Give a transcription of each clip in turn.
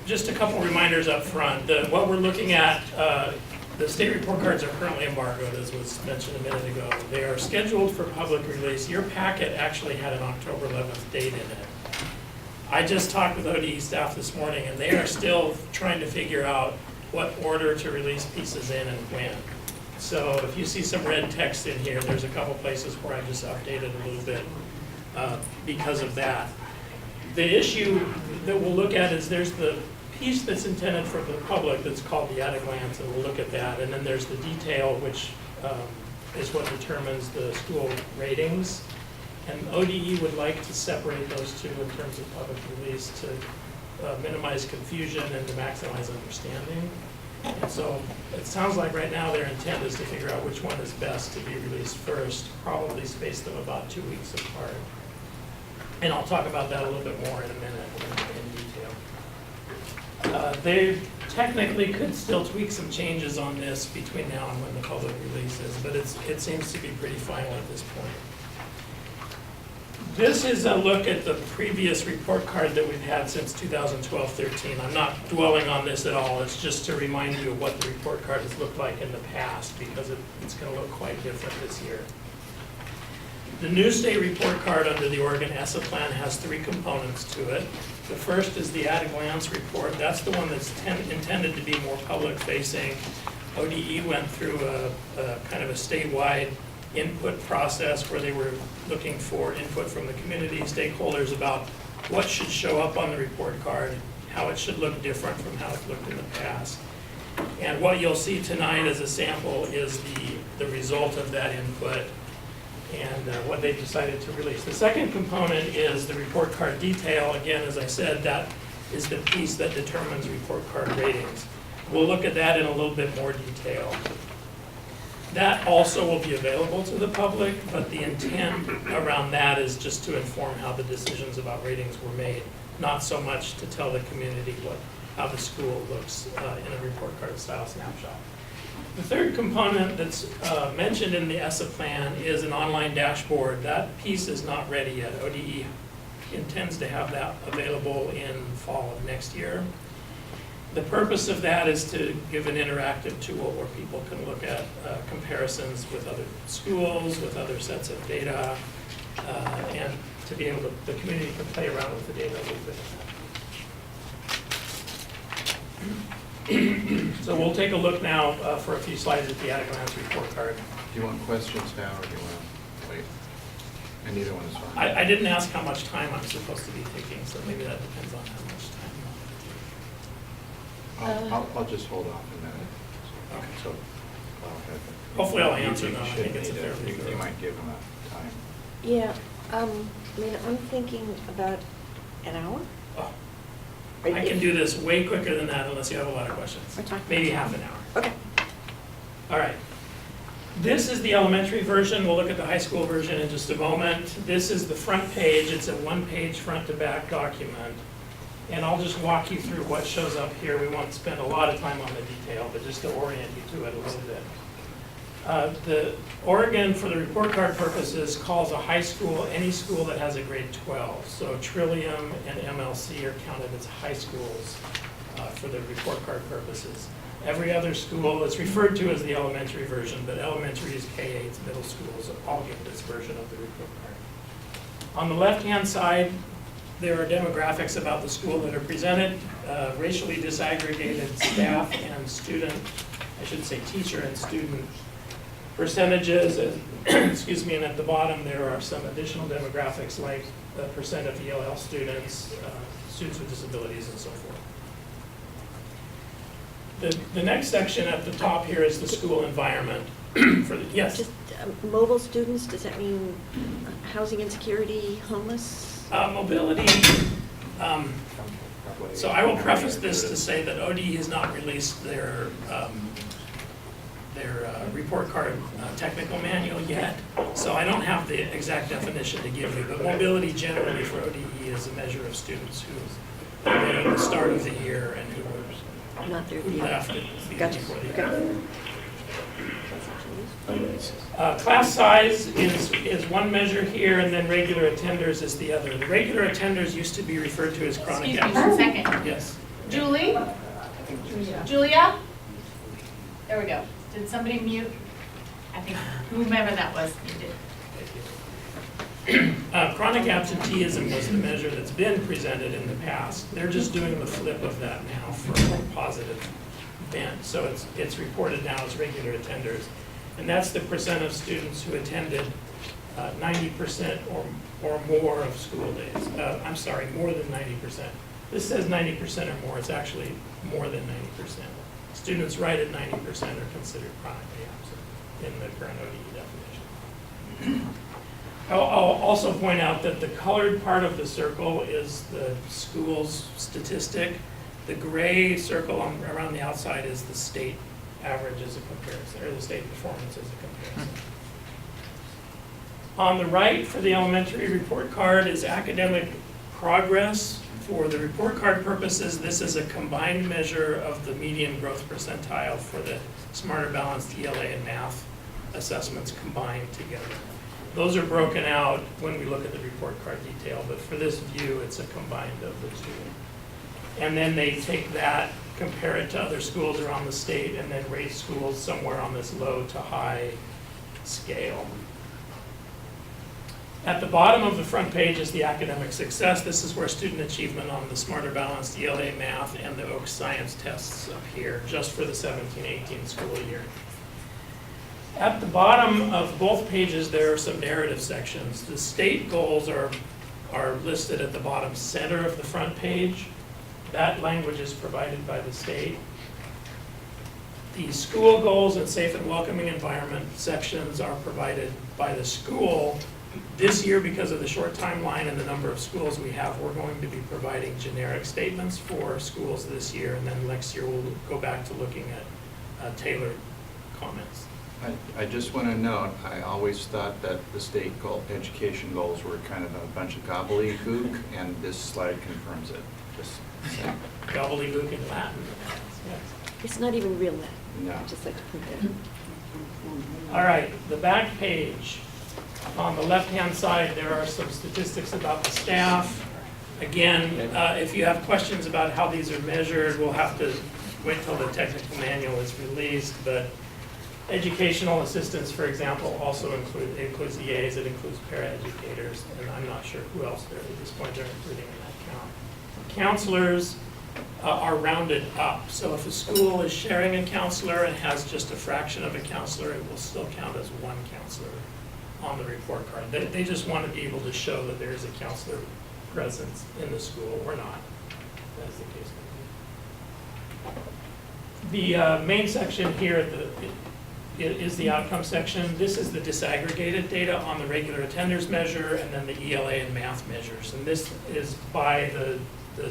just a couple reminders up front. What we're looking at, the state report cards are currently embargoed, as was mentioned a minute ago. They are scheduled for public release. Your packet actually had an October 11th date in it. I just talked with ODE staff this morning, and they are still trying to figure out what order to release pieces in and when. So if you see some red text in here, there's a couple places where I just updated a little bit because of that. The issue that we'll look at is there's the piece that's intended for the public that's called the at a glance, and we'll look at that. And then there's the detail, which is what determines the school ratings. And ODE would like to separate those two in terms of public release to minimize confusion and to maximize understanding. And so it sounds like right now their intent is to figure out which one is best to be released first, probably space them about 2 weeks apart. And I'll talk about that a little bit more in a minute in detail. They technically could still tweak some changes on this between now and when the public release is, but it seems to be pretty final at this point. This is a look at the previous report card that we've had since 2012-13. I'm not dwelling on this at all. It's just to remind you of what the report card has looked like in the past, because it's going to look quite different this year. The new state report card under the Oregon ESSA plan has 3 components to it. The first is the at-a-glance report. That's the one that's intended to be more public-facing. ODE went through a kind of a statewide input process where they were looking for input from the community stakeholders about what should show up on the report card, how it should look different from how it looked in the past. And what you'll see tonight as a sample is the result of that input and what they decided to release. The second component is the report card detail. Again, as I said, that is the piece that determines report card ratings. We'll look at that in a little bit more detail. That also will be available to the public, but the intent around that is just to inform how the decisions about ratings were made, not so much to tell the community how the school looks in a report card style snapshot. The third component that's mentioned in the ESSA plan is an online dashboard. That piece is not ready yet. ODE intends to have that available in fall of next year. The purpose of that is to give an interactive tool where people can look at comparisons with other schools, with other sets of data, and to be able to, the community can play around with the data a little bit. So we'll take a look now for a few slides at the at-a-glance report card. Do you want questions now, or do you want to wait? And either one is fine. I didn't ask how much time I'm supposed to be taking, so maybe that depends on how much time. I'll just hold off a minute. Okay. So, go ahead. Hopefully I'll answer them. I You think it's a should fair need it. thing. You might give enough time. Yeah, I mean, I'm thinking about an hour. Oh, I can do this way quicker than that unless you have a lot of questions. We're talking Maybe about half an hour. Okay. All right. This is the elementary version. We'll look at the high school version in just a moment. This is the front page. It's a one-page front-to-back document. And I'll just walk you through what shows up here. We won't spend a lot of time on the detail, but just to orient you to it a little bit. The Oregon, for the report card purposes, calls a high school any school that has a grade 12. So Trillium and MLC are counted as high schools for the report card purposes. Every other school is referred to as the elementary version, but elementary is K-8, middle schools all get this version of the report card. On the left-hand side, there are demographics about the school that are presented, racially disaggregated staff and student, I should say teacher and student percentages, and, excuse me, and at the bottom there are some additional demographics like the percent of ELL students, students with disabilities, and so forth. The next section at the top here is the school environment. Yes? Just mobile students, does that mean housing insecurity, homeless? Mobility, so I will preface this to say that ODE has not released their report card technical manual yet, so I don't have the exact definition to give you, but mobility generally for ODE is a measure of students who were at the start of the year and who Not there. left Gotcha. before the Okay. year. Class size is one measure here, and then regular attenders is the other. The regular attenders used to be referred to as chronic Excuse me absence. 1 second. Yes. Julie, Julia? There we go. Did somebody mute? I think whomever that was muted. Chronic absenteeism was the measure that's been presented in the past. They're just doing the flip of that now for a positive event. So it's reported now as regular attenders. And that's the percent of students who attended 90% or more of school days. I'm sorry, more than 90%. This says 90% or more. It's actually more than 90%. Students right at 90% are considered chronically absent in the current ODE definition. I'll also point out that the colored part of the circle is the school's statistic. The gray circle around the outside is the state average as a comparison, or the state performance as a comparison. On the right for the elementary report card is academic progress. For the report card purposes, this is a combined measure of the median growth percentile for the Smarter Balanced ELA and math assessments combined together. Those are broken out when we look at the report card detail, but for this view, it's a combined of the two. And then they take that, compare it to other schools around the state, and then rate schools somewhere on this low to high scale. At the bottom of the front page is the academic success. This is where student achievement on the Smarter Balanced ELA math and the OAKS science tests appear, just for the 17-18 school year. At the bottom of both pages, there are some narrative sections. The state goals are listed at the bottom center of the front page. That language is provided by the state. The school goals and safe and welcoming environment sections are provided by the school. This year, because of the short timeline and the number of schools we have, we're going to be providing generic statements for schools this year, and then next year we'll go back to looking at tailored comments. I just want to note, I always thought that the state education goals were kind of a bunch of gobbledygook, and this slide confirms it. Just saying. Gobbledygook in Latin. Yes. It's not even real Latin. No. I just like to point that out. All right, the back page. On the left-hand side, there are some statistics about the staff. Again, if you have questions about how these are measured, we'll have to wait till the technical manual is released. But educational assistants, for example, also includes EAs, it includes paraeducators, and I'm not sure who else at this point they're including in that count. Counselors are rounded up. So if a school is sharing a counselor and has just a fraction of a counselor, it will still count as one counselor on the report card. They just want to be able to show that there is a counselor presence in the school or not, as the case may be. The main section here is the outcome section. This is the disaggregated data on the regular attenders measure and then the ELA and math measures. And this is by the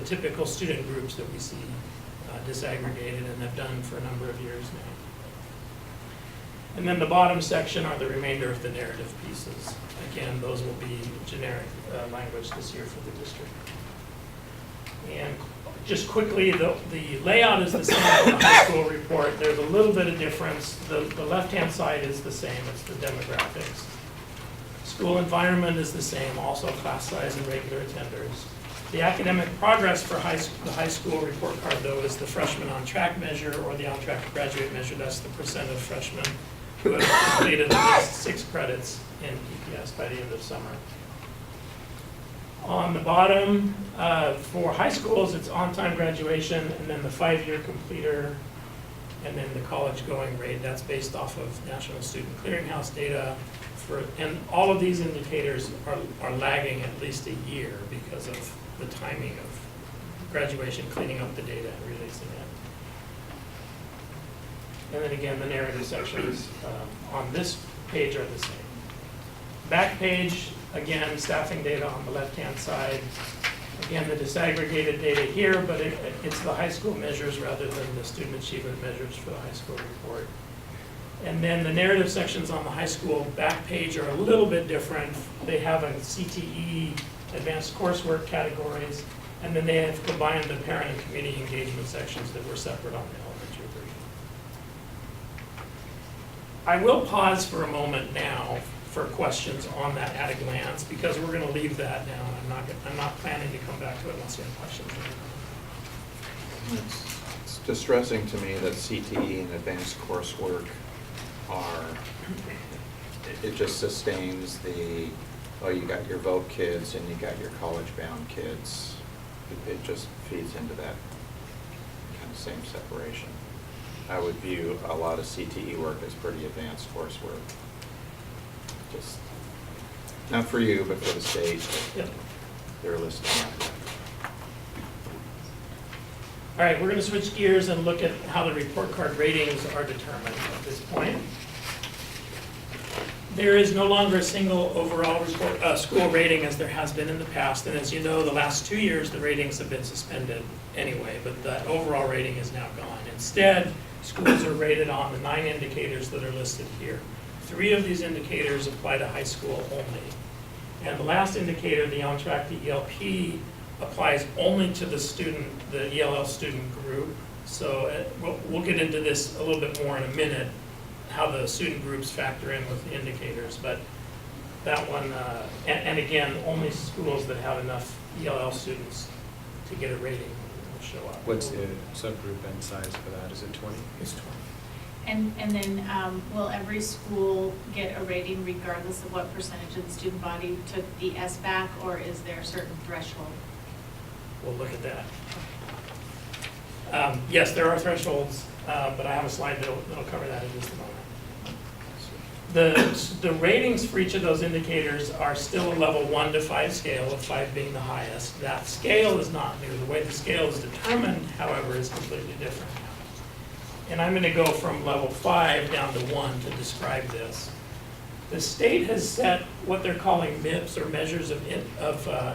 typical student groups that we see disaggregated and have done for a number of years now. And then the bottom section are the remainder of the narrative pieces. Again, those will be generic language this year for the district. And just quickly, the layout is the same for the high school report. There's a little bit of difference. The left-hand side is the same. It's the demographics. School environment is the same, also class size and regular attenders. The academic progress for the high school report card, though, is the freshman on track measure or the on track to graduate measure. That's the percent of freshmen who have completed at least 6 credits in PPS by the end of summer. On the bottom, for high schools, it's on-time graduation, and then the 5-year completer, and then the college going rate. That's based off of National Student Clearinghouse data. And all of these indicators are lagging at least a year because of the timing of graduation, cleaning up the data, and releasing it. And then again, the narrative sections on this page are the same. Back page, again, staffing data on the left-hand side. Again, the disaggregated data here, but it's the high school measures rather than the student achievement measures for the high school report. And then the narrative sections on the high school back page are a little bit different. They have a CTE, advanced coursework categories, and then they have combined the parent and community engagement sections that were separate on the elementary version. I will pause for a moment now for questions on that at a glance, because we're going to leave that now. I'm not planning to come back to it unless you have questions. distressing to me that CTE and advanced coursework are, it just sustains the, oh, you got your voc kids and you got your college-bound kids. It just feeds into that kind of same separation. I would view a lot of CTE work as pretty advanced coursework. Just, not for you, but for the state. Yep. They're listed on that. All right, we're going to switch gears and look at how the report card ratings are determined at this point. There is no longer a single overall school rating as there has been in the past, and as you know, the last 2 years the ratings have been suspended anyway, but the overall rating is now gone. Instead, schools are rated on the 9 indicators that are listed here. 3 of these indicators apply to high school only. And the last indicator, the on-track to ELP, applies only to the student, the ELL student group. So we'll get into this a little bit more in a minute, how the student groups factor in with the indicators. But that one, and again, only schools that have enough ELL students to get a rating will show up. What's the subgroup and size for that? Is it 20? It's 20. And then will every school get a rating regardless of what percentage of the student body took the SBAC, or is there a certain threshold? We'll look at that. Yes, there are thresholds, but I have a slide that'll cover that in just a moment. The ratings for each of those indicators are still a level 1 to 5 scale, with 5 being the highest. That scale is not new. The way the scale is determined, however, is completely different. And I'm going to go from level 5 down to 1 to describe this. The state has set what they're calling MIPS, or measures of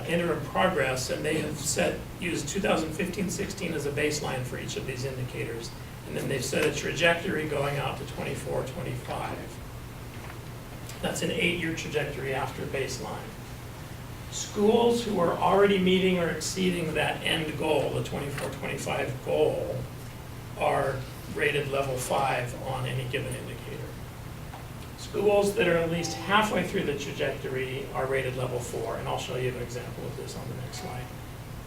interim progress, and they have used 2015-16 as a baseline for each of these indicators. And then they've set a trajectory going out to 24-25. That's an 8-year trajectory after baseline. Schools who are already meeting or exceeding that end goal, the 24-25 goal, are rated level 5 on any given indicator. Schools that are at least halfway through the trajectory are rated level 4, and I'll show you an example of this on the next slide.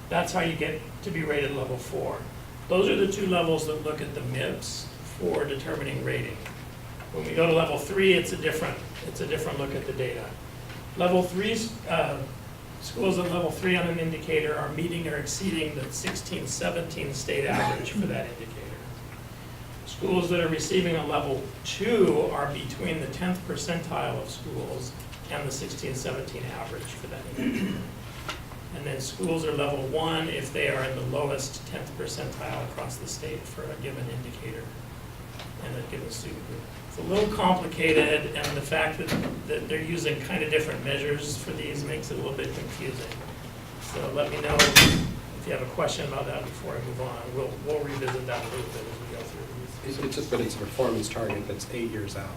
That's how you get to be rated level 4. Those are the 2 levels that look at the MIPS for determining rating. When we go to level 3, it's a different look at the data. Level 3, schools at level 3 on an indicator are meeting or exceeding the 16-17 state average for that indicator. Schools that are receiving a level 2 are between the 10th percentile of schools and the 16-17 average for that indicator. And then schools are level 1 if they are in the lowest 10th percentile across the state for a given indicator and a given student group. It's a little complicated, and the fact that they're using kind of different measures for these makes it a little bit confusing. So let me know if you have a question about that before I move on. We'll revisit that a little bit as we go through these. But it's a performance target that's 8 years out.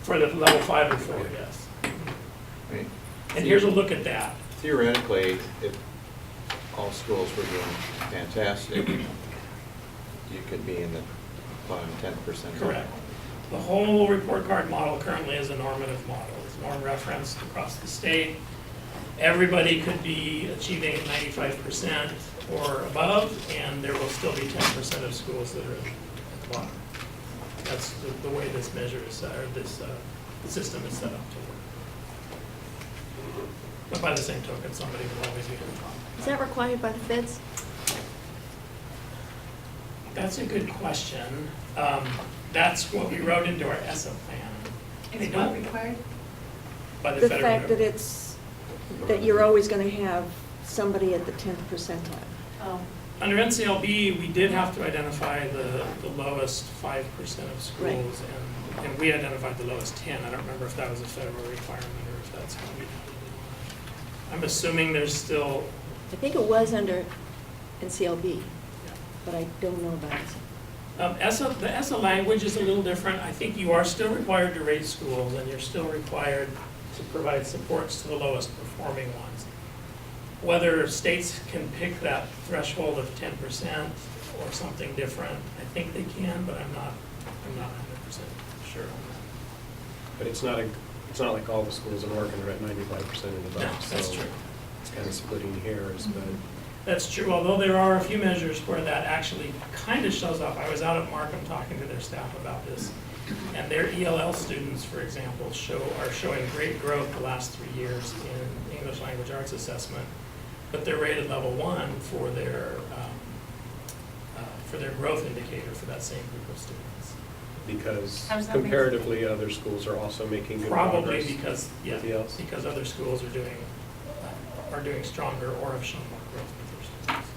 For the level 5 and 4, yes. I mean, And here's a look at that. theoretically, if all schools were doing fantastic, you could be in the bottom 10%. Correct. The whole report card model currently is a normative model. It's norm referenced across the state. Everybody could be achieving 95% or above, and there will still be 10% of schools that are at the bottom. That's the way this measure is, or this system is set up to work. But by the same token, somebody will always be at the top. Is that required by the feds? That's a good question. That's what we wrote into our ESSA plan. They Is what don't- required? By the The federal fact that government. that you're always going to have somebody at the 10th percentile. Oh, Under NCLB, we did have to identify the lowest 5% of Right. schools, and we identified the lowest 10. I don't remember if that was a federal requirement or if that's how we did it. I'm assuming there's still, I think it was under NCLB, yeah. but I don't know about it. The ESSA language is a little different. I think you are still required to rate schools, and you're still required to provide supports to the lowest performing ones. Whether states can pick that threshold of 10% or something different, I think they can, but I'm not 100% sure on But it's not like all the schools in Oregon are at 95% in the that. No, box. that's so true. It's kind of splitting hairs, but That's true, although there are a few measures where that actually kind of shows up. I was out at Markham talking to their staff about this, and their ELL students, for example, are showing great growth the last 3 years in English language arts assessment, but they're rated level 1 for their growth indicator for that same group of students. Because How does that make comparatively, other schools are also making good progress. Probably because, yeah, with ELs? because other schools are doing stronger or have shown more growth with their students.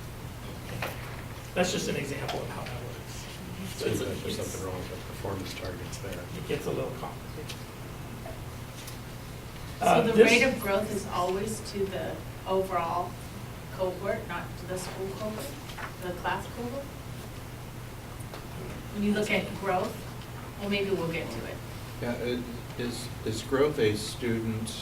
That's just an example of how that works. So Seems it's- like there's it's- something wrong with the performance targets there. It gets a little complicated. So the This- rate of growth is always to the overall cohort, not to the school cohort, the class cohort? When you look at growth, well, maybe we'll get to it. Yeah, is growth a student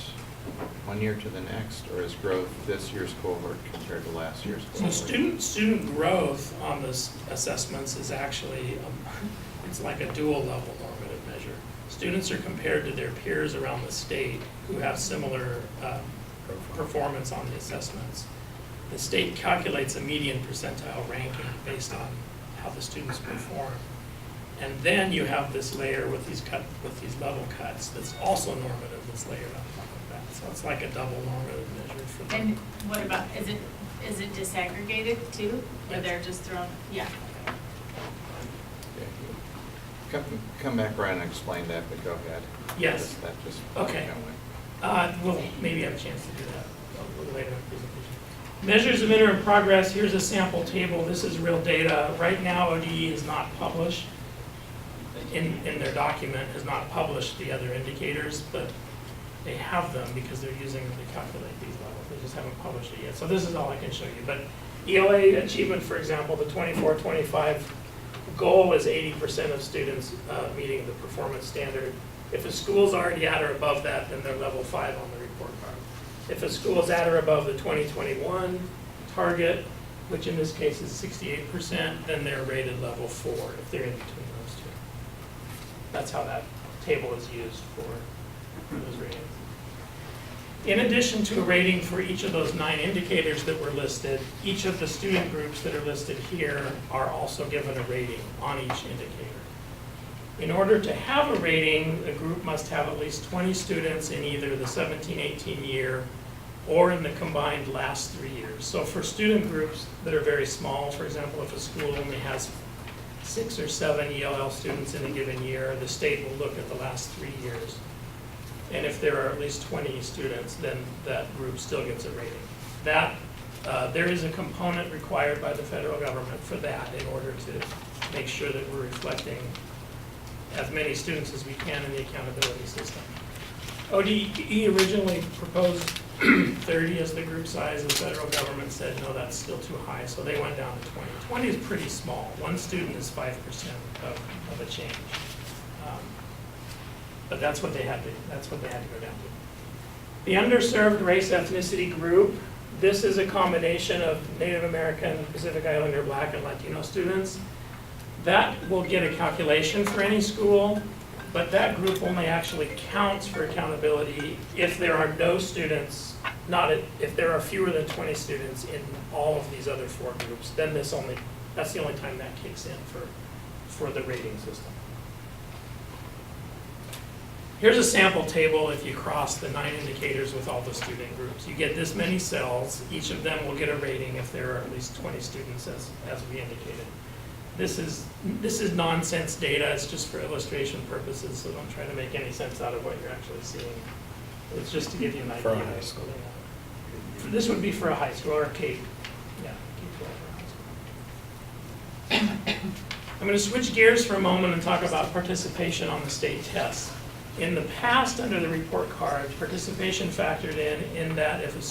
1 year to the next, or is growth this year's cohort compared to last year's So cohort? student growth on this assessments is actually, it's like a dual level normative measure. Students are compared to their peers around the state who have similar performance on the assessments. The state calculates a median percentile ranking based on how the students perform. And then you have this layer with these level cuts that's also normative that's layered on top of that. So it's like a double normative measure for them. And what about, is it disaggregated too? Or Yes. they're just thrown, yeah. Yeah. Come back around and explain that, but go ahead. Yes. That just. Okay. We'll maybe have a chance to do that a little later in the presentation. Measures of interim progress, here's a sample table. This is real data. Right now, ODE is not published in their document, has not published the other indicators, but they have them because they're using them to calculate these levels. They just haven't published it yet. So this is all I can show you. But ELA achievement, for example, the 24-25 goal is 80% of students meeting the performance standard. If a school's already at or above that, then they're level 5 on the report card. If a school is at or above the 2021 target, which in this case is 68%, then they're rated level 4 if they're in between those two. That's how that table is used for those ratings. In addition to a rating for each of those 9 indicators that were listed, each of the student groups that are listed here are also given a rating on each indicator. In order to have a rating, a group must have at least 20 students in either the 17-18 year or in the combined last 3 years. So for student groups that are very small, for example, if a school only has 6 or 7 ELL students in a given year, the state will look at the last 3 years. And if there are at least 20 students, then that group still gets a rating. That, there is a component required by the federal government for that in order to make sure that we're reflecting as many students as we can in the accountability system. ODE originally proposed 30 as the group size. The federal government said, no, that's still too high, so they went down to 20. 20 is pretty small. 1 student is 5% of a change. But that's what they had to go down to. The underserved race ethnicity group, this is a combination of Native American, Pacific Islander, Black, and Latino students. That will get a calculation for any school, but that group only actually counts for accountability if there are no students, if there are fewer than 20 students in all of these other 4 groups, then that's the only time that kicks in for the rating system. Here's a sample table if you cross the 9 indicators with all the student groups. You get this many cells. Each of them will get a rating if there are at least 20 students as we indicated. This is nonsense data. It's just for illustration purposes, so don't try to make any sense out of what you're actually seeing. It's just to give you an idea. For a high school. This would be for a high school or a K, yeah, K-12 or high school. I'm going to switch gears for a moment and talk about participation on the state tests. In the past, under the report card, participation factored in that if a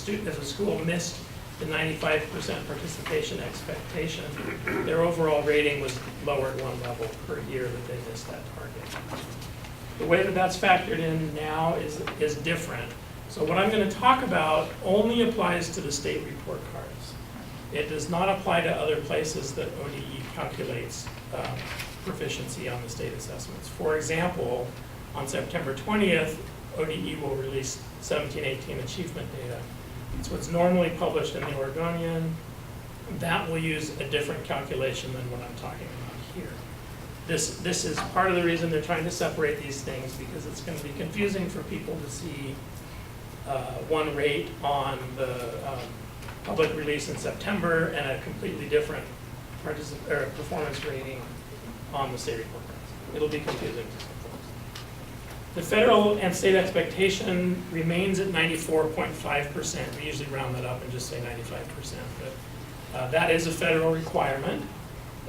school missed the 95% participation expectation, their overall rating was lowered 1 level per year that they missed that target. The way that that's factored in now is different. So what I'm going to talk about only applies to the state report cards. It does not apply to other places that ODE calculates proficiency on the state assessments. For example, on September 20th, ODE will release 17-18 achievement data. It's what's normally published in the Oregonian, that will use a different calculation than what I'm talking about here. This is part of the reason they're trying to separate these things, because it's going to be confusing for people to see one rate on the public release in September and a completely different performance rating on the state report cards. It'll be confusing to some folks. The federal and state expectation remains at 94.5%. We usually round that up and just say 95%, but that is a federal requirement.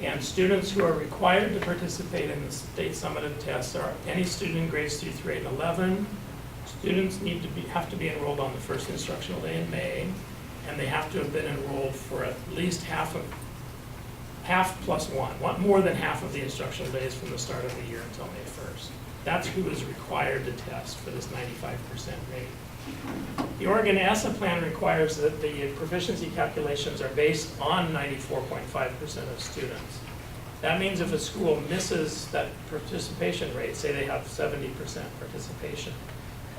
And students who are required to participate in the state summative tests are any student in grades 3 through 8 and 11. Students have to be enrolled on the first instructional day in May, and they have to have been enrolled for at least half plus one, more than half of the instructional days from the start of the year until May 1st. That's who is required to test for this 95% rate. The Oregon ESSA plan requires that the proficiency calculations are based on 94.5% of students. That means if a school misses that participation rate, say they have 70% participation,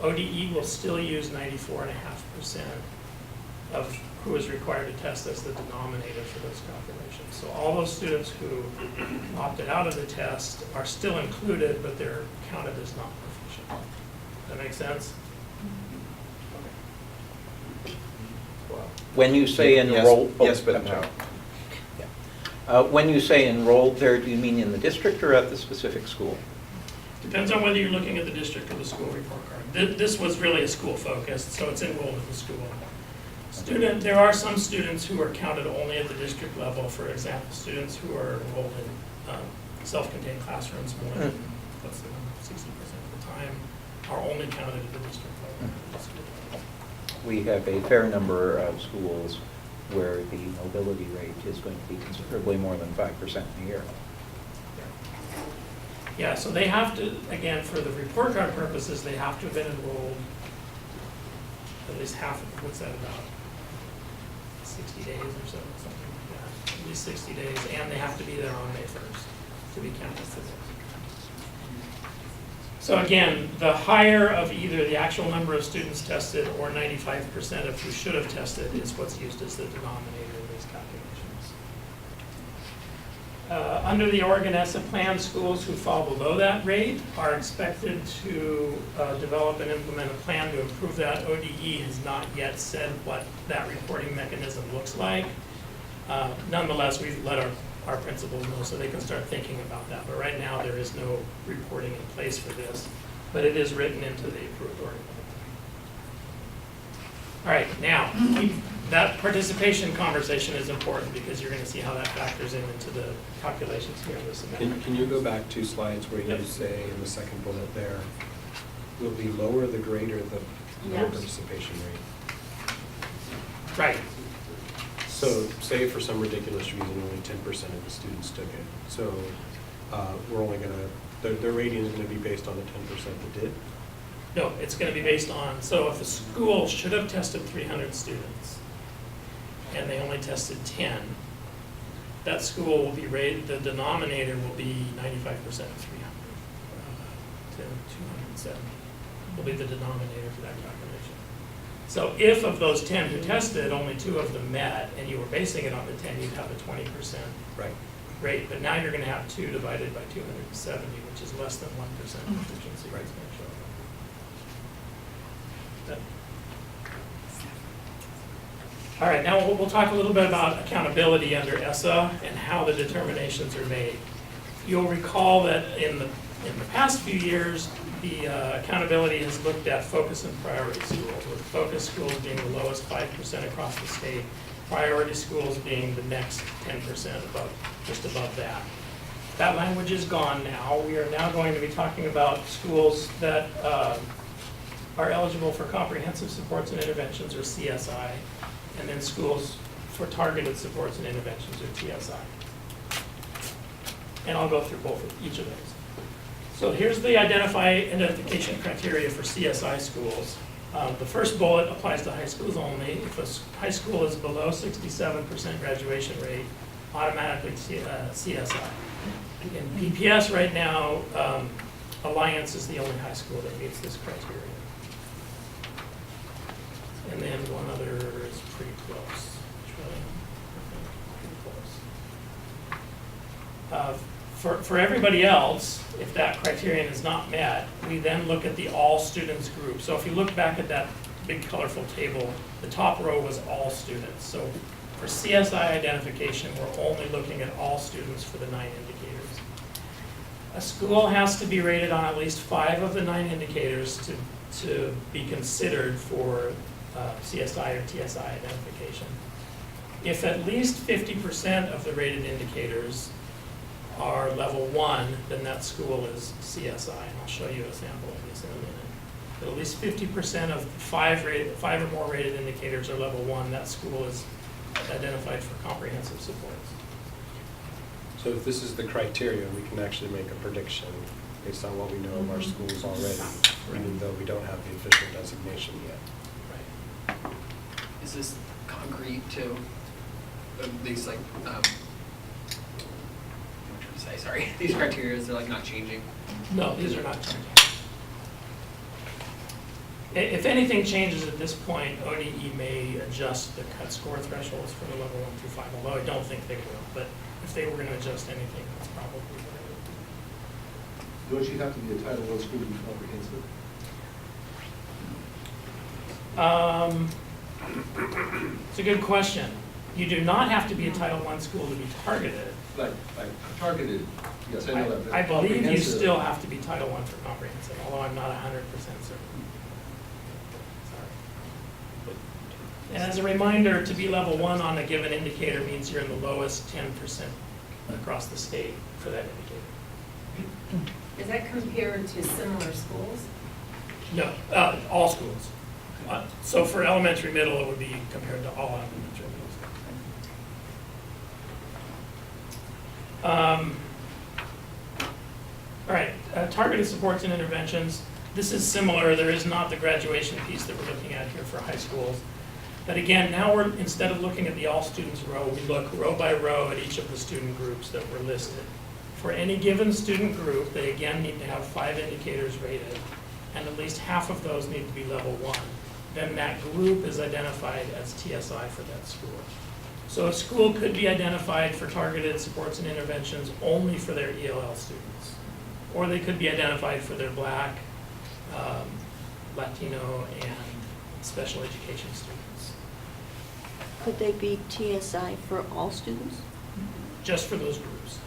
ODE will still use 94.5% of who is required to test as the denominator for those calculations. So all those students who opted out of the test are still included, but they're counted as not proficient. Does that make sense? When you say Yes, enroll. yes, but I'm no. sorry. Yeah. When you say enrolled there, do you mean in the district or at the specific school? Depends on whether you're looking at the district or the school report card. This was really a school focused, so it's enrolled at the school. There are some students who are counted only at the district level. For example, students who are enrolled in self-contained classrooms more than, what's the number, 60% of the time, are only counted at the district level. We have a fair number of schools where the mobility rate is going to be considerably more than 5% a year. Yeah, so they have to, again, for the report card purposes, they have to have been enrolled at least half of, what's that about? 60 days or so, something like that. At least 60 days, and they have to be there on May 1st to be counted for this. So again, the higher of either the actual number of students tested or 95% of who should have tested is what's used as the denominator in these calculations. Under the Oregon ESSA plan, schools who fall below that rate are expected to develop and implement a plan to improve that. ODE has not yet said what that reporting mechanism looks like. Nonetheless, we've let our principals know so they can start thinking about that. But right now, there is no reporting in place for this, but it is written into the approved Oregon. All right, now, that participation conversation is important because you're going to see how that factors into the calculations here in this amendment. Can you go back 2 slides where you Yep. say in the second bullet there, will be lower the greater the low Yes. participation rate? Right. So say for some ridiculous reason, only 10% of the students took it. So we're only gonna, their rating is gonna be based on the 10% that did? No, it's going to be based on, so if a school should have tested 300 students and they only tested 10, that school will be rated, the denominator will be 95% of 300 to 270 will be the denominator for that calculation. So if of those 10 who tested, only 2 of them met, and you were basing it on the 10, you'd have a 20% Right. rate. But now you're going to have 2 divided by 270, which is less than 1% efficiency. Right. It's going to show up. All right, now we'll talk a little bit about accountability under ESSA and how the determinations are made. You'll recall that in the past few years, the accountability has looked at focus and priority schools, with focus schools being the lowest 5% across the state, priority schools being the next 10% above, just above that. That language is gone now. We are now going to be talking about schools that are eligible for comprehensive supports and interventions, or CSI, and then schools for targeted supports and interventions, or TSI. And I'll go through each of those. So here's the identification criteria for CSI schools. The first bullet applies to high schools only. If a high school is below 67% graduation rate, automatically CSI. In PPS right now, Alliance is the only high school that meets this criteria. And then one other is pretty close. For everybody else, if that criterion is not met, we then look at the all students group. So if you look back at that big colorful table, the top row was all students. So for CSI identification, we're only looking at all students for the 9 indicators. A school has to be rated on at least 5 of the 9 indicators to be considered for CSI or TSI identification. If at least 50% of the rated indicators are level 1, then that school is CSI, and I'll show you a sample of this in a minute. But at least 50% of 5 or more rated indicators are level 1, that school is identified for comprehensive supports. So if this is the criteria, we can actually make a prediction based on what we know of our schools already, even though we don't have the official designation yet. Right. Is this concrete too? These like, what am I trying to say, sorry, these criteria, they're like not changing? No, these are not changing. If anything changes at this point, ODE may adjust the cut score thresholds for the level 1 through 5, although I don't think they will. But if they were going to adjust anything, that's probably what it would be. Don't you have to be a Title I school to be comprehensive? It's a good question. You do not have to be a Title I school to be targeted. Like targeted, yes, I know that. but I believe you comprehensive- still have to be Title I for comprehensive, although I'm not 100% certain. Sorry. And as a reminder, to be level 1 on a given indicator means you're in the lowest 10% across the state for that indicator. Is that compared to similar schools? No, all schools. So for elementary, middle, it would be compared to all elementary, middle schools. All right, targeted supports and interventions. This is similar. There is not the graduation piece that we're looking at here for high schools. But again, now we're, instead of looking at the all students row, we look row by row at each of the student groups that were listed. For any given student group, they again need to have 5 indicators rated, and at least half of those need to be level 1. Then that group is identified as TSI for that school. So a school could be identified for targeted supports and interventions only for their ELL students. Or they could be identified for their Black, Latino, and special education students. Could they be TSI for all students? Just for those groups.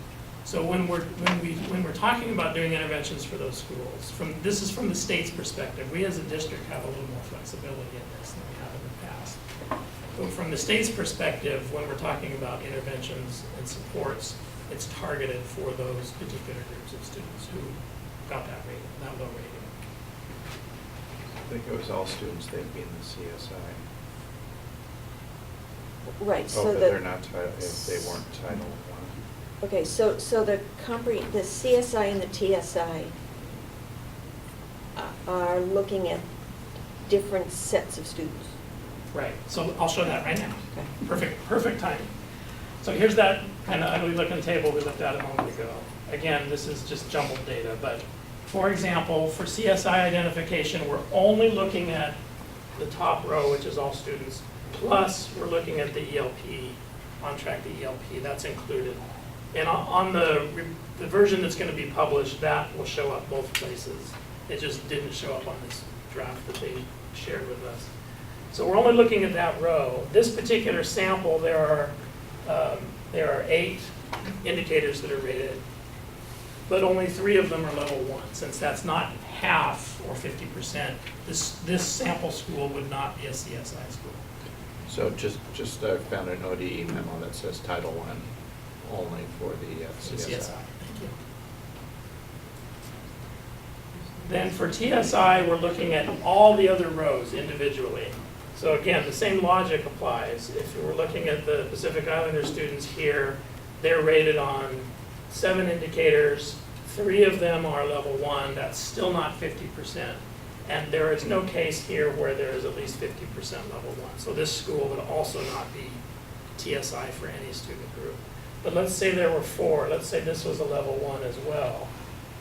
So when we're talking about doing interventions for those schools, this is from the state's perspective. We as a district have a little more flexibility in this than we have in the past. But from the state's perspective, when we're talking about interventions and supports, it's targeted for those particular groups of students who got that rating, that low rating. I think it was all students, they'd be in the CSI. Right, Oh, so but the. they're not, if they weren't Title I. Okay, so the CSI and the TSI are looking at different sets of students. Right, so I'll show that right now. Okay. Perfect timing. So here's that kind of ugly looking table we looked at a moment ago. Again, this is just jumbled data, but for example, for CSI identification, we're only looking at the top row, which is all students, plus we're looking at the ELP, on track to ELP, that's included. And on the version that's going to be published, that will show up both places. It just didn't show up on this draft that they shared with us. So we're only looking at that row. This particular sample, there are 8 indicators that are rated, but only 3 of them are level 1. Since that's not half or 50%, this sample school would not be a CSI school. So just found an ODE memo that says Title I only for the CSI. Thank you. Then for TSI, we're looking at all the other rows individually. So again, the same logic applies. If we're looking at the Pacific Islander students here, they're rated on 7 indicators. 3 of them are level 1. That's still not 50%. And there is no case here where there is at least 50% level 1. So this school would also not be TSI for any student group. But let's say there were 4. Let's say this was a level 1 as well.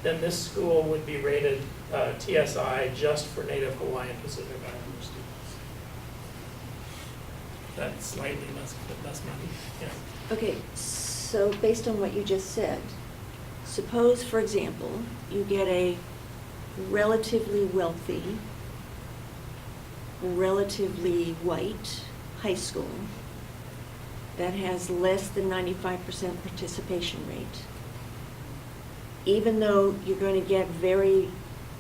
Then this school would be rated TSI just for Native Hawaiian Pacific Islander students. That's slightly less money. Yeah. Okay, So based on what you just said, suppose, for example, you get a relatively wealthy, relatively white high school that has less than 95% participation rate. Even though you're going to get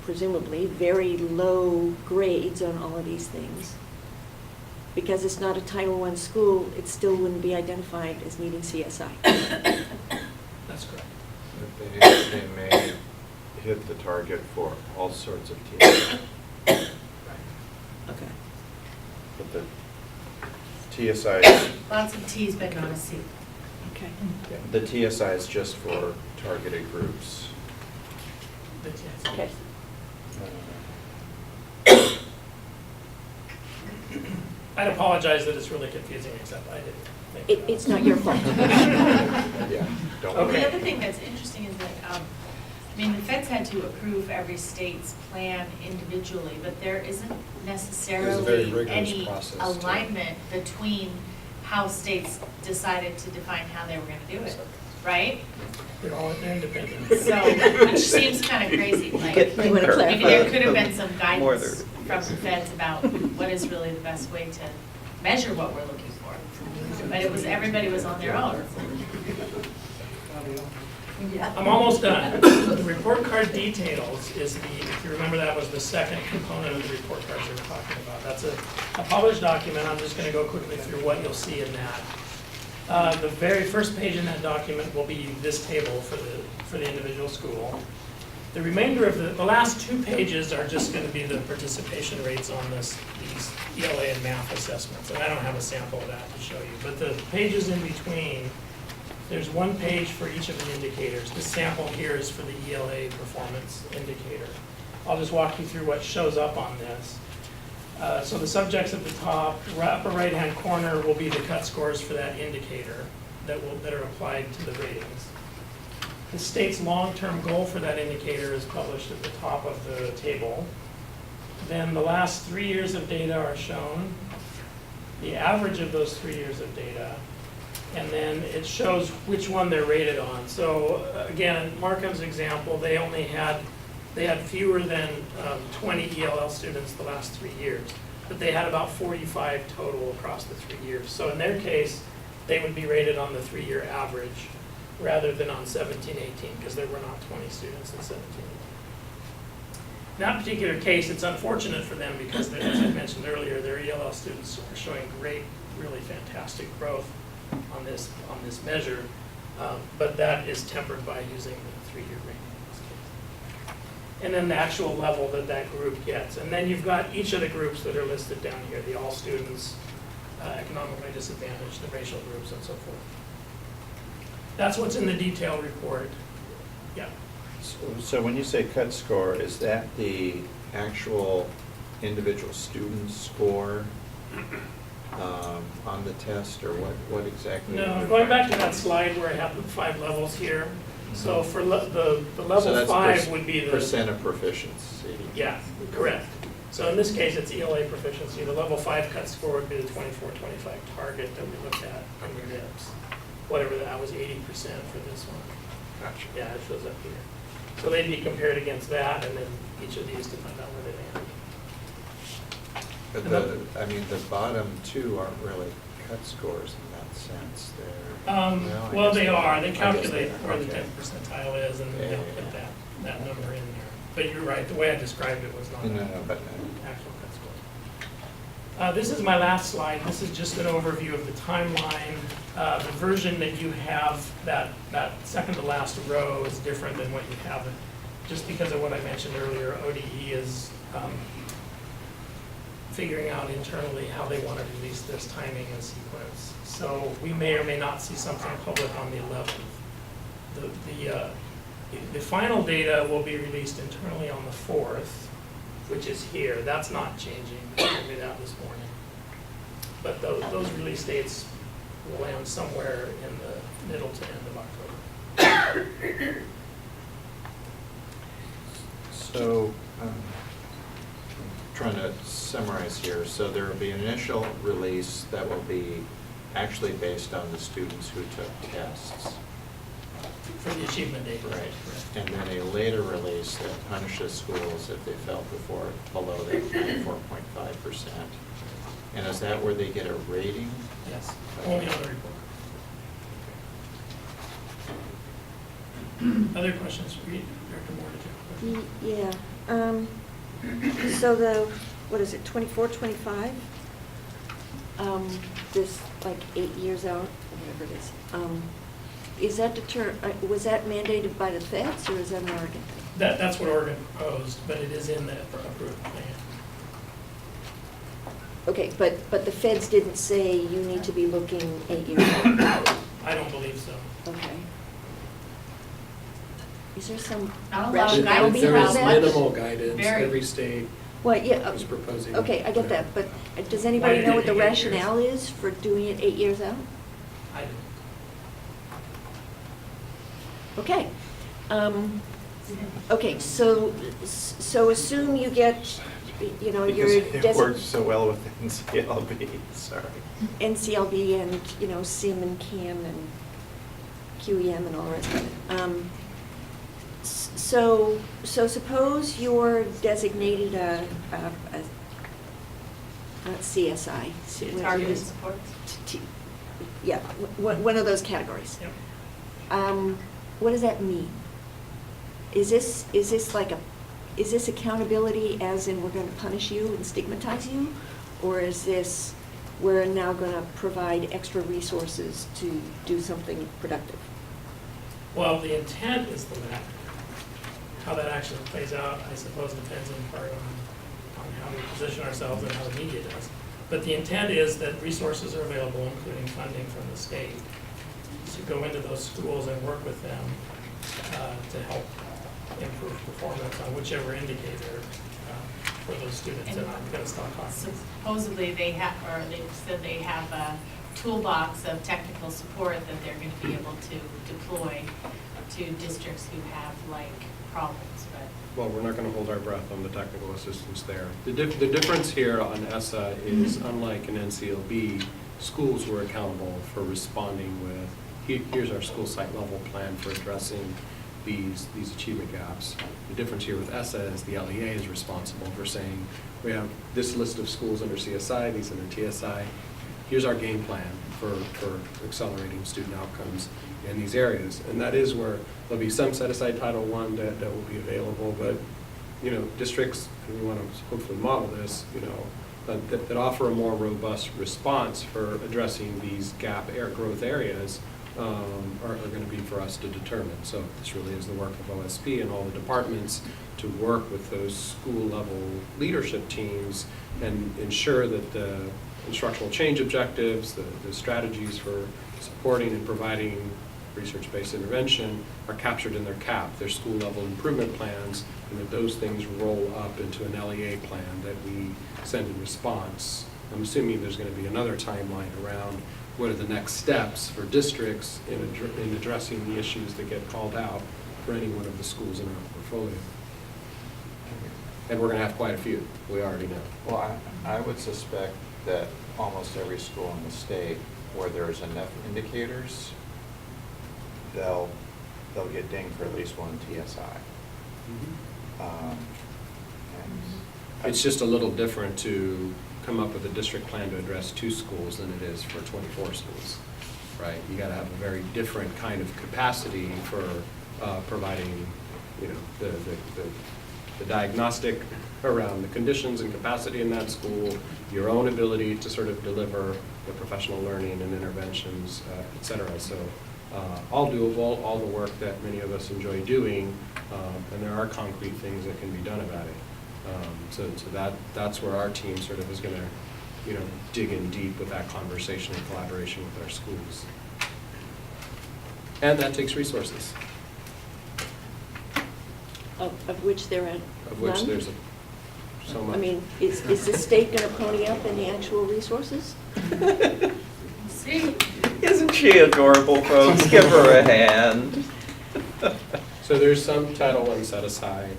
presumably, very low grades on all of these things, because it's not a Title I school, it still wouldn't be identified as needing CSI. That's correct. They may hit the target for all sorts of TSI. Okay. But the TSI, is- Lots of Ts, but not a C. Okay. the TSI is just for targeted groups. The TSI. Okay. I'd apologize that it's really confusing, except I didn't think about it. It's not your fault. Yeah, don't Okay. worry. The other thing that's interesting is that, I mean, the feds had to approve every state's plan individually, but there isn't very necessarily rigorous any process, too. alignment between how states decided to define how they were gonna do it, right? They're all independent. So, which seems kind of crazy, like, You wanna clarify? maybe there could have been some More guidance from the feds about what is really the best way to measure what we're looking for. But it was, everybody was on their own. I'm almost done. The report card details is if you remember, that was the second component of the report cards we were talking about. That's a published document. I'm just gonna go quickly through what you'll see in that. The very first page in that document will be this table for the individual school. The remainder of the last 2 pages are just gonna be the participation rates on these ELA and math assessments. And I don't have a sample of that to show you, but the pages in between, there's 1 page for each of the indicators. This sample here is for the ELA performance indicator. I'll just walk you through what shows up on this. So the subjects at the top, upper right-hand corner will be the cut scores for that indicator that are applied to the ratings. The state's long-term goal for that indicator is published at the top of the table. Then the last 3 years of data are shown, the average of those 3 years of data, and then it shows which one they're rated on. So again, in Markham's example, they had fewer than 20 ELL students the last 3 years, but they had about 45 total across the 3 years. So in their case, they would be rated on the 3-year average rather than on 17-18, because there were not 20 students in 17-18. In that particular case, it's unfortunate for them because, as I mentioned earlier, their ELL students are showing great, really fantastic growth on this measure, but that is tempered by using the 3-year rating in this case. And then the actual level that group gets. And then you've got each of the groups that are listed down here, the all students, economically disadvantaged, the racial groups, and so forth. That's what's in the detailed report. Yeah. So when you say cut score, is that the actual individual student score on the test, or what exactly? No, going back to that slide where I have the 5 levels here. So for the So level that's 5 would be the percent of proficiency. Yeah, correct. So in this case, it's ELA proficiency. The level 5 cut score would be the 24-25 target that we looked at on the NIPS. Whatever that was, 80% for this one. Gotcha. Yeah, it shows up here. So they'd be compared against that, and then each of these to find out where they land. But the bottom 2 aren't really cut scores in that sense. They're I Well, guess they are. They I guess calculate they are. where the Okay. 10th percentile is, and Yeah, they'll yeah, put yeah. that number in there. But you're right, the way I described it was not No, an but actual cut score. This is my last slide. This is just an overview of the timeline. The version that you have, that second to last row is different than what you have. Just because of what I mentioned earlier, ODE is figuring out internally how they want to release this timing and sequence. So we may or may not see something public on the 11th. The final data will be released internally on the 4th, which is here. That's not changing. They told me that this morning. But those release dates will land somewhere in the middle to end of October. So, trying to summarize here, so there will be an initial release that will be actually based on the students who took tests. For the achievement date. Right, and then a later release that punishes schools if they fell below that 94.5%. And is that where they get a rating? Yes, only on the report. Other questions for you, Director Moore? Did you have a question? Yeah, so the, what is it, 24, 25? This, like, 8 years out, or whatever it is that was that mandated by the feds, or is that an Oregon thing? That's what Oregon proposed, but it is in the approved plan. Okay, but the feds didn't say you need to be looking 8 years out? I don't believe so. Okay. Is there some Not a lot of rationale guidance There behind is that? minimal guidance, Very. every state Well, yeah, is proposing. okay, I get that, but does Why anybody did know they what the pick 8 years? rationale is for doing it 8 years out? I didn't. Okay. Okay, so assume you get, your Because it works designation. so well with NCLB, sorry. NCLB and, SIM and CAM and QEM and all the rest of it. So suppose you're designated a CSI. Targeted supports. Yeah, one of those categories. Yep. What does that mean? Is this accountability as in we're going to punish you and stigmatize you? Or is this, we're now going to provide extra resources to do something productive? Well, the intent is the latter. How that actually plays out, I suppose, depends in part on how we position ourselves and how the media does. But the intent is that resources are available, including funding from the state, to go into those schools and work with them to help improve performance on whichever indicator for those students. And I'm going to stop talking. Supposedly they have, or they said they have a toolbox of technical support that they're going to be able to deploy to districts who have like problems, but. Well, we're not going to hold our breath on the technical assistance there. The difference here on ESSA is, unlike an NCLB, schools were accountable for responding with, here's our school site level plan for addressing these achievement gaps. The difference here with ESSA is the LEA is responsible for saying, we have this list of schools under CSI, these under TSI. Here's our game plan for accelerating student outcomes in these areas. And that is where there'll be some set aside Title I that will be available, but districts, and we want to hopefully model this, that offer a more robust response for addressing these gap growth areas are going to be for us to determine. So this really is the work of OSP and all the departments to work with those school level leadership teams and ensure that the instructional change objectives, the strategies for supporting and providing research-based intervention are captured in their CAP, their school level improvement plans, and that those things roll up into an LEA plan that we send in response. I'm assuming there's going to be another timeline around what are the next steps for districts in addressing the issues that get called out for any one of the schools in our portfolio. And we're going to have quite a few, we already know. Well, I would suspect that almost every school in the state where there's enough indicators, they'll get dinged for at least one TSI. And It's just a little different to come up with a district plan to address 2 schools than it is for 24 schools, right? You got to have a very different kind of capacity for providing, the diagnostic around the conditions and capacity in that school, your own ability to sort of deliver the professional learning and interventions, et cetera. So all doable, all the work that many of us enjoy doing, and there are concrete things that can be done about it. So that's where our team sort of is going to, dig in deep with that conversation and collaboration with our schools. And that takes resources, Of which there are none? of which there's so much. I mean, is the state going to pony up any actual resources? See, Isn't she adorable, folks? Give her a hand. So there's some Title I set aside,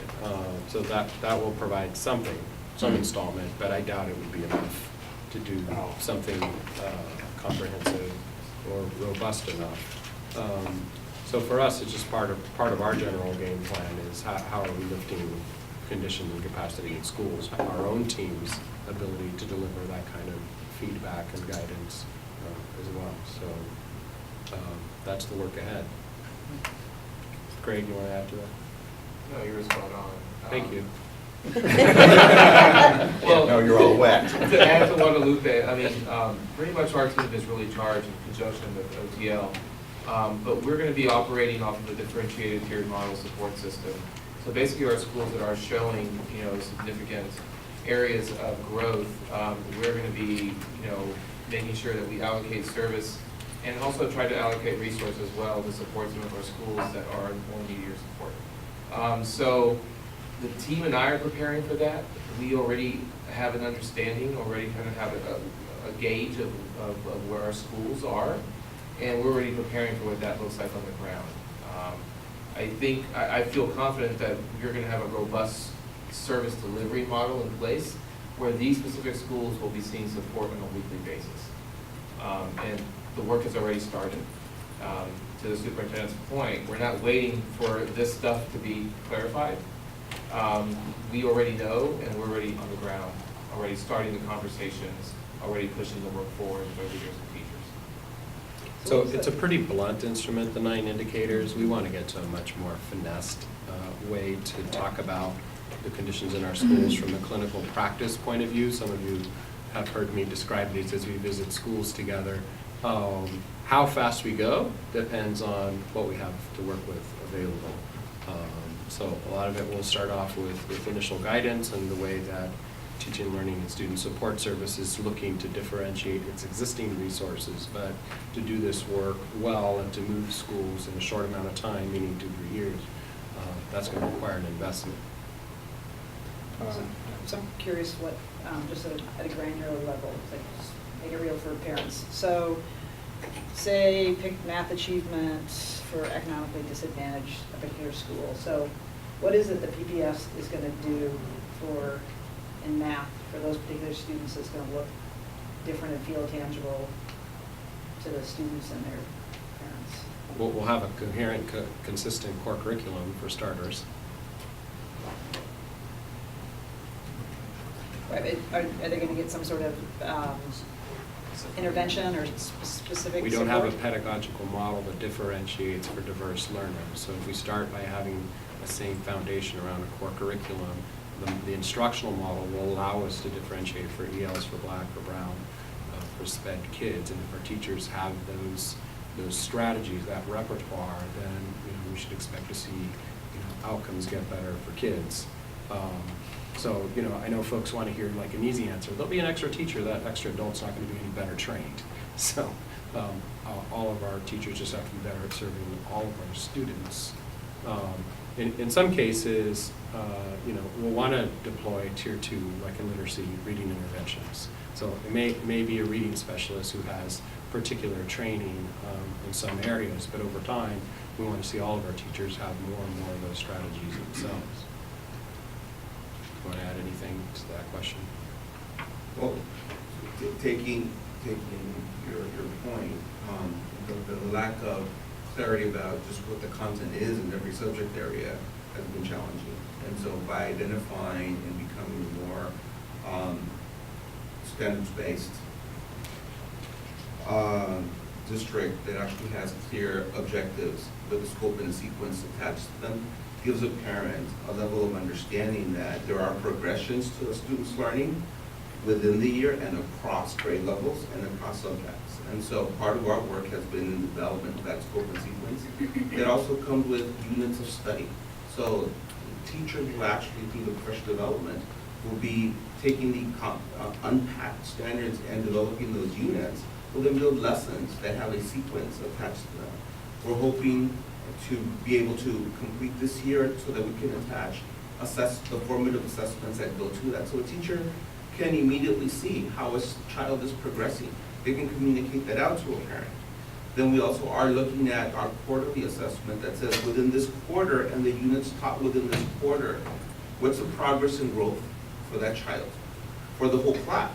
so that will provide something, some installment, but I doubt it would be enough to do something comprehensive or robust enough. So for us, it's just part of our general game plan is how are we lifting conditions and capacity in schools, our own team's ability to deliver that kind of feedback and guidance as well. So that's the work ahead. Greg, you want to add to that? No, you were spot on. Thank you. Well, No, you're all wet. To add to Guadalupe, I mean, pretty much our team is really charged in conjunction with OTL. But we're going to be operating off of a differentiated tiered model support system. So basically our schools that are showing, significant areas of growth, we're going to be, making sure that we allocate service and also try to allocate resources as well to support some of our schools that are in more needier support. So the team and I are preparing for that. We already have an understanding, already kind of have a gauge of where our schools are, and we're already preparing for what that looks like on the ground. I feel confident that we're going to have a robust service delivery model in place where these specific schools will be seeing support on a weekly basis. And the work has already started. To the superintendent's point, we're not waiting for this stuff to be clarified. We already know, and we're already on the ground, already starting the conversations, already pushing the work forward with our leaders and teachers. So it's a pretty blunt instrument, the 9 indicators. We want to get to a much more finessed way to talk about the conditions in our schools from a clinical practice point of view. Some of you have heard me describe these as we visit schools together. How fast we go depends on what we have to work with available. So a lot of it will start off with initial guidance and the way that teaching, learning, and student support services looking to differentiate its existing resources, but to do this work well and to move schools in a short amount of time, meaning 2-3 years, that's going to require an investment. So I'm curious what, just at a granular level, like just make it real for parents. So say pick math achievement for economically disadvantaged, a particular school. So what is it that PPS is going to do for, in math, for those particular students that's going to look different and feel tangible to the students and their parents? We'll have a coherent, consistent core curriculum for starters. Right, are they going to get some sort of intervention or specific We don't have a support? pedagogical model that differentiates for diverse learners. So if we start by having the same foundation around a core curriculum, the instructional model will allow us to differentiate for ELs, for Black, for Brown, for SPED kids. And if our teachers have those strategies, that repertoire, then we should expect to see outcomes get better for kids. So I know folks want to hear like an easy answer. There'll be an extra teacher. That extra adult's not going to be any better trained. So all of our teachers just have to be better at serving all of our students. In some cases, we'll want to deploy tier 2, like in literacy, reading interventions. So it may be a reading specialist who has particular training in some areas, but over time, we want to see all of our teachers have more and more of those strategies themselves. Do you want to add anything to that question? Well, taking your point, the lack of clarity about just what the content is in every subject area has been challenging. And so by identifying and becoming more standards-based district that actually has clear objectives with a scope and a sequence attached to them, gives a parent a level of understanding that there are progressions to a student's learning within the year and across grade levels and across subjects. And so part of our work has been in the development of that scope and sequence. It also comes with units of study. So teachers will actually, through the professional development, will be taking the unpacked standards and developing those units, will then build lessons that have a sequence attached to them. We're hoping to be able to complete this year so that we can attach the formative assessments that go to that. So a teacher can immediately see how a child is progressing. They can communicate that out to a parent. Then we also are looking at our quarterly assessment that says within this quarter and the units taught within this quarter, what's the progress and growth for that child, for the whole class,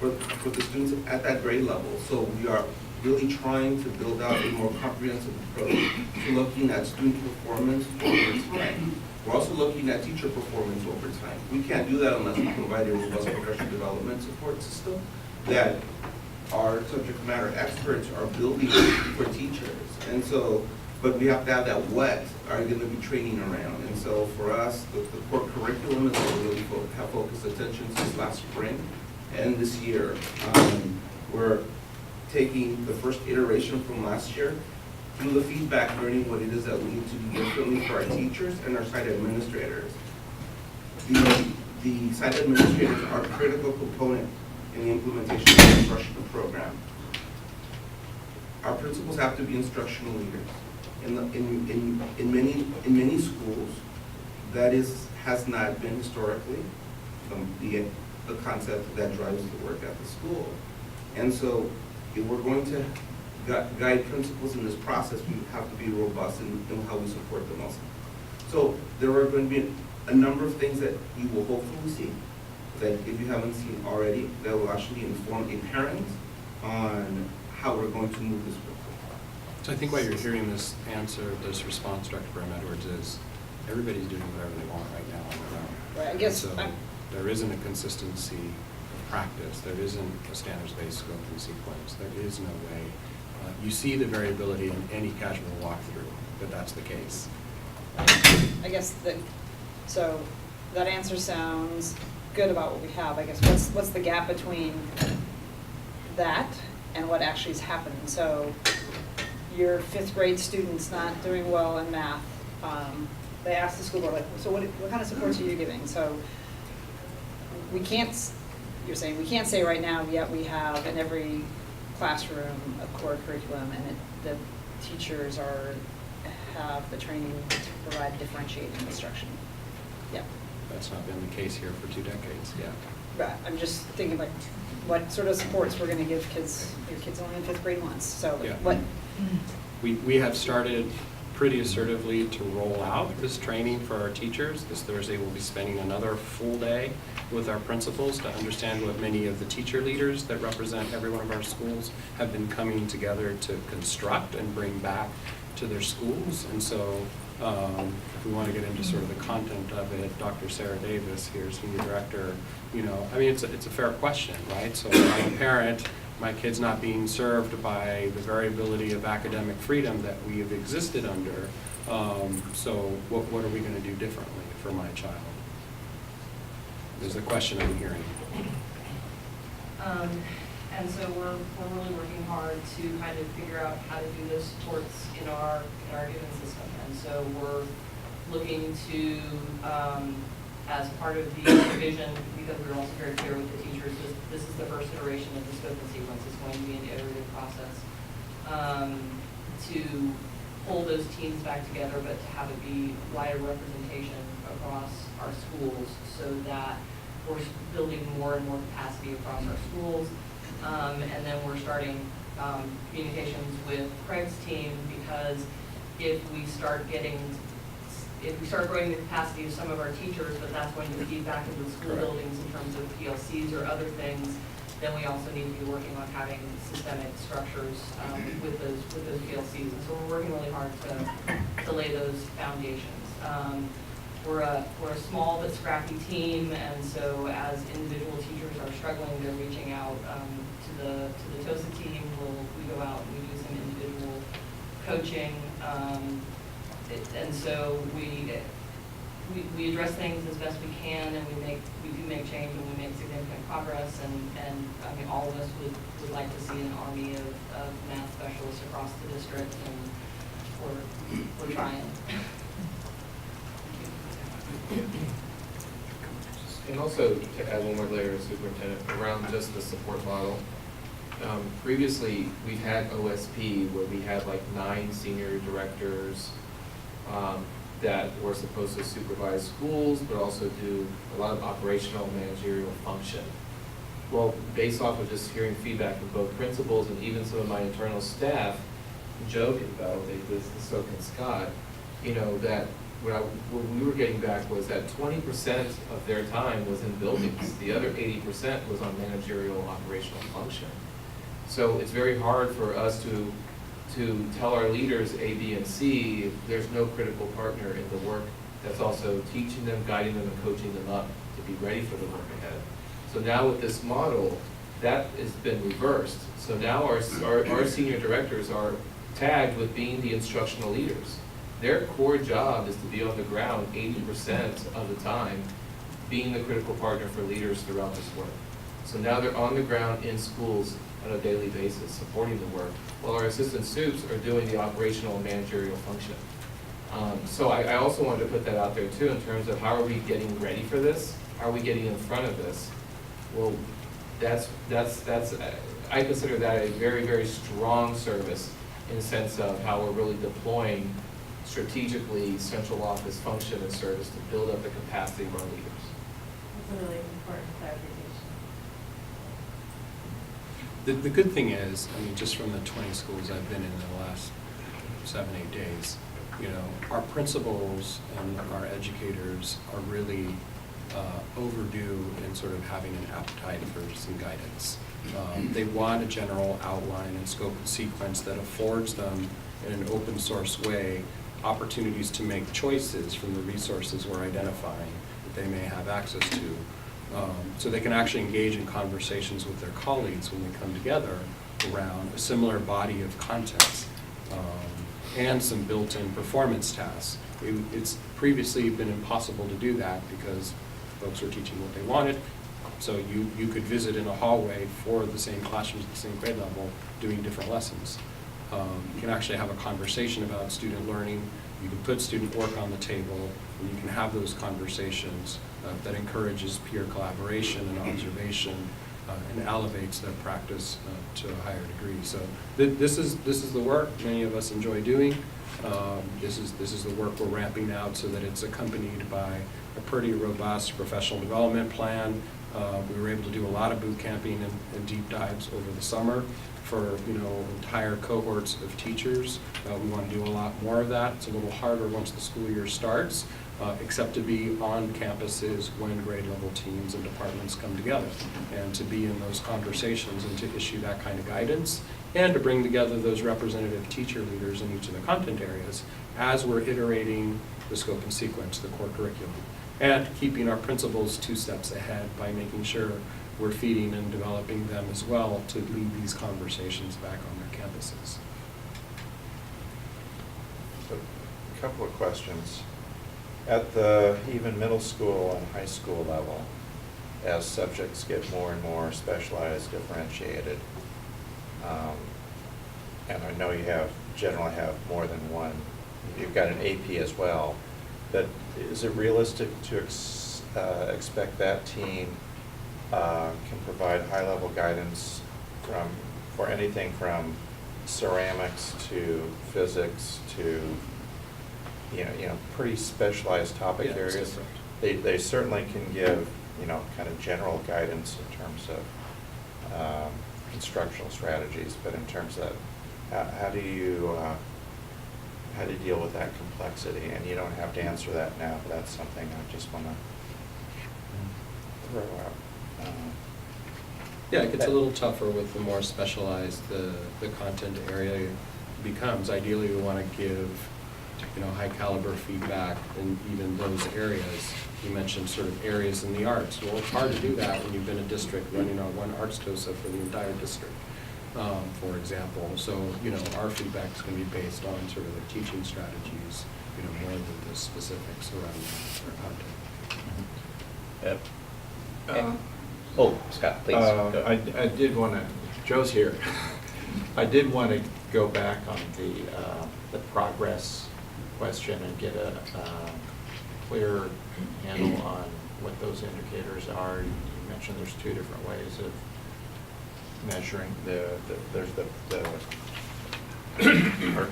for the students at that grade level. So we are really trying to build out a more comprehensive approach to looking at student performance over time. We're also looking at teacher performance over time. We can't do that unless we provide a robust professional development support system that our subject matter experts are building for teachers. And so, but we have to have that what are going to be training around. And so for us, the core curriculum is what we really have focused attention since last spring and this year. We're taking the first iteration from last year through the feedback, learning what it is that we need to do differently for our teachers and our site administrators. The site administrators are a critical component in the implementation of the instructional program. Our principals have to be instructional leaders. In many schools, that has not been historically the concept that drives the work at the school. And so if we're going to guide principals in this process, we have to be robust in how we support them also. So there are going to be a number of things that you will hopefully see, that if you haven't seen already, that will actually inform a parent on how we're going to move this forward. So I think what you're hearing this response, Dr. Graham Edwards, is everybody's doing whatever they want right now on their own. Right, I guess So there isn't a consistency of practice. There isn't a standards-based scope and sequence. There is no way. You see the variability in any casual walkthrough, but that's the case. I guess so that answer sounds good about what we have. I guess what's the gap between that and what actually is happening? So your 5th grade student's not doing well in math. They ask the school board, like, so what kind of supports are you giving? So you're saying we can't say right now yet we have in every classroom a core curriculum and the teachers have the training to provide differentiated instruction. Yeah. That's not been the case here for 2 decades, yeah. Right, I'm just thinking like what sort of supports we're gonna give kids. Your kid's only in 5th grade once, so Yeah. what? We have started pretty assertively to roll out this training for our teachers. This Thursday, we'll be spending another full day with our principals to understand what many of the teacher leaders that represent every one of our schools have been coming together to construct and bring back to their schools. And so if we want to get into sort of the content of it, Dr. Sarah Davis here, Senior Director, I mean, it's a fair question, right? So I'm a parent, my kid's not being served by the variability of academic freedom that we have existed under. So what are we going to do differently for my child? Is the question I'm hearing. And so we're really working hard to kind of figure out how to do those supports in our given system. And so we're looking to, as part of the revision, because we were also very clear with the teachers, this is the first iteration of the scope and sequence. It's going to be an iterative process, to pull those teams back together, but to have it be wider representation across our schools so that we're building more and more capacity across our schools. And then we're starting communications with Craig's team, because if we start growing the capacity of some of our teachers, but that's going to feed back into the school buildings in terms of PLCs or other things, then we also need to be working on having systemic structures with those PLCs. And so we're working really hard to lay those foundations. We're a small but scrappy team, and so as individual teachers are struggling, they're reaching out to the TOSA team. We go out and we do some individual coaching, and so we address things as best we can, and we do make change, and we make significant progress. And I mean, all of us would like to see an army of math specialists across the district, and we're trying. And also, to add one more layer, Superintendent, around just the support model. Previously, we've had OSP where we had like 9 senior directors that were supposed to supervise schools, but also do a lot of operational managerial function. Well, based off of just hearing feedback from both principals and even some of my internal staff, Joe can validate this, and so can Scott, that what we were getting back was that 20% of their time was in buildings. The other 80% was on managerial operational function. So it's very hard for us to tell our leaders A, B, and C if there's no critical partner in the work that's also teaching them, guiding them, and coaching them up to be ready for the work ahead. So now with this model, that has been reversed. So now our senior directors are tagged with being the instructional leaders. Their core job is to be on the ground 80% of the time, being the critical partner for leaders throughout this work. So now they're on the ground in schools on a daily basis, supporting the work, while our assistant soups are doing the operational and managerial function. So I also wanted to put that out there too, in terms of how are we getting ready for this? How are we getting in front of this? Well, I consider that a very, very strong service in the sense of how we're really deploying strategically central office function and service to build up the capacity of our leaders. That's a really important clarification. The good thing is, I mean, just from the 20 schools I've been in the last 7, 8 days, you know, our principals and our educators are really overdue in sort of having an appetite for some guidance. They want a general outline and scope and sequence that affords them in an open source way opportunities to make choices from the resources we're identifying that they may have access to. So they can actually engage in conversations with their colleagues when they come together around a similar body of content and some built-in performance tasks. It's previously been impossible to do that because folks were teaching what they wanted. So you could visit in a hallway for the same classrooms at the same grade level doing different lessons. You can actually have a conversation about student learning. You can put student work on the table, and you can have those conversations that encourages peer collaboration and observation and elevates their practice to a higher degree. So this is the work many of us enjoy doing. This is the work we're ramping out so that it's accompanied by a pretty robust professional development plan. We were able to do a lot of boot camping and deep dives over the summer for entire cohorts of teachers. We want to do a lot more of that. It's a little harder once the school year starts, except to be on campuses when grade level teams and departments come together, and to be in those conversations and to issue that kind of guidance, and to bring together those representative teacher leaders in each of the content areas as we're iterating the scope and sequence, the core curriculum, and keeping our principals 2 steps ahead by making sure we're feeding and developing them as well to lead these conversations back on their campuses. So, a couple of questions. At the even middle school and high school level, as subjects get more and more specialized, differentiated, and I know you generally have more than one, you've got an AP as well, but is it realistic to expect that team can provide high-level guidance for anything from ceramics to physics to pretty specialized topic areas? They certainly can give kind of general guidance in terms of instructional strategies, but in terms of how do you deal with that complexity? And you don't have to answer that now, but that's something I just want to throw out. Yeah, it gets a little tougher with the more specialized the content area becomes. Ideally, we want to give high caliber feedback in even those areas. You mentioned sort of areas in the arts. Well, it's hard to do that when you've been a district running on one arts TOSA for the entire district, for example. So our feedback is going to be based on sort of the teaching strategies, more than the specifics around our content. Yep. Oh, Scott, please. Go. I did want to, Joe's here. I did want to go back on the progress question and get a clear handle on what those indicators are. You mentioned there's 2 different ways of measuring there's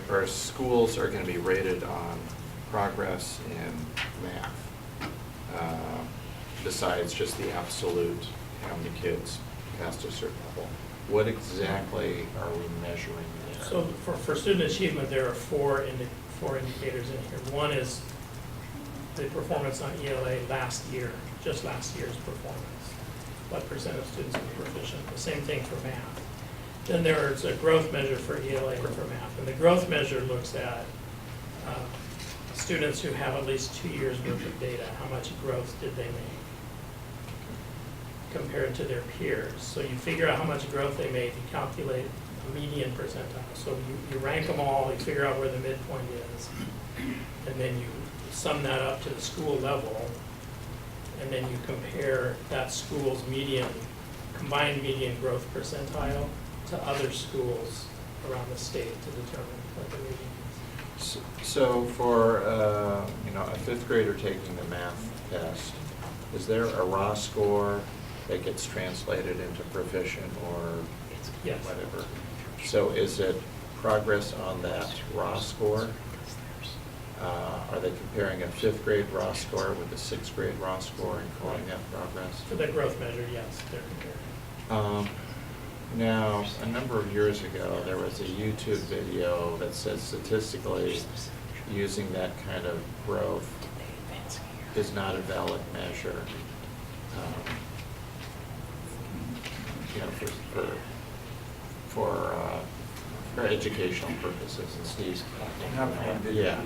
our schools are going to be rated on progress in math, besides just the absolute how many kids passed a certain level. What exactly are we measuring there? So for student achievement, there are four indicators in here. One is the performance on ELA last year, just last year's performance. What % of students were proficient? The same thing for math. Then there's a growth measure for ELA and for math. And the growth measure looks at students who have at least 2 years worth of data. How much growth did they make compared to their peers? So you figure out how much growth they made, you calculate a median percentile. So you rank them all, you figure out where the midpoint is, and then you sum that up to the school level, and then you compare that school's combined median growth percentile to other schools around the state to determine what the median is. So for, a fifth grader taking the math test, is there a raw score that gets translated into proficient or Yes. whatever? So is it progress on that raw score? Are they comparing a fifth grade raw score with a sixth grade raw score and calling that progress? For the growth measure, yes, they're comparing. Now, a number of years ago, there was a YouTube video that said statistically using that kind of growth is not a valid measure, for educational purposes. And Steve's talking. Yeah.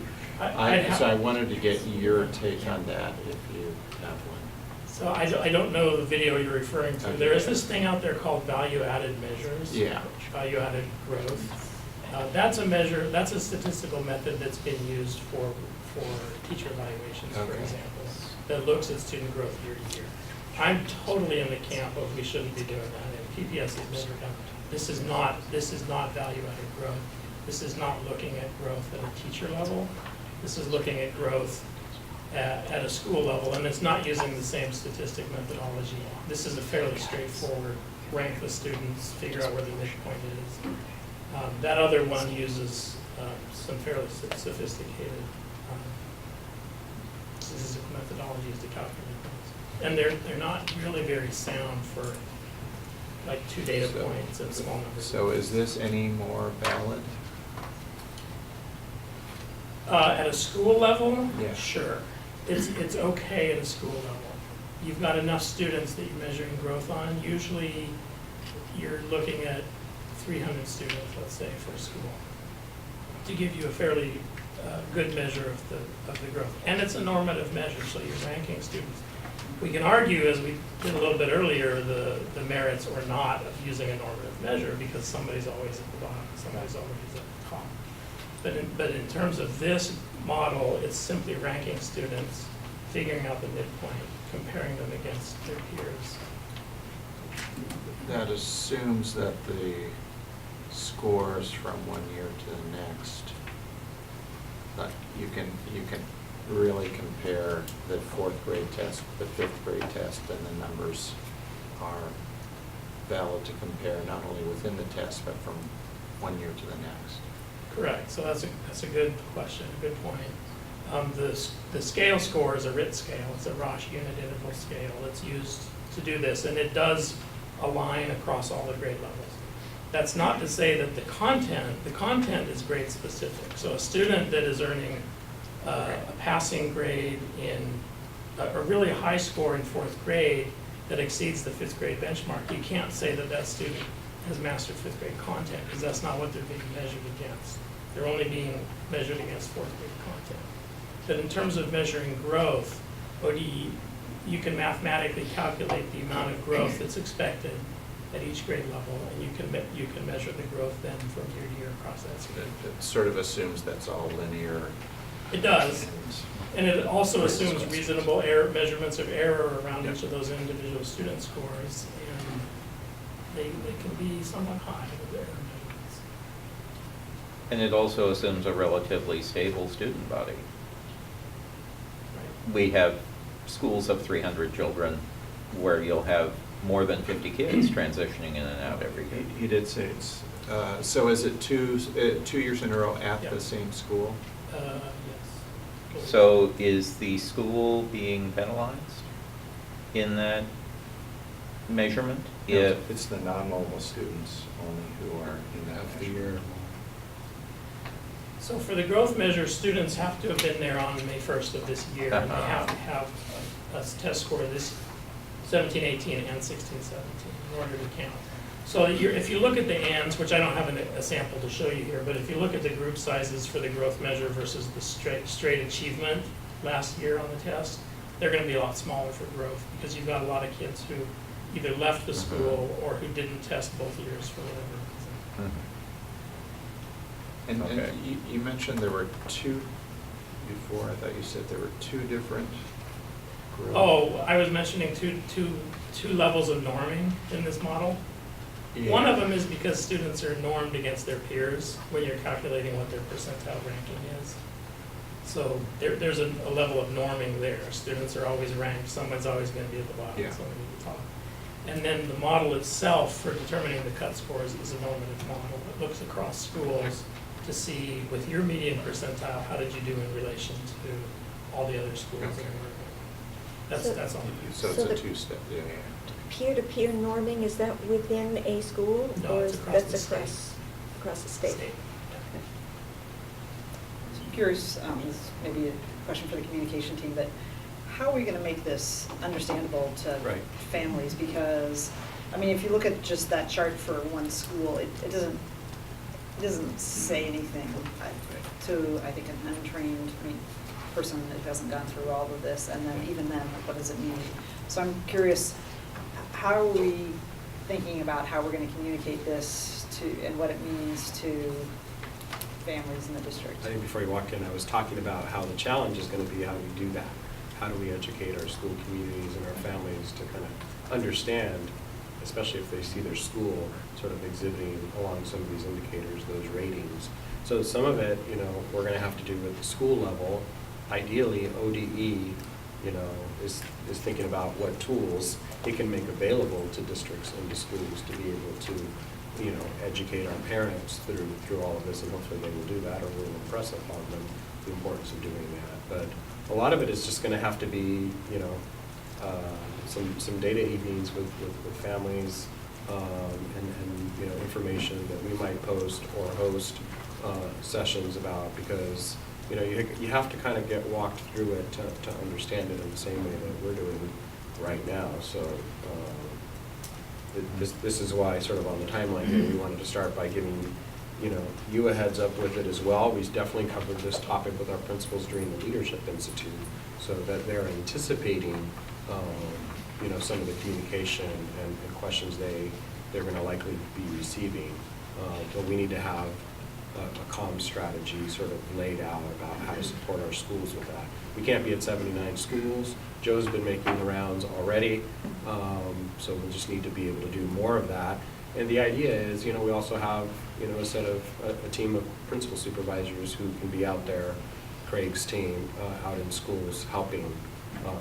So I wanted to get your take on that if you have one. So I don't know the video you're referring to. There is this thing out there called value-added measures. Yeah. Value-added growth. That's a measure, that's a statistical method that's been used for teacher evaluations, for Okay. example, that looks at student growth year to year. I'm totally in the camp of we shouldn't be doing that, and PPS has never done. This is not value-added growth. This is not looking at growth at a teacher level. This is looking at growth at a school level, and it's not using the same statistic methodology. This is a fairly straightforward, rank the students, figure out where the midpoint is. That other one uses some fairly sophisticated statistical methodologies to calculate things. And they're not really very sound for like 2 data points and small numbers. So is this any more valid? At a school level, Yeah. sure. It's okay at a school level. You've got enough students that you're measuring growth on. Usually, you're looking at 300 students, let's say, for a school, to give you a fairly good measure of the growth. And it's a normative measure, so you're ranking students. We can argue, as we did a little bit earlier, the merits or not of using a normative measure, because somebody's always at the bottom, somebody's always at the top. But in terms of this model, it's simply ranking students, figuring out the midpoint, comparing them against their peers. That assumes that the scores from one year to the next, that you can really compare the fourth grade test, the fifth grade test, and the numbers are valid to compare not only within the test, but from one year to the next. Correct, so that's a good question, a good point. The scale score is a RIT scale, it's a Roche unit interval scale. It's used to do this, and it does align across all the grade levels. That's not to say that the content is grade specific. So a student that is earning a passing grade in a really high score in fourth grade that exceeds the fifth grade benchmark, you can't say that that student has mastered fifth grade content, because that's not what they're being measured against. They're only being measured against fourth grade content. But in terms of measuring growth, ODE, you can mathematically calculate the amount of growth that's expected at each grade level, and you can measure the growth then from year to year across that school. It sort of assumes that's all linear. It does, and it also assumes reasonable measurements of error around each of those individual student scores, and they can be somewhat high with error measurements. And it also assumes a relatively stable student body. Right. We have schools of 300 children where you'll have more than 50 kids transitioning in and out every year. He did say it's, so is it 2 years in a row at Yeah. the same school? Yes. So is the school being penalized in that measurement? No, If it's the non-mobile students only who are in that Half the year. So for the growth measure, students have to have been there on May 1st of this year, and they have to have a test score this 17, 18, and 16, 17 in order to count. So if you look at the ands, which I don't have a sample to show you here, but if you look at the group sizes for the growth measure versus the straight achievement last year on the test, they're gonna be a lot smaller for growth, because you've got a lot of kids who either left the school or who didn't test both years for whatever reason. And Okay. you mentioned there were two before, I thought you said there were two different groups. Oh, I was mentioning two levels of norming in this model. One of them is because students are normed against their peers when you're calculating what their percentile ranking is. So there's a level of norming there. Students are always ranked, someone's always gonna be at the bottom, Yeah. someone at the top. And then the model itself for determining the cut scores is a normative model. It looks across schools to see, with your median percentile, how did you do in relation to all the other schools in the Okay. area? That's all. So it's So a the- two-step, yeah. Peer-to-peer norming, is that within a school? No, or it's is- across that's the state. Across the state? State. I'm curious, this is maybe a question for the communication team, but how are we gonna make this understandable to Right. families? Because, I mean, if you look at just that chart for one school, it doesn't say anything to, I think, an untrained, person that hasn't gone through all of this, and then even then, like, what does it mean? So I'm curious, how are we thinking about how we're gonna communicate this to, and what it means to families in the district? I think before you walked in, I was talking about how the challenge is going to be how do we do that? How do we educate our school communities and our families to kind of understand, especially if they see their school sort of exhibiting along some of these indicators, those ratings. So some of it, we're going to have to do at the school level. Ideally, ODE, is thinking about what tools it can make available to districts and to schools to be able to educate our parents through all of this, and hopefully they will do that, or we'll impress upon them the importance of doing that. But a lot of it is just gonna have to be, some data evenings with families, and information that we might post or host, sessions about, because, you have to kind of get walked through it to understand it in the same way that we're doing right now, so, this is why sort of on the timeline here, we wanted to start by giving, you a heads up with it as well. We definitely covered this topic with our principals during the Leadership Institute, so that they're anticipating, some of the communication and questions they're gonna likely be receiving. But we need to have a comm strategy sort of laid out about how to support our schools with that. We can't be at 79 schools. Joe's been making the rounds already, so we'll just need to be able to do more of that. And the idea is, we also have, a team of principal supervisors who can be out there, Craig's team, out in schools, helping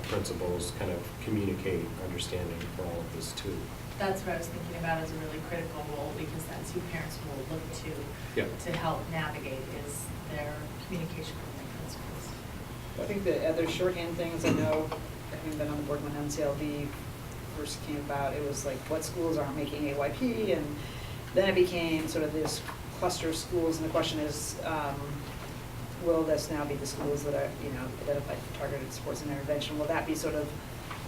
principals kind of communicate understanding for all of this too. That's what I was thinking about as a really critical role, because that's who parents will look Yeah. to help navigate is their communication with their principals. I think the other shorthand things, I know, having been on the board when NCLB first came about, it was like, what schools aren't making AYP, and then it became sort of this cluster of schools, and the question is, will this now be the schools that are, identified for targeted supports and intervention? Will that be sort of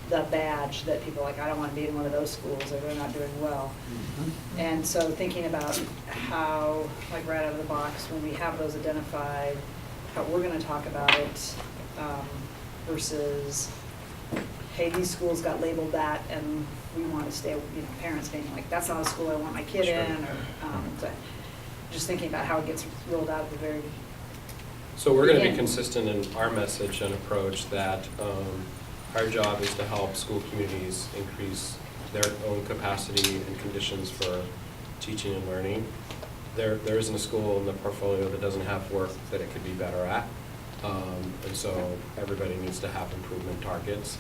the badge that people are like, I don't want to be in one of those schools, or they're not doing well? Mm-hmm. And so thinking about how, like right out of the box, when we have those identified, how we're going to talk about it, versus, hey, these schools got labeled that, and we want to stay, parents being like, that's not a school I want my kid Sure. in, or so just thinking about how it gets rolled out at the very. So we're going to be Yeah. consistent in our message and approach that our job is to help school communities increase their own capacity and conditions for teaching and learning. There isn't a school in the portfolio that doesn't have work that it could be better at. And so everybody needs to have improvement targets.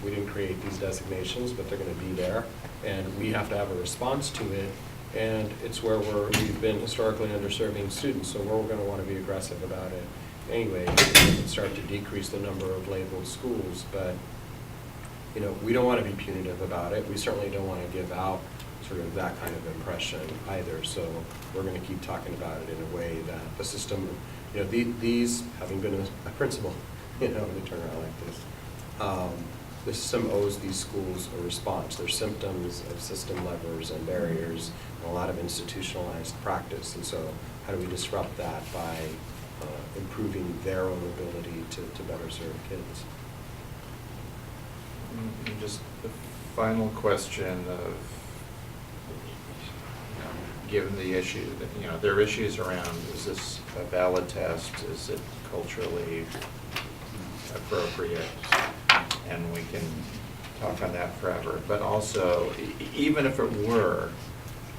We didn't create these designations, but they're going to be there. And we have to have a response to it. And it's where we've been historically underserving students, so we're going to want to be aggressive about it. Anyway, we can start to decrease the number of labeled schools, but we don't want to be punitive about it. We certainly don't want to give out sort of that kind of impression either. So we're going to keep talking about it in a way that the system, these, having been a principal, let me turn around like this. the system owes these schools a response. There's symptoms of system levers and barriers, and a lot of institutionalized practice. And so how do we disrupt that by improving their own ability to better serve kids? And just the final question of, given the issue that, there are issues around, is this a valid test? Is it culturally appropriate? And we can talk on that forever. But also, even if it were,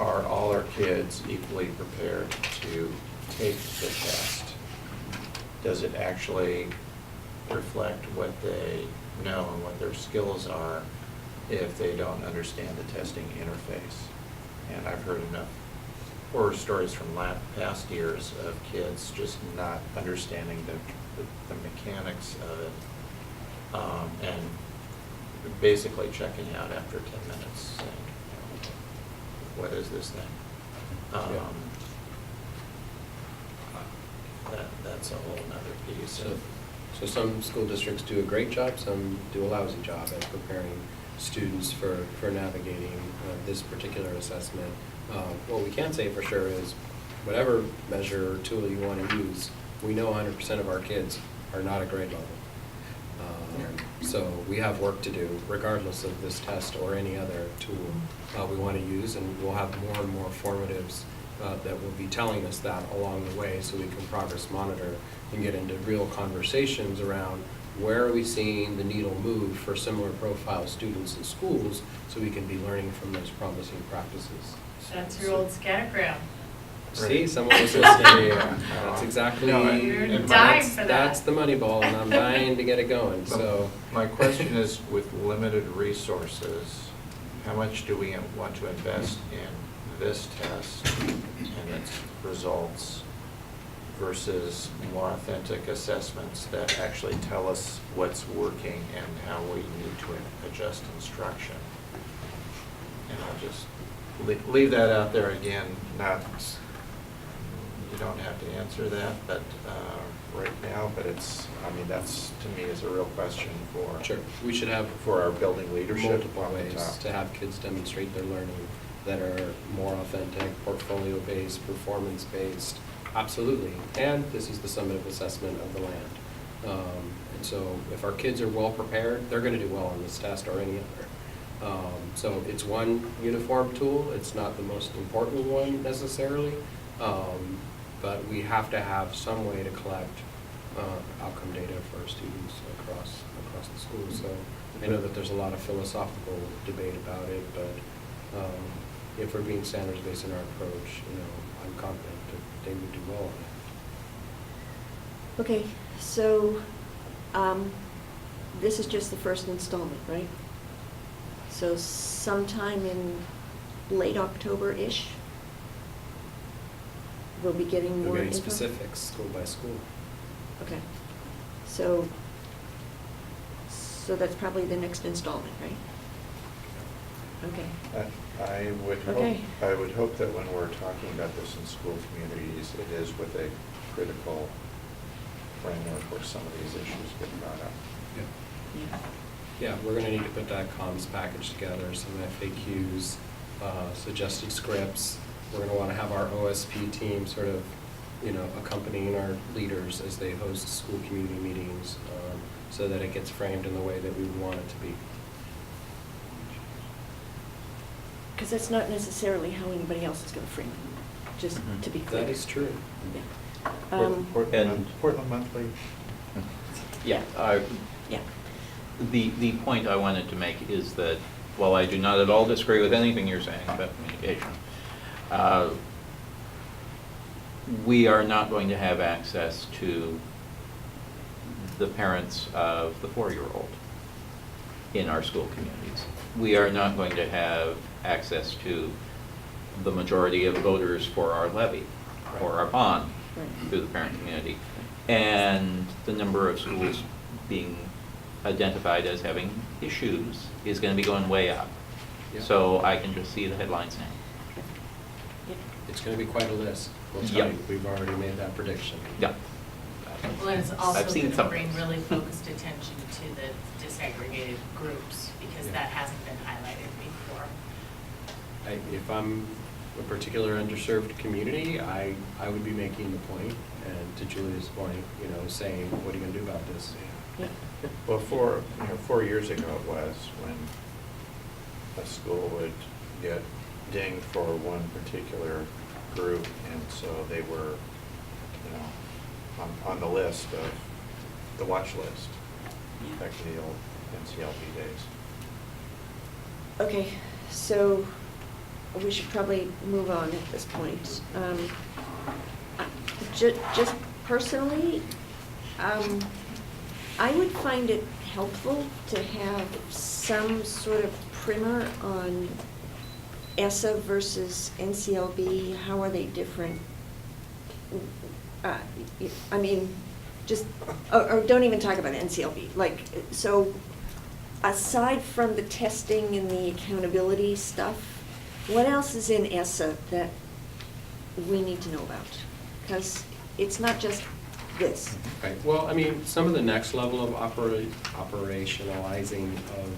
are all our kids equally prepared to take the test? Does it actually reflect what they know and what their skills are if they don't understand the testing interface? And I've heard enough horror stories from past years of kids just not understanding the mechanics of it, and basically checking out after 10 minutes, saying, what is this thing? That's a whole nother piece. So some school districts do a great job, some do a lousy job at preparing students for navigating this particular assessment. What we can say for sure is whatever measure or tool you want to use, we know 100% of our kids are not at grade level. So we have work to do regardless of this test or any other tool we want to use, and we'll have more and more formatives that will be telling us that along the way, so we can progress monitor and get into real conversations around where are we seeing the needle move for similar profile students in schools, so we can be learning from those promising practices. That's your old scattergram. See, someone was listening. Yeah. That's exactly. No, You're and dying that's, for that. That's the money ball, and I'm dying to get it going. So my question is, with limited resources, how much do we want to invest in this test and its results versus more authentic assessments that actually tell us what's working and how we need to adjust instruction? And I'll just leave that out there again. You don't have to answer that, but right now. But that's to me is a real question for sure, we should have for our building leadership multiple on the ways top. to have kids demonstrate their learning that are more authentic, portfolio-based, performance-based. Absolutely, and this is the summative assessment of the land. And so if our kids are well prepared, they're going to do well on this test or any other. So it's one uniform tool. It's not the most important one necessarily, but we have to have some way to collect outcome data for our students across the school. So I know that there's a lot of philosophical debate about it, but if we're being standards-based in our approach, I'm confident that they would do well on it. Okay, so this is just the first installment, right? So sometime in late October-ish, we'll be getting more We're getting info? specifics, school by school. Okay, so that's probably the next installment, right? Okay. I would Okay. hope that when we're talking about this in school communities, it is with a critical framework where some of these issues get brought up. Yeah. Yeah, we're going to need to put that comms package together, some FAQs, suggested scripts. We're going to want to have our OSP team sort of, accompanying our leaders as they host school community meetings, so that it gets framed in the way that we want it to be. Because that's not necessarily how anybody else is going to frame it, just to be clear. That is true. Yeah. Portland Monthly. Yeah. Yeah. The point I wanted to make is that while I do not at all disagree with anything you're saying about communication, we are not going to have access to the parents of the 4-year-old in our school communities. We are not going to have access to the majority of voters for our levy or our bond through the parent community. And the number of schools being identified as having issues is going to be going way up. Yeah. So I can just see the headlines now. It's going to be quite a list. We'll tell Yep. you, we've already made that prediction. Yeah. Well, and it's I've also seen going to some. bring really focused attention to the disaggregated groups, because that hasn't been highlighted before. If I'm a particular underserved community, I would be making the point, and to Julia's point, saying, what are you gonna do about this? Yeah. Well, 4 years ago it was when a school would get dinged for one particular group, and so they were, on the list of, the watch list, back to the old NCLB days. Okay, so we should probably move on at this point. Just personally, I would find it helpful to have some sort of primer on ESSA versus NCLB. How are they different? I mean, just, or don't even talk about NCLB. Like, so aside from the testing and the accountability stuff, what else is in ESSA that we need to know about? Because it's not just this. Right, well, I mean, some of the next level of operationalizing of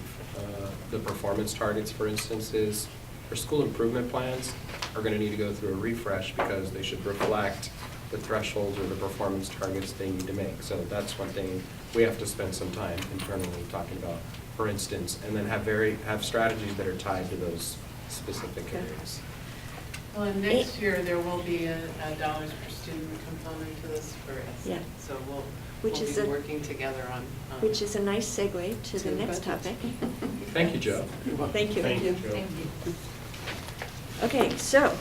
the performance targets, for instance, is our school improvement plans are going to need to go through a refresh because they should reflect the thresholds or the performance targets they need to make. So that's one thing we have to spend some time internally talking about, for instance, and then have strategies that are tied to those specific areas. Well, and next year, there will be a dollars per student component to this for us. Yeah. So we'll Which is be a- working together on. Which is a nice segue to the To next budget. topic. Thank you, Joe. Thank you. Thank you, Joe. Thank you. Okay, so,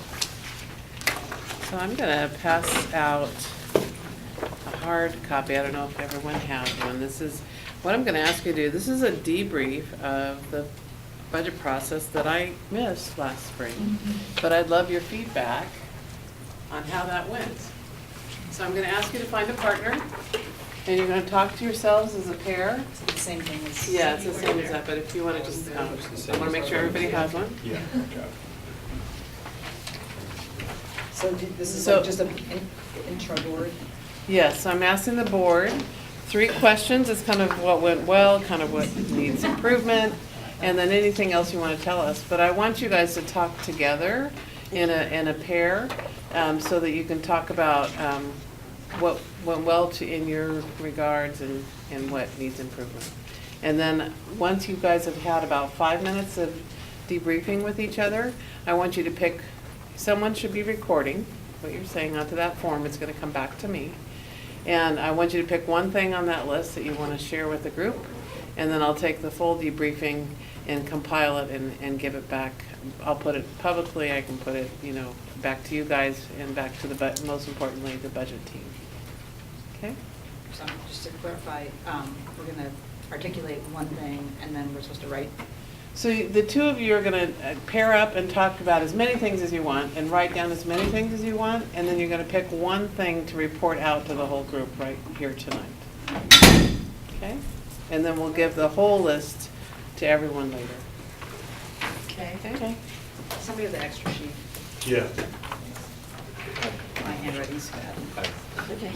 So I'm going to pass out a hard copy. I don't know if everyone has one. This is, what I'm going to ask you to do, this is a debrief of the budget process that I missed last spring. But I'd love your feedback on how that went. So I'm going to ask you to find a partner, and you're going to talk to yourselves as a pair. It's the same thing as. Yeah, it's the same as that, but if you want to just, I want to make sure everybody has one. Yeah. So this is So- like just an intro board? Yes, I'm asking the board 3 questions. It's kind of what went well, kind of what needs improvement, and then anything else you want to tell us. But I want you guys to talk together in a pair, so that you can talk about what went well in your regards and what needs improvement. And then, once you guys have had about 5 minutes of debriefing with each other, I want you to pick, someone should be recording what you're saying onto that form. It's going to come back to me. And I want you to pick one thing on that list that you want to share with the group, and then I'll take the full debriefing and compile it and give it back. I'll put it publicly, I can put it, back to you guys and back to most importantly, the budget team. Okay? So just to clarify, we're going to articulate one thing and then we're supposed to write. So the 2 of you are going to pair up and talk about as many things as you want and write down as many things as you want, and then you're going to pick one thing to report out to the whole group right here tonight. Okay? And then we'll give the whole list to everyone later. Okay. Okay? Somebody have the extra sheet. Yeah. My handwriting's bad. okay.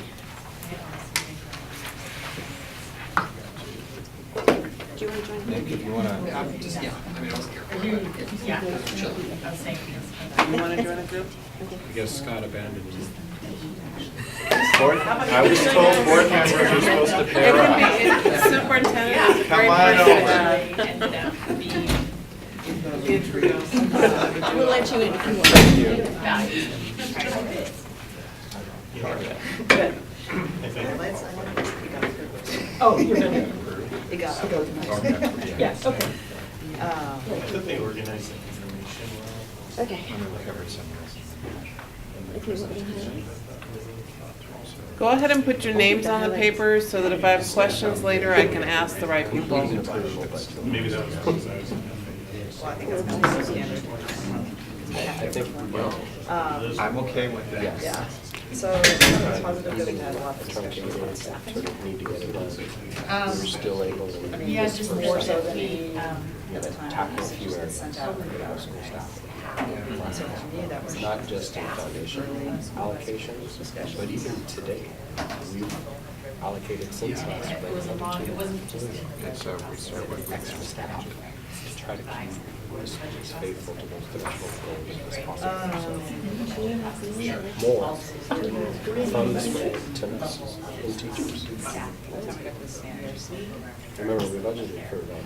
Do you want to join? Nick, if you want to. Just, yeah, I mean, I wasn't here. Yeah, Chill. I was saying this. You want to join a group? I guess Scott abandoned me. I was told board members are supposed to It pair can up. be, superintendent is a Come great on person over. to have. Ended up being Be a trio. We'll let you in if you want. valued. Good. Oh, you're going to. It got, it goes. Yeah, okay. They organize the information well. Okay. If you want to highlight. Go ahead and put your names on the papers so that if I have questions later, I can ask the right people. Maybe that was I think, well. I'm okay with that. Yeah. So, positive that we had a lot of discussion about staffing. We're still able to. I mean, Yeah, just just more the- so than the, the other time. tackle a It's few just areas sent out of school staff. So to me, that was. It's not just in foundation allocations, but even today, we've allocated since last spring. It was a long, it wasn't just in the Okay, so we start with Extra staff to try to keep as faithful to those threshold goals as possible. More from the spring to nurses and teachers. Remember, we budgeted for about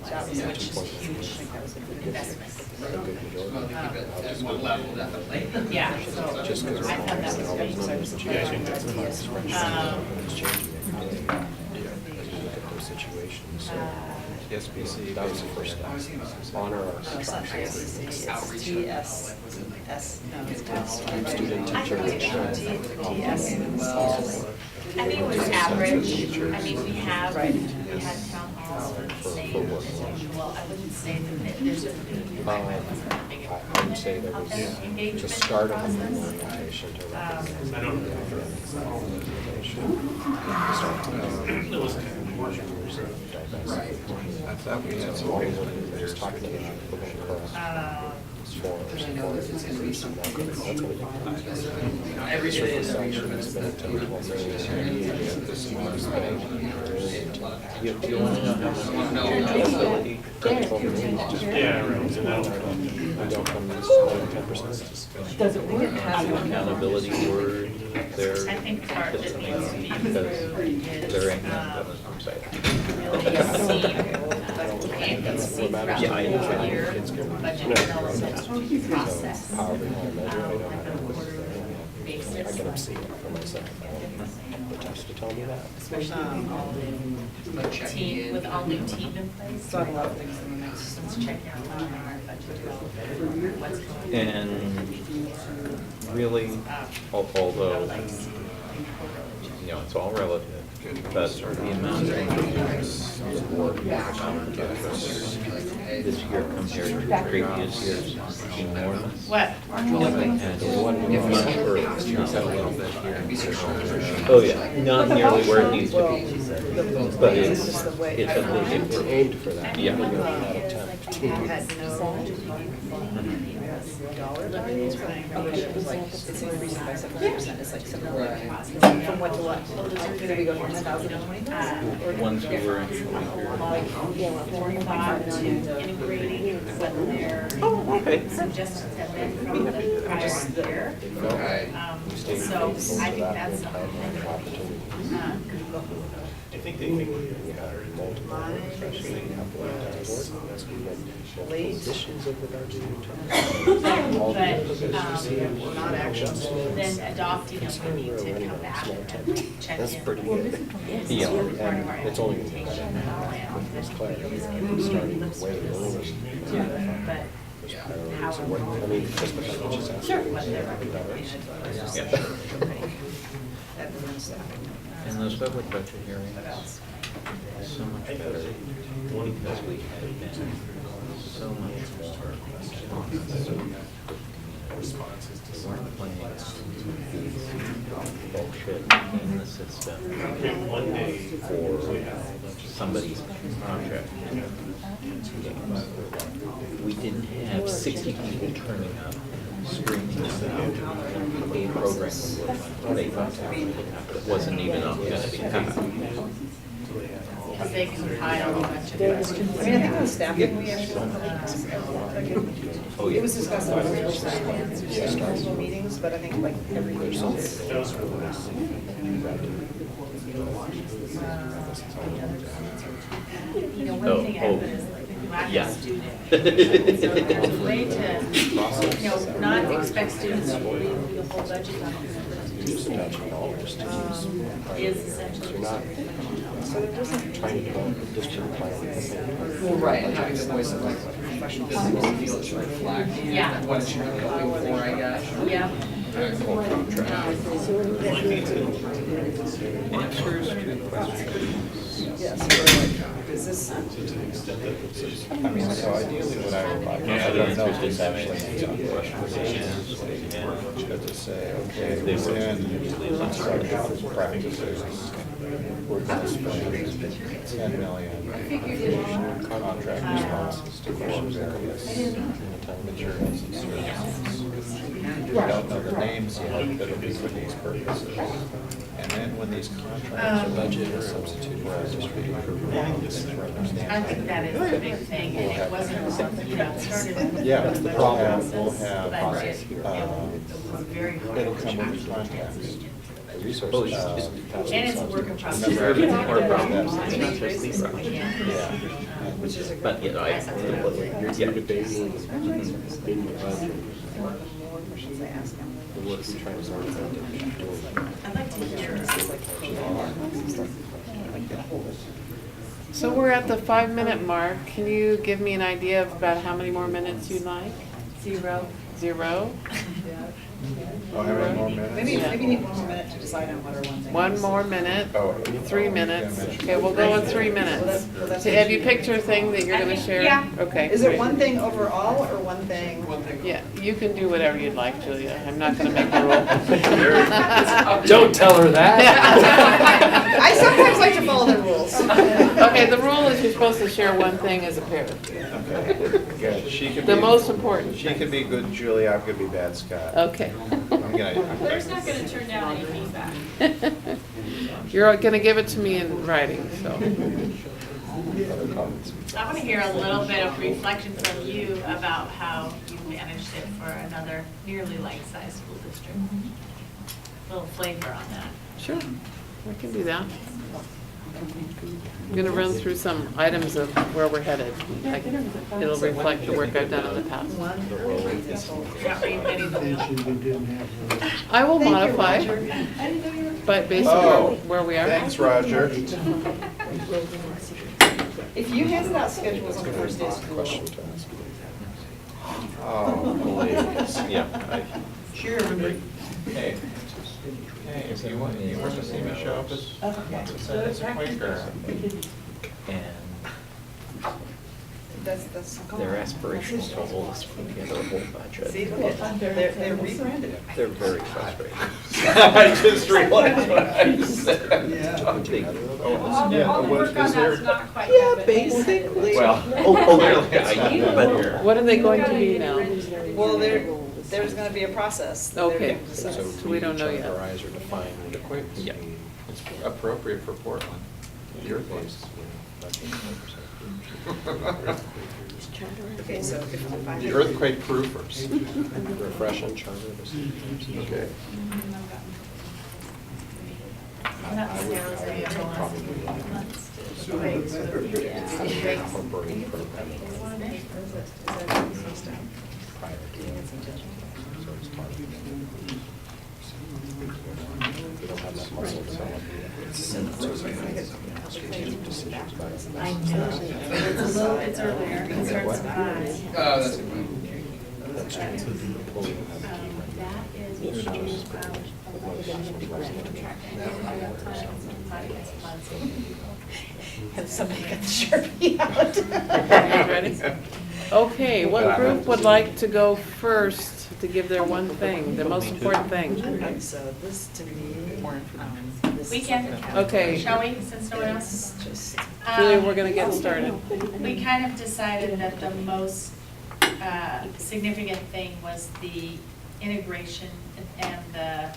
That was a huge investment. a good majority. At one level, definitely. Yeah, so Just because I thought that was great. you guys think that's the hardest spreadsheet. It's changing it. As you look at those situations. So SBC. that was the first step. Honor our No, it's not contracts. ISCC, it's Outreach. TS, no, it's Student teacher. TS. I think it was average. I mean, we have, Right. we had town halls for the same as usual. I wouldn't say that there's a I would say there was the start of the orientation to recognize the academics and organization. I thought we had some. Just talking about we're going to cross forms. Because I know that it's gonna be something. That's going to be Every day is a year. it's been a 10 to 12 million. You want to know how much accountability? Yeah, right. We don't come this 10%. Does it work? Accountability word there. I think part that needs to be Because improved there is, ain't none of them, I'm saying. really see throughout the whole year, budget development process. However you want to measure it, I don't Like know. on a quarterly I basis. can see it for myself. The test to tell me that. Especially with all the Like checking team, in. with all new team in place. So I have a lot of things in the next. Let's check out on our budget development, what's going on. And really, although, I would like to see you know, it's all relative, but the amount of work this year compared to previous years is enormous. What? And I'm not sure it's not a little bit here. Oh, yeah, not nearly where it needs to be, but it's a big We're aimed for that. Yeah. Out of 10. Had no dollar values, but it was like, it's increasing by 7%, it's like 7%. From what to what? Did we go from 10,000 to 20,000? ones who were in. Thought to integrating what their suggestions have been from the prior year. So I think that's something. I think they think we have multiple, especially a couple of times ordinance, we've had multiple positions of the budget. All the Not actions. Then adopting them, we need to come back and check That's in. pretty good. Yeah. Part of our And it's only going to be better implementation with this clarity, starting way early. But There's priorities and what, I mean, just because it's just asking. what their recommendations And those public budget hearings, so much better because we had been so much more. We weren't playing bullshit in the system for somebody's project. We didn't have 60 people turning up, screaming about the program they thought that wasn't even going to be passed. Because they compile a bunch of. I mean, I think the staffing, we actually, Oh, yeah. it was discussed in the original meetings, but I think like everything else. You know, Oh, one thing I oh. put is like, if you add Yeah. a student. So there's a way to, you know, not expect students to leave the whole budget document. Is essentially. You're not trying to develop a district plan. Well, right, and having the voice of like professional fields to reflect Yeah. what it's really going for, I guess. Yeah. Answers to questions. Yes, like, is this, I mean, so ideally what I would like. Most of the answers didn't have anything to do But to say, okay, within instructional practices, we're going to spend 10 million contract responses to core areas. part-time Materials and services. We don't know the names yet, that'll be for these purposes. And then when these contracts are budget budgeted, or substitute for us, just be I think that is the big thing, and it wasn't something that started. Yeah, with the budget problem, process, we'll have, but it was very hard. it'll to come with actually contracts. transition into the budget. resources. And it's a work in progress. Remember, Urban core Yeah. problems, it's not just these Yeah. Which is a But, you know, I, You're debating in your budget. More questions I ask them. What are we trying to sort out? I'd like to hear. So we're at the 5-minute mark. Can you give me an idea of about how many more minutes you'd like? 0. 0? Oh, how many more minutes? Maybe you need one more minute to decide on what our one thing is. One more minute, Oh, 3 minutes. Okay, we'll go with 3 minutes. So have you picked your thing that you're gonna share? Yeah. Okay. Is it one thing overall or one thing? Yeah, you can do whatever you'd like, Julia. I'm not gonna make a rule. Don't tell her that. I sometimes like to follow the rules. Okay, the rule is you're supposed to share one thing as a pair. Okay, good. She could The be- most important. She could be good Julie, I could be bad Scott. Okay. Claire's not gonna turn down any feedback. You're gonna give it to me in writing, so. I want to hear a little bit of reflection from you about how you managed it for another nearly like-sized school district. A little flavor on that. Sure, we can do that. I'm gonna run through some items of where we're headed. It'll reflect the work I've done in the past. Not reinventing the wheel. I will modify, but based on Oh, where we are. thanks, Roger. If you handed out schedules on the first day of school, Oh, please. yeah, sure remember. Hey, if you want to see me show up as a Quaker. and That's. their aspirational goals put together a whole budget. See, look at, they're rebranded it. They're very frustrating. I just realized what I said. Big- Not quite Yeah, that, but- basically. Well, clearly it's not done here. What are they going to be now? Well, there's gonna be a process. that they're Okay. gonna decide. So we don't know yet. Categorize or define what equipment. Yeah. It's appropriate for Portland. Your place. Okay, so if I. The earthquake proofers. Refresh and charter the systems. Okay. That sounds like a whole Incorporating program. Prior to it. So it's part of it. We don't have that muscle to sell it. Strategic decisions about it. I know. It's a little, it's earlier. It starts at 5. That's Have somebody get the Sharpie out. Ready? Okay, what group would like to go first to give their one thing, their most important thing? Okay, so this to me, this. We can. Okay. Shall we, since no one else? This is just. Julia, we're gonna get started. We kind of decided that the most significant thing was the integration and the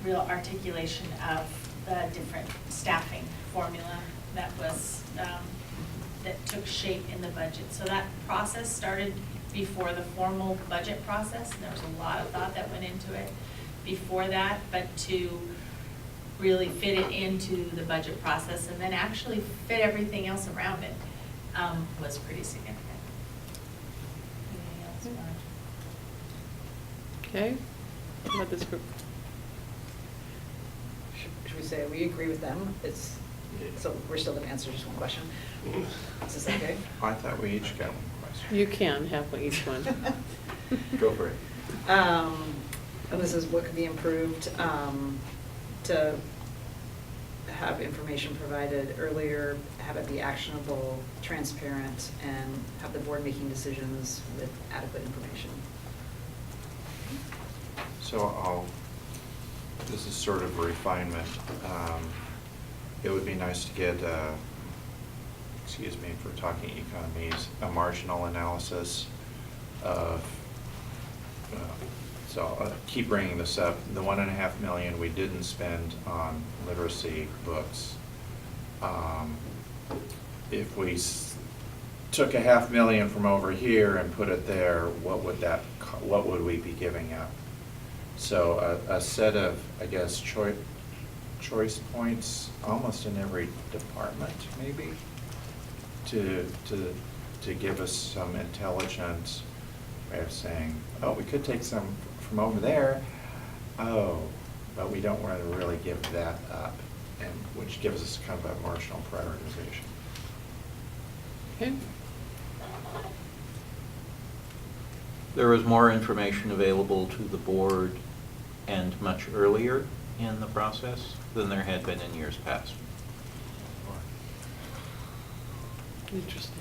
real articulation of the different staffing formula that was, that took shape in the budget. So that process started before the formal budget process, and there was a lot of thought that went into it before that, but to really fit it into the budget process and then actually fit everything else around it was pretty significant. Anything else you want? Okay, how about this group? Should we say we agree with them? It's, so we're still gonna answer just one question. Is this okay? I thought we each got one question. You can have each one. Go for it. And this is what could be improved, to have information provided earlier, have it be actionable, transparent, and have the board making decisions with adequate information. So this is sort of a refinement. It would be nice to get, excuse me for talking economies, a marginal analysis so I'll keep bringing this up, the $1.5 million we didn't spend on literacy books. If we took $500,000 from over here and put it there, what would we be giving up? So a set of, I guess, choice points almost in every department, maybe, to give us some intelligent way of saying, oh, we could take some from over there, oh, but we don't want to really give that up, and which gives us kind of a marginal prioritization. Okay. There was more information available to the board and much earlier in the process than there had been in years past. Interesting.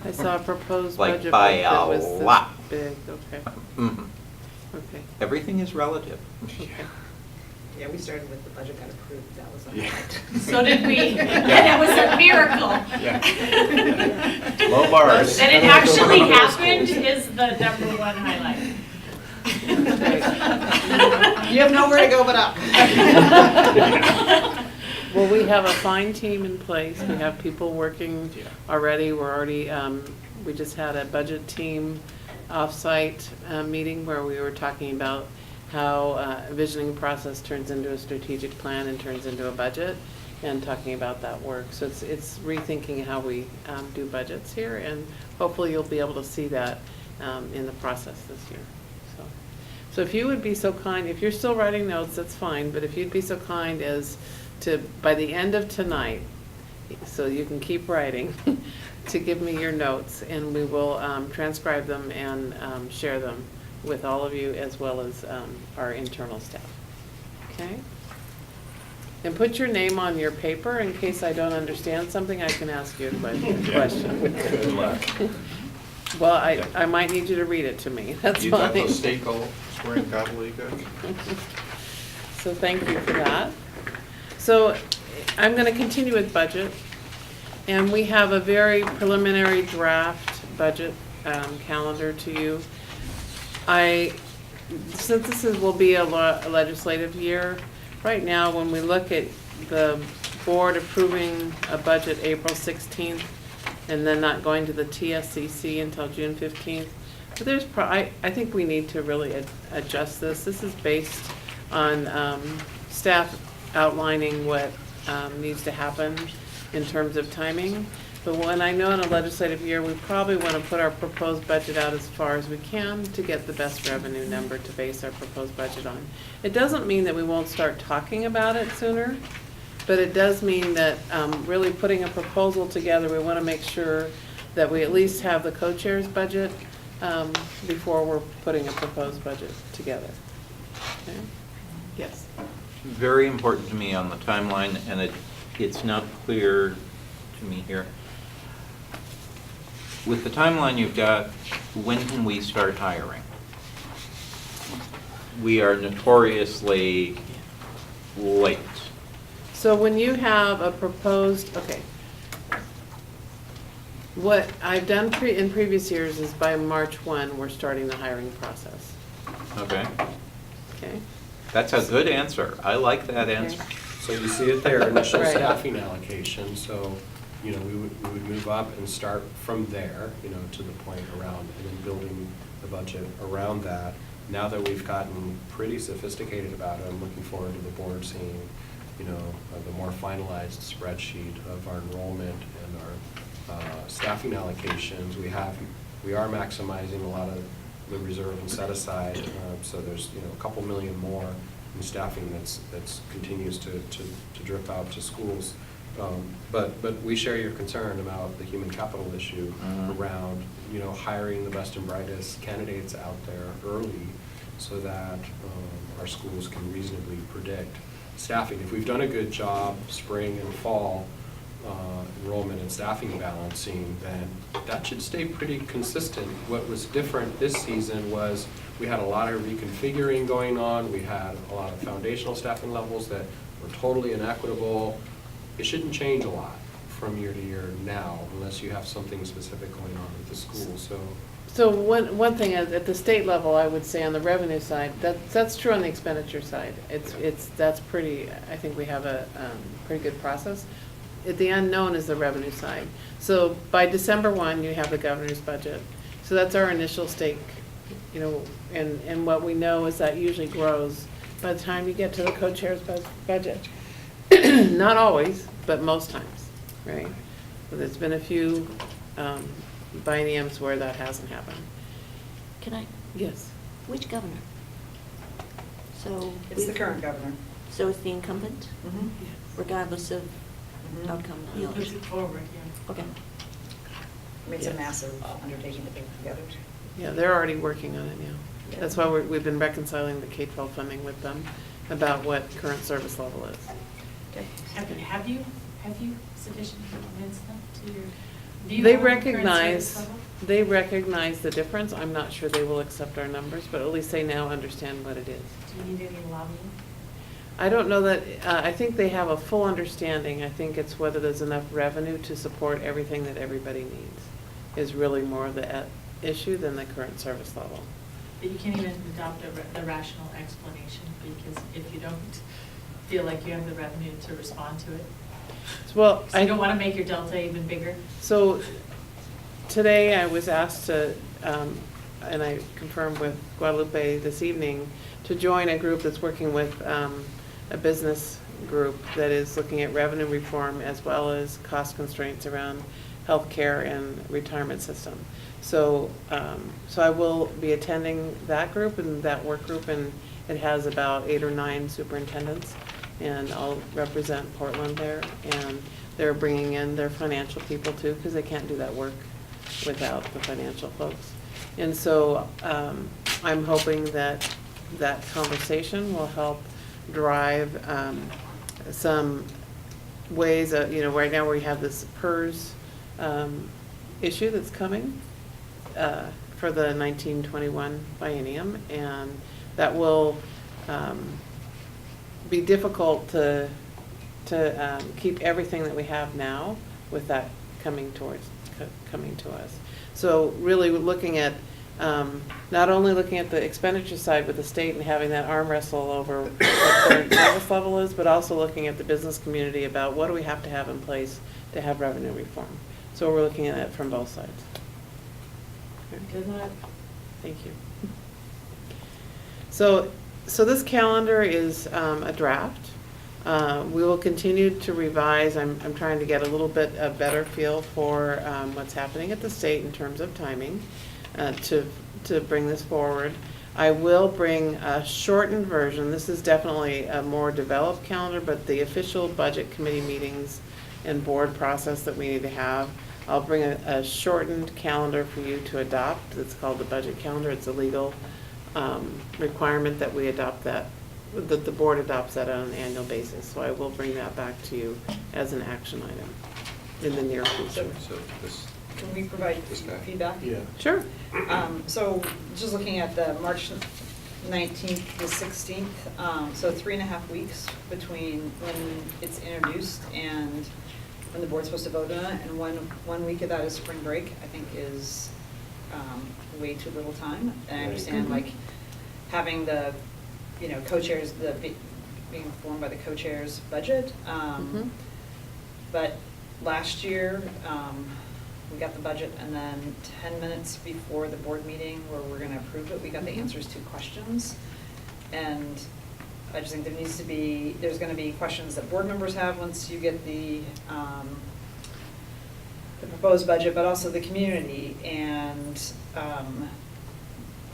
I saw a proposed Like budget book by that a was this lot. big, okay, Mhm. okay. Everything is relative. Okay. Yeah, we started with the budget got approved, that was a Yeah. highlight. So did we, and it was a miracle. Yeah. Low bars. That it actually happened is the number one highlight. You have nowhere to go but up. Well, we have a fine team in place. We have people working Yeah. already. We're already, we just had a budget team offsite meeting where we were talking about how a visioning process turns into a strategic plan and turns into a budget, and talking about that work. So it's rethinking how we do budgets here, and hopefully you'll be able to see that in the process this year. So if you would be so kind, if you're still writing notes, that's fine, but if you'd be so kind as to, by the end of tonight, so you can keep writing, to give me your notes, and we will transcribe them and share them with all of you as well as our internal staff. Okay? And put your name on your paper in case I don't understand something, I can ask you a question. Good luck. Well, I might need you to read it to me, that's fine. You got those state scoring gobbledygook? So thank you for that. So I'm going to continue with budget, and we have a very preliminary draft budget calendar to you. Since this will be a legislative year, right now when we look at the board approving a budget April 16th and then not going to the TSCC until June 15th, but there's I think we need to really adjust this. This is based on staff outlining what needs to happen in terms of timing. But when I know in a legislative year, we probably want to put our proposed budget out as far as we can to get the best revenue number to base our proposed budget on. It doesn't mean that we won't start talking about it sooner, but it does mean that really putting a proposal together, we want to make sure that we at least have the co-chair's budget before we're putting a proposed budget together. Okay? Yes. Very important to me on the timeline, and it's not clear to me here. With the timeline you've got, when can we start hiring? We are notoriously late. So when you have a proposed, okay. What I've done in previous years is by March 1, we're starting the hiring process. Okay? Okay? That's a good answer. I like that answer. So you see it there, initial Right. staffing allocation, so, we would move up and start from there, to the point around, and then building the budget around that. Now that we've gotten pretty sophisticated about it, I'm looking forward to the board seeing, the more finalized spreadsheet of our enrollment and our staffing allocations. We are maximizing a lot of the reserve and set aside, so there's, a couple million more in staffing that's continues to drip out to schools. But we share your concern about the human capital issue around, hiring the best and brightest candidates out there early so that our schools can reasonably predict staffing. If we've done a good job spring and fall enrollment and staffing balancing, then that should stay pretty consistent. What was different this season was we had a lot of reconfiguring going on. We had a lot of foundational staffing levels that were totally inequitable. It shouldn't change a lot from year to year now, unless you have something specific going on with the school, so. So one thing, at the state level, I would say on the revenue side, that's true on the expenditure side. That's pretty, I think we have a pretty good process. The unknown is the revenue side. So by December 1, you have the governor's budget. So that's our initial stake, you know, and what we know is that usually grows by the time you get to the co-chair's budget. Not always, but most times, right? So there's been a few bienniums where that hasn't happened. Can I, Yes. which governor? So. It's the current governor. So it's the incumbent, Mhm. regardless of Mhm. outcome of the Who puts election? it forward, yeah. Okay. I mean, it's a Yes. massive undertaking to put together. Yeah, they're already working on it now. Yeah. That's why we've been reconciling the K-12 funding with them about what current service level is. Okay. Have you sufficiently convinced them to your? Do you They know what the current service level? recognize the difference. I'm not sure they will accept our numbers, but at least they now understand what it is. Do you need any lobbying? I don't know that, I think they have a full understanding. I think it's whether there's enough revenue to support everything that everybody needs is really more the issue than the current service level. But you can't even adopt the rational explanation, because if you don't feel like you have the revenue to respond to it. Well, So you don't want to make your delta even bigger? So today I was asked to, and I confirmed with Guadalupe this evening, to join a group that's working with a business group that is looking at revenue reform as well as cost constraints around healthcare and retirement system. So, so I will be attending that group and that work group, and it has about 8 or 9 superintendents, and I'll represent Portland there, and they're bringing in their financial people too, because they can't do that work without the financial folks. And so I'm hoping that that conversation will help drive some ways, you know, right now we have this PERS issue that's coming for the 1921 biennium, and that will be difficult to keep everything that we have now with that coming to us. So really looking at not only looking at the expenditure side with the state and having that arm wrestle over what current service level is, but also looking at the business community about what do we have to have in place to have revenue reform. So we're looking at it from both sides. Good luck. Thank you. So this calendar is a draft. We will continue to revise. I'm trying to get a little bit a better feel for what's happening at the state in terms of timing to bring this forward. I will bring a shortened version. This is definitely a more developed calendar, but the official budget committee meetings and board process that we need to have, I'll bring a shortened calendar for you to adopt. It's called the budget calendar. It's a legal requirement that we adopt that, that the board adopts that on an annual basis. So I will bring that back to you as an action item in the near future. So this, Can we provide This guy. feedback? Yeah. Sure. So just looking at the March 19th to 16th, so 3.5 weeks between when it's introduced and when the board's supposed to vote on it, and one week of that is spring break, I think is way too little time. And I Right. understand Mhm. like having the, you know, co-chairs, being informed by the co-chairs budget. Mhm. But last year, we got the budget, and then 10 minutes before the board meeting where we're gonna approve it, we got the answers to questions. And I just think there's gonna be questions that board members have once you get the proposed budget, but also the community. And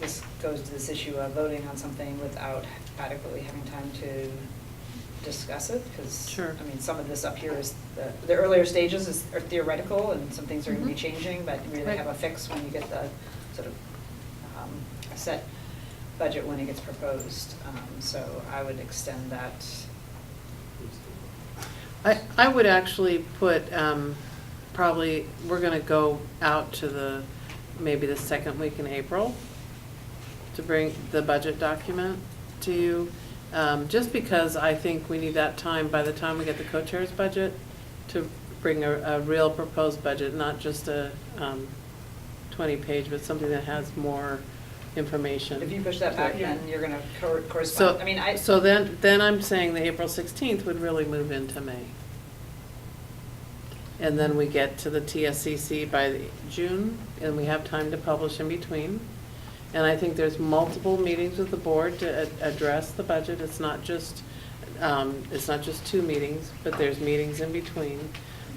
this goes to this issue of voting on something without adequately having time to discuss it, because, Sure. I mean, some of this up here is, the earlier stages are theoretical, and some things are going to be Mhm. changing, but you really Right. have a fix when you get the sort of a set budget when it gets proposed. So I would extend that. I would actually put, probably, we're gonna go out to maybe the second week in April to bring the budget document to you. Just because I think we need that time, by the time we get the co-chair's budget, to bring a real proposed budget, not just a 20-page, but something that has more information. If you push that back, then you're gonna So, correspond, I mean, so then I'm saying the April 16th would really move into May. And then we get to the TSCC by June, and we have time to publish in between. And I think there's multiple meetings with the board to address the budget. It's not just 2 meetings, but there's meetings in between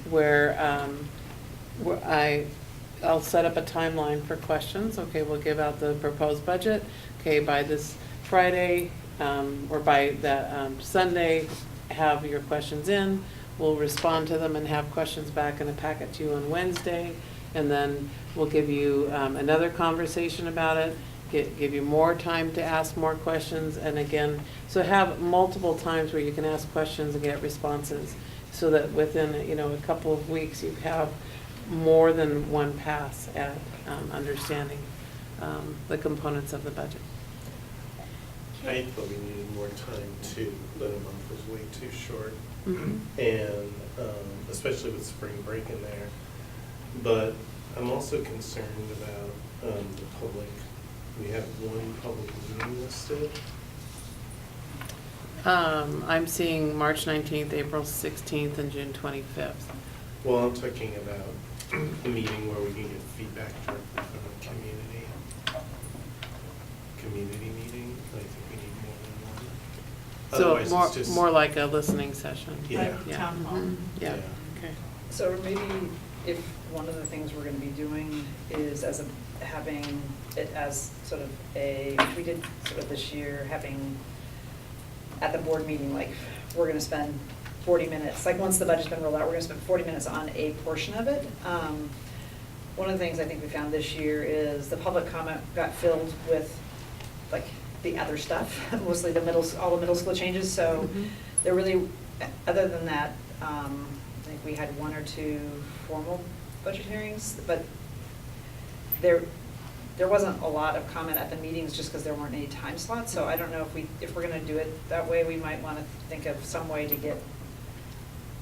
where I'll set up a timeline for questions. Okay, we'll give out the proposed budget. Okay, by this Friday, or by that Sunday, have your questions in. We'll respond to them and have questions back in a packet to you on Wednesday. And then we'll give you another conversation about it, give you more time to ask more questions. And again, so have multiple times where you can ask questions and get responses, so that within, a couple of weeks, you have more than one pass at understanding the components of the budget. I thought we needed more time too, but a month was way too short. Mhm. And especially with spring break in there. But I'm also concerned about the public. We have one public meeting listed. I'm seeing March 19th, April 16th, and June 25th. Well, I'm talking about a meeting where we can get feedback directly from the community. Community meeting, I think we need more than one. So Otherwise, it's just- more like a listening session. Yeah. Yeah. Town hall. Mhm. Yeah, Yeah. okay. so maybe if one of the things we're gonna be doing is having it as sort of which we did sort of this year, having at the board meeting, like, we're gonna spend 40 minutes, like, once the budget's been rolled out, we're gonna spend 40 minutes on a portion of it. One of the things I think we found this year is the public comment got filled with, like, the other stuff, mostly all the middle school changes, so Mhm. there really, other than that, I think we had 1 or 2 formal budget hearings, but there wasn't a lot of comment at the meetings just because there weren't any time slots, so I don't know if we're gonna do it that way, we might wanna think of some way to get,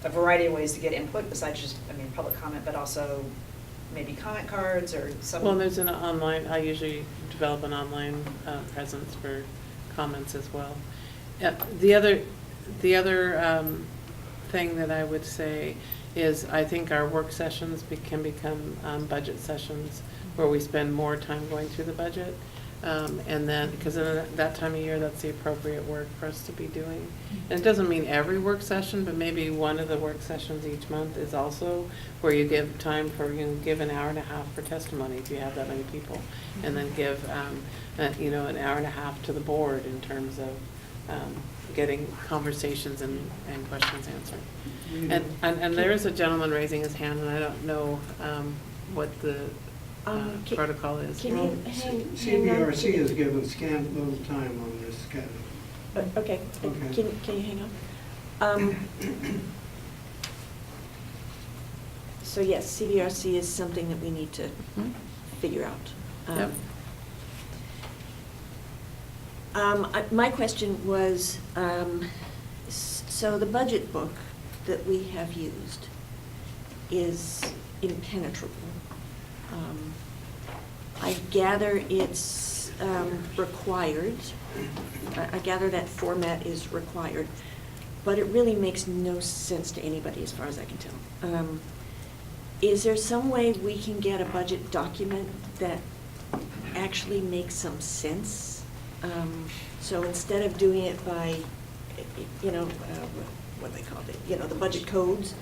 a variety of ways to get input besides just, public comment, but also maybe comment cards or some. Well, there's I usually develop an online presence for comments as well. The other thing that I would say is I think our work sessions can become budget sessions where we spend more time going through the budget. And then, because in that time of year, that's the appropriate work for us to be doing. And it doesn't mean every work session, but maybe one of the work sessions each month is also where you give time for, give an hour and a half for testimony if you have that many people. And then give, an hour and a half to the board in terms of getting conversations and questions answered. And there is a gentleman raising his hand, and I don't know what the protocol is. Can you hang on? CBRC has given scant little time on this schedule. Okay, Okay. Can you hang on? So yes, CBRC is something that we need to figure out. Yep. My question was, so the budget book that we have used is impenetrable. I gather it's required. I gather that format is required, but it really makes no sense to anybody as far as I can tell. Is there some way we can get a budget document that actually makes some sense? So instead of doing it by, what they call it, the budget codes,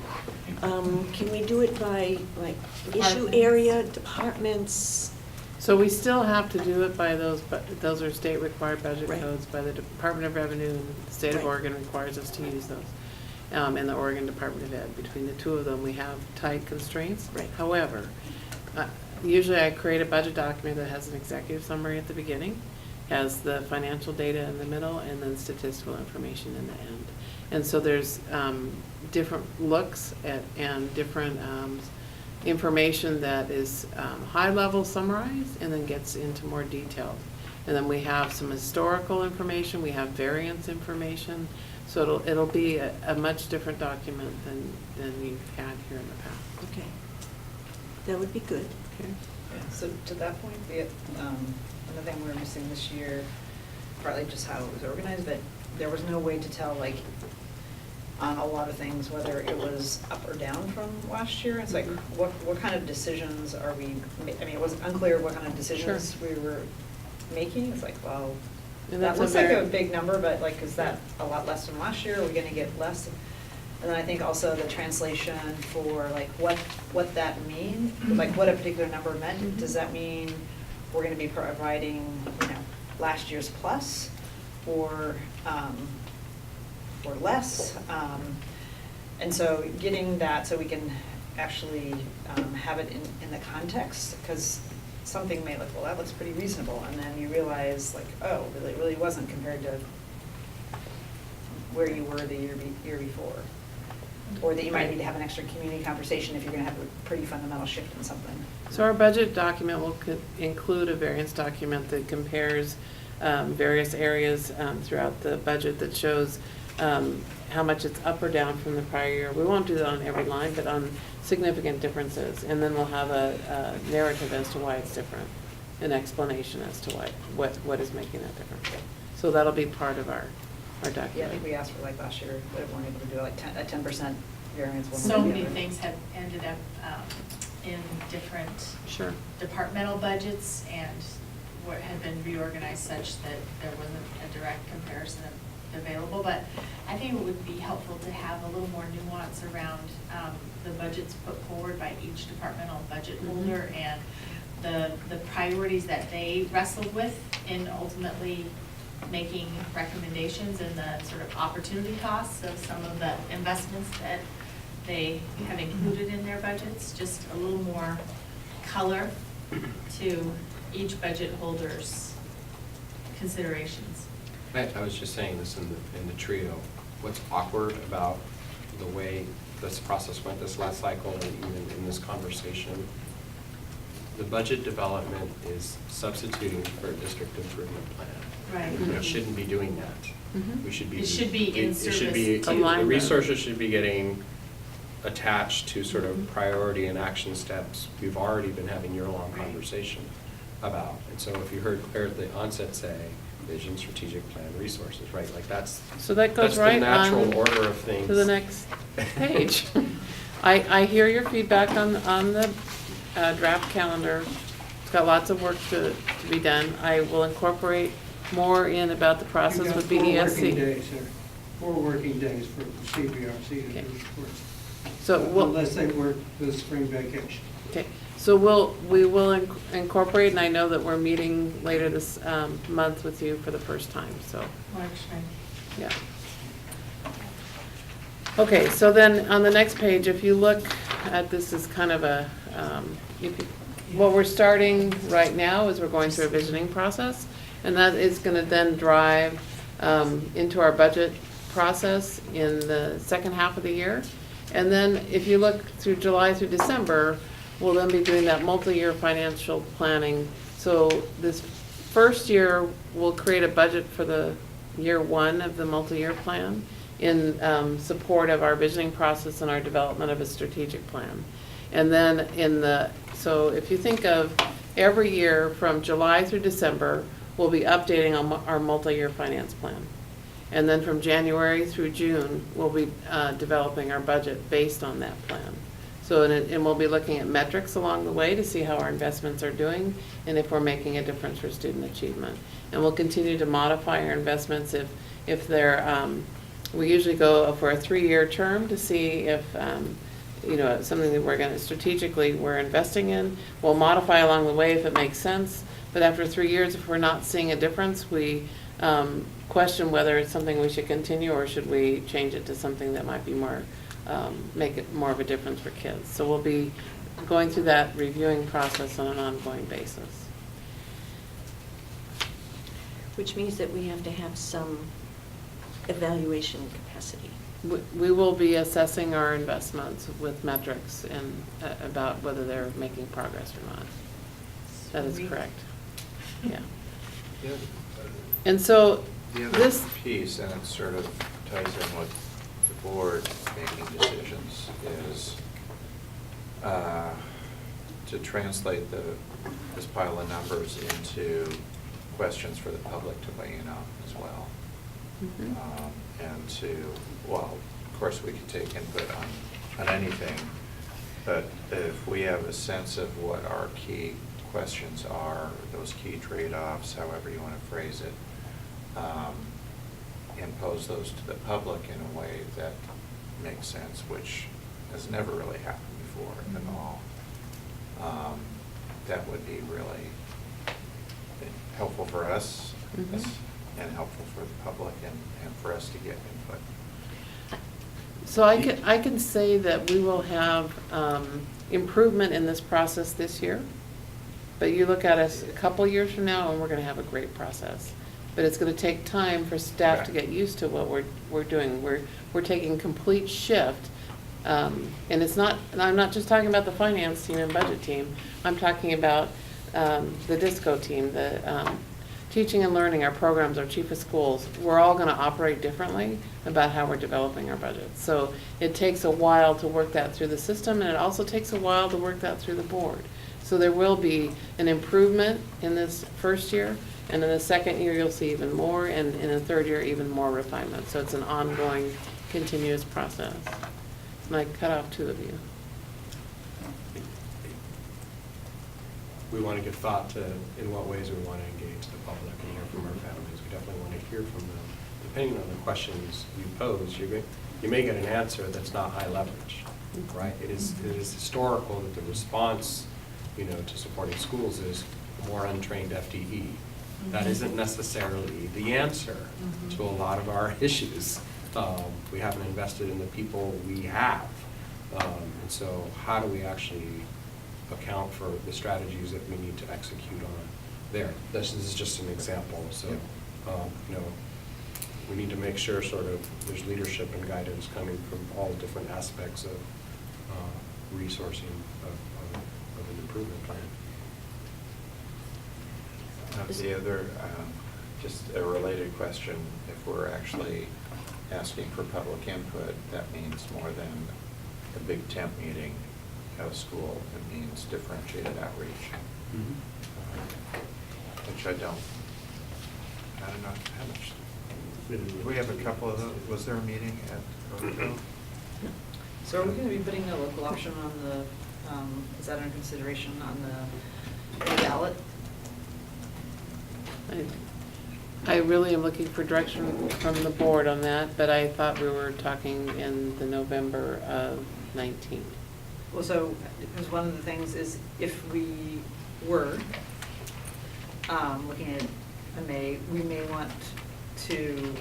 can we do it by, like, issue area, departments? So we still have to do it by those are state required budget Right. codes by the Department of Revenue, and the state of Right. Oregon requires us to use those. And the Oregon Department of Ed. Between the two of them, we have tight constraints. Right. However, usually I create a budget document that has an executive summary at the beginning, has the financial data in the middle, and then statistical information in the end. And so there's different looks at and different information that is high-level summarized and then gets into more detail. And then we have some historical information, we have variance information. So it'll be a much different document than you've had here in the past. Okay. That would be good. Okay. Yeah, so to that point, another thing we were missing this year, partly just how it was organized, but there was no way to tell, like, on a lot of things, whether it was up or down from last year. It's like, what kind of decisions are we, I mean, it was unclear what kind of decisions we were making. It's like, well, And that that's looks a like a very- big number, but like, is that a lot less than last year? Are we gonna get less? And then I think also the translation for like what that means, like what a particular number meant. Does that mean we're gonna be providing, last year's plus or less? And so getting that so we can actually have it in the context, because something may look, well, that looks pretty reasonable, and then you realize like, oh, it really wasn't compared to where you were the year before. Or that you might need to have an extra community conversation if you're gonna have a pretty fundamental shift in something. So our budget document will include a variance document that compares various areas throughout the budget that shows how much it's up or down from the prior year. We won't do that on every line, but on significant differences. And then we'll have a narrative as to why it's different, an explanation as to what is making that difference. So that'll be part of our document. Yeah, I think we asked for like last year, but we weren't able to do like a 10% variance. one way So or the many other. things have ended up in different Sure. departmental budgets and had been reorganized such that there wasn't a direct comparison available. But I think it would be helpful to have a little more nuance around the budgets put forward by each departmental budget holder and the priorities that they wrestled with in ultimately making recommendations and the sort of opportunity costs of some of the investments that they have included in their budgets, just a little more color to each budget holder's considerations. I was just saying this in the trio. What's awkward about the way this process went this last cycle and even in this conversation, the budget development is substituting for a district improvement plan. Right. We shouldn't be doing that. Mhm. We should be. It should be in it should service be- to- The Alignment. resources should be getting attached to sort of priority and action steps we've already been having year-long Right. conversation about. And so if you heard Claire at the onset say, vision, strategic plan, resources, right? Like that's. So that goes right That's the on natural order of things. to the next page. I hear your feedback on the draft calendar. It's got lots of work to be done. I will incorporate more in about the process with You've got 4 working BESC. days here, 4 working days for CBRC to Okay. do this work. So we'll, Unless they work the spring vacation. okay, so we will incorporate, and I know that we're meeting later this month with you for the first time, so, March 9th. yeah. Okay, so then on the next page, if you look at this as kind of a, what we're starting right now is we're going through a visioning process, and that is gonna then drive into our budget process in the second half of the year. And then if you look through July through December, we'll then be doing that multi-year financial planning. So this first year, we'll create a budget for the year 1 of the multi-year plan in support of our visioning process and our development of a strategic plan. And then so if you think of every year from July through December, we'll be updating on our multi-year finance plan. And then from January through June, we'll be developing our budget based on that plan. So, and we'll be looking at metrics along the way to see how our investments are doing and if we're making a difference for student achievement. And we'll continue to modify our investments if they're, we usually go for a 3-year term to see if, something that we're going to strategically, we're investing in. We'll modify along the way if it makes sense. But after 3 years, if we're not seeing a difference, we question whether it's something we should continue or should we change it to something that might be more, make it more of a difference for kids. So we'll be going through that reviewing process on an ongoing basis. Which means that we have to have some evaluation capacity. We will be assessing our investments with metrics and about whether they're making progress or not. That is Sweet. correct. Yeah. Yeah. And so The other this, piece, and it's sort of ties in with the board making decisions is to translate this pile of numbers into questions for the public to weigh in on as well. Mhm. And well, of course, we could take input on anything, but if we have a sense of what our key questions are, those key trade-offs, however you want to phrase it, impose those to the public in a way that makes sense, which has never really happened before at all. That would be really helpful for us Mhm. and helpful for the public and for us to get input. So I can say that we will have improvement in this process this year, but you look at us a couple years from now and we're gonna have a great process. But it's gonna take time for staff to get used to what we're doing. We're taking complete shift. And it's not, and I'm not just talking about the finance team and budget team, I'm talking about the DISCO team, the teaching and learning, our programs, our chief of schools. We're all gonna operate differently about how we're developing our budgets. So it takes a while to work that through the system, and it also takes a while to work that through the board. So there will be an improvement in this first year, and in the second year, you'll see even more, and in the third year, even more refinement. So it's an ongoing, continuous process. And I cut off two of you. We want to give thought to in what ways we want to engage the public and hear from our families. We definitely want to hear from them. Depending on the questions you pose, you may get an answer that's not high leverage, right? It is historical that the response, to supporting schools is more untrained FTE. That isn't necessarily the answer to a lot of our issues. We haven't invested in the people we have. And so how do we actually account for the strategies that we need to execute on there? This is just an example. So, we need to make sure sort of there's leadership and guidance coming from all different aspects of resourcing of an improvement plan. The other, just a related question, if we're actually asking for public input, that means more than a big temp meeting at a school. It means differentiated outreach, which I don't know how much. Do we have a couple of those? Was there a meeting at Oakville? So are we going to be putting a local option on the, is that under consideration on the ballot? I really am looking for direction from the board on that, but I thought we were talking in the November of 19. Well, so, because one of the things is if we were looking at we may want to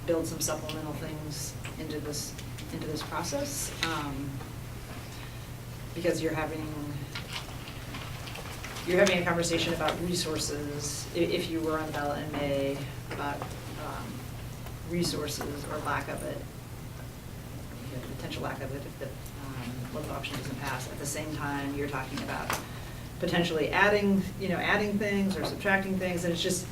build some supplemental things into this process, because you're having a conversation about resources, if you were on the ballot in May, about resources or lack of it, potential lack of it if the local option doesn't pass. At the same time, you're talking about potentially adding things or subtracting things, and it's just,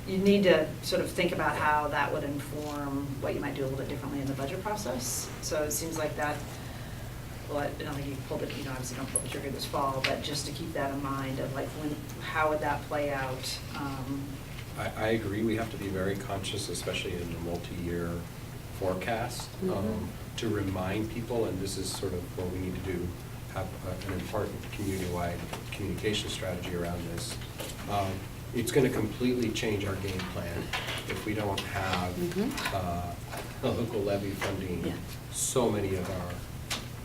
you need to sort of think about how that would inform what you might do a little bit differently in the budget process. So it seems like that, well, I don't think you pulled it, obviously don't pull the trigger this fall, but just to keep that in mind of like how would that play out? I agree, we have to be very conscious, especially in the multi-year forecast, to remind people, and this is sort of what we need to do, have an important community-wide communication strategy around this. It's going to completely change our game plan if we don't have local levy funding. So many of our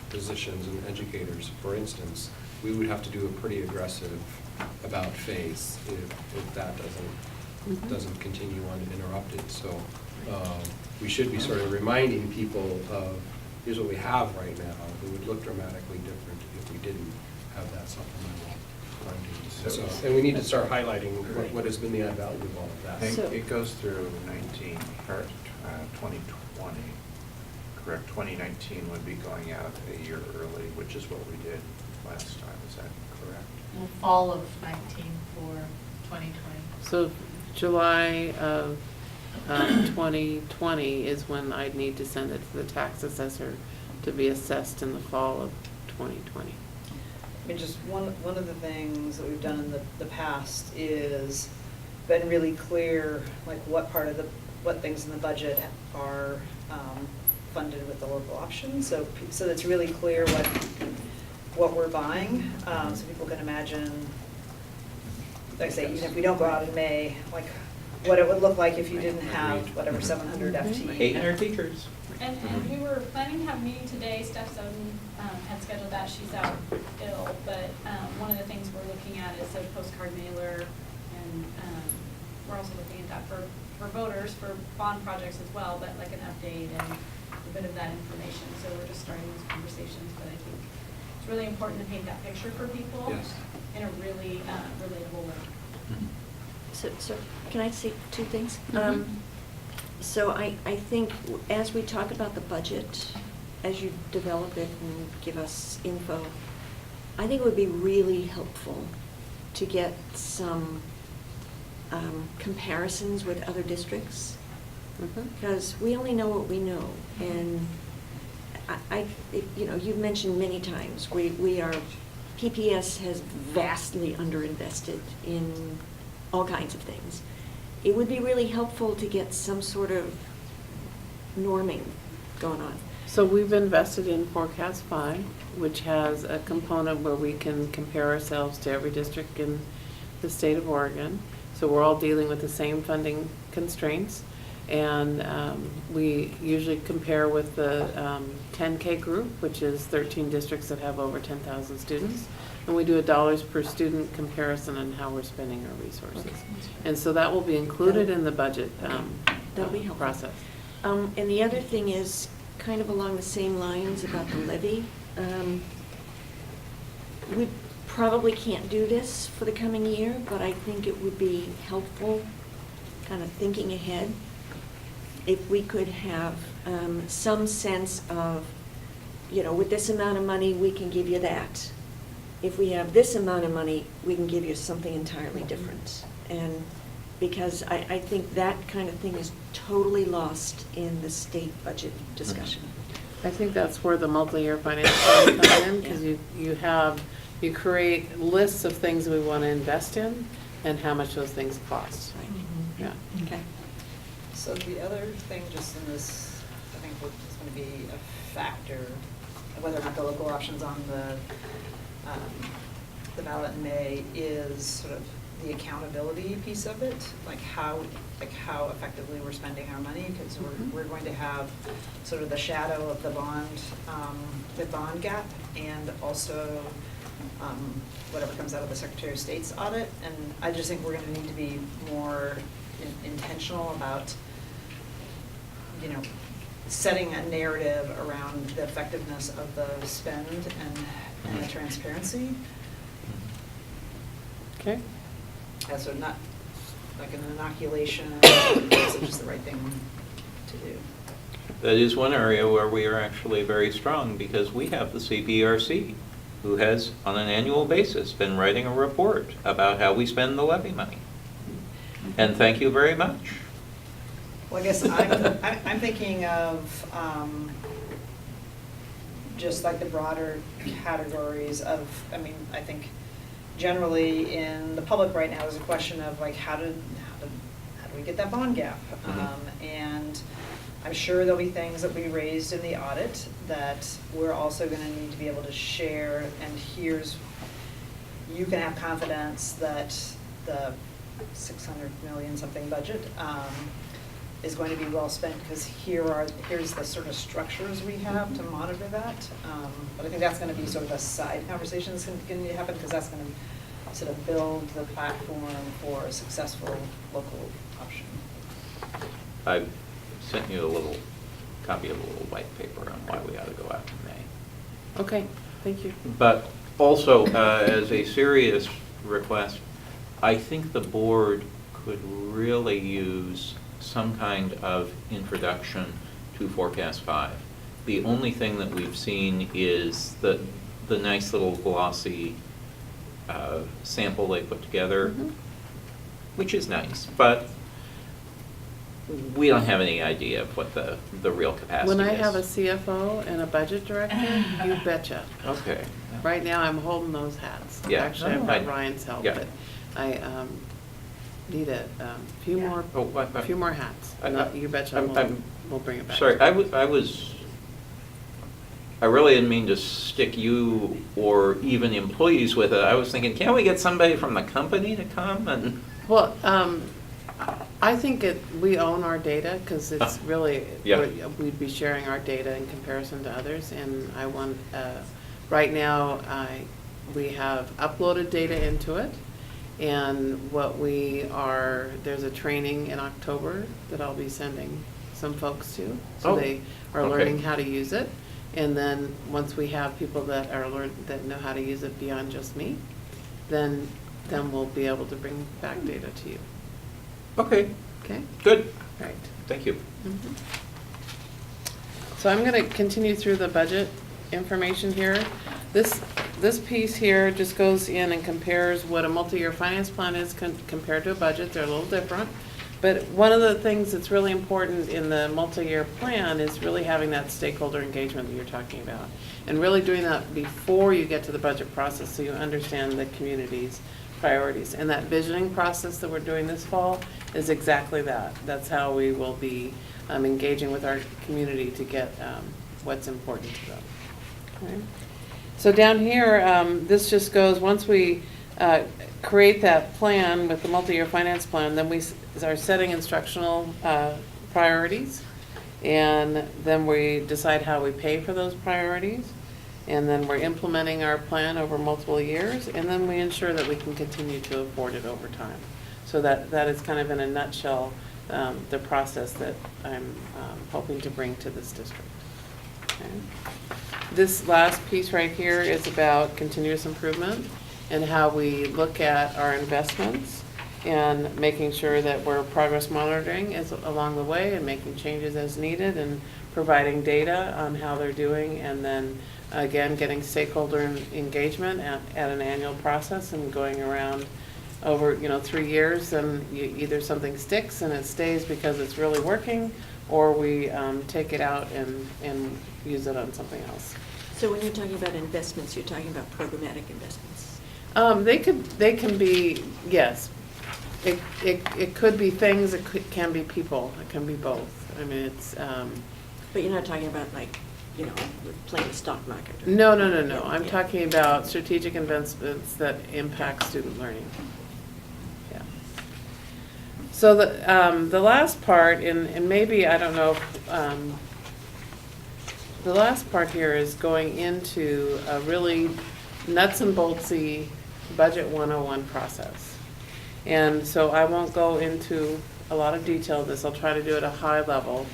positions and educators, for instance, we would have to do a pretty aggressive about face if that doesn't continue uninterrupted. So we should be sort of reminding people of, here's what we have right now. It would look dramatically different if we didn't have that supplemental funding. And we need to start highlighting what has been the add value of all of that. I think it goes through 2020. Correct, 2019 would be going out a year early, which is what we did last time, is that correct? Well, fall of 19 for 2020. So July of 2020 is when I'd need to send it to the tax assessor to be assessed in the fall of 2020. I mean, just one of the things that we've done in the past is been really clear, like what things in the budget are funded with the local option. So it's really clear what we're buying, so people can imagine, like I say, even if we don't go out in May, like what it would look like if you didn't have whatever 700 FTE. 800 teachers. And we were planning to have a meeting today. Steph Soden had scheduled that. She's out ill, but one of the things we're looking at is a postcard mailer, and we're also looking at that for voters, for bond projects as well, but like an update and a bit of that information. So we're just starting those conversations, but I think it's really important to paint that picture for people in a really relatable way. So can I say two things? So I think as we talk about the budget, as you develop it and give us info, I think it would be really helpful to get some comparisons with other districts, because we only know what we know. And you've mentioned many times, PPS has vastly underinvested in all kinds of things. It would be really helpful to get some sort of norming going on. So we've invested in Forecast 5, which has a component where we can compare ourselves to every district in the state of Oregon. So we're all dealing with the same funding constraints. And we usually compare with the 10K group, which is 13 districts that have over 10,000 students. And we do a dollars per student comparison on how we're spending our resources. Okay. And so that will be included in the budget That'll be helpful. process. And the other thing is kind of along the same lines about the levy. We probably can't do this for the coming year, but I think it would be helpful, kind of thinking ahead, if we could have some sense of, with this amount of money, we can give you that. If we have this amount of money, we can give you something entirely different. And because I think that kind of thing is totally lost in the state budget discussion. I think that's where the multi-year financial plan comes in, because you create lists of things we want to invest in and how much those things cost. Yeah. Okay. So the other thing just in this, I think what is going to be a factor, whether or not the local option's on the ballot in May, is sort of the accountability piece of it, like how effectively we're spending our money, because we're going to have sort of the shadow of the bond gap, and also whatever comes out of the Secretary of State's audit. And I just think we're going to need to be more intentional about setting a narrative around the effectiveness of the spend and the transparency. Okay. So not like an inoculation, it's just the right thing to do. That is one area where we are actually very strong, because we have the CPRC, who has, on an annual basis, been writing a report about how we spend the levy money. And thank you very much. Well, I guess I'm thinking of just like the broader categories of, I think generally in the public right now is a question of like how do we get that bond gap? And I'm sure there'll be things that we raised in the audit that we're also going to need to be able to share, and you can have confidence that the 600 million something budget is going to be well spent, because here's the sort of structures we have to monitor that. But I think that's going to be sort of a side conversation that's going to happen, because that's going to sort of build the platform for a successful local option. I've sent you a little copy of a little white paper on why we ought to go out in May. Okay, thank you. But also, as a serious request, I think the board could really use some kind of introduction to Forecast 5. The only thing that we've seen is the nice little glossy sample they put together, which is nice, but we don't have any idea of what the real capacity is. When I have a CFO and a budget director, you betcha. Okay. Right now, I'm holding those hats. Yeah. Actually, I've No, got Ryan's help, yeah. but I need a few Yeah. more, Oh, a few more hats. I- You betcha, I'm we'll bring it back. Sorry, I really didn't mean to stick you or even employees with it. I was thinking, can't we get somebody from the company to come and? Well, I think we own our data, because it's really, Yeah. we'd be sharing our data in comparison to others, and I want, right now, we have uploaded data into it, and there's a training in October that I'll be sending some folks to, so Oh, they are okay. learning how to use it, and then, once we have people that that know how to use it beyond just me, then we'll be able to bring back data to you. Okay, Okay? good. Right. Thank you. Mhm. So I'm going to continue through the budget information here. This piece here just goes in and compares what a multi-year finance plan is compared to a budget. They're a little different. But one of the things that's really important in the multi-year plan is really having that stakeholder engagement that you're talking about. And really doing that before you get to the budget process, so you understand the community's priorities. And that visioning process that we're doing this fall is exactly that. That's how we will be engaging with our community to get what's important to them. Okay. So down here, this just goes, once we create that plan with the multi-year finance plan, then we are setting instructional priorities, and then we decide how we pay for those priorities, and then we're implementing our plan over multiple years, and then we ensure that we can continue to afford it over time. So that is kind of in a nutshell the process that I'm hoping to bring to this district. Okay. This last piece right here is about continuous improvement and how we look at our investments and making sure that we're progress monitoring along the way and making changes as needed and providing data on how they're doing, and then again getting stakeholder engagement at an annual process and going around over 3 years, and either something sticks and it stays because it's really working, or we take it out and use it on something else. So when you're talking about investments, you're talking about programmatic investments? They can be, yes. It could be things, can be people, it can be both. I mean, it's. But you're not talking about playing the stock market? Or No. Yeah, I'm yeah. talking about strategic investments that impact student learning. Yeah. So the last part, and maybe, I don't know if, the last part here is going into a really nuts and boltsy budget 101 process. And so I won't go into a lot of detail of this. I'll try to do it at a high level,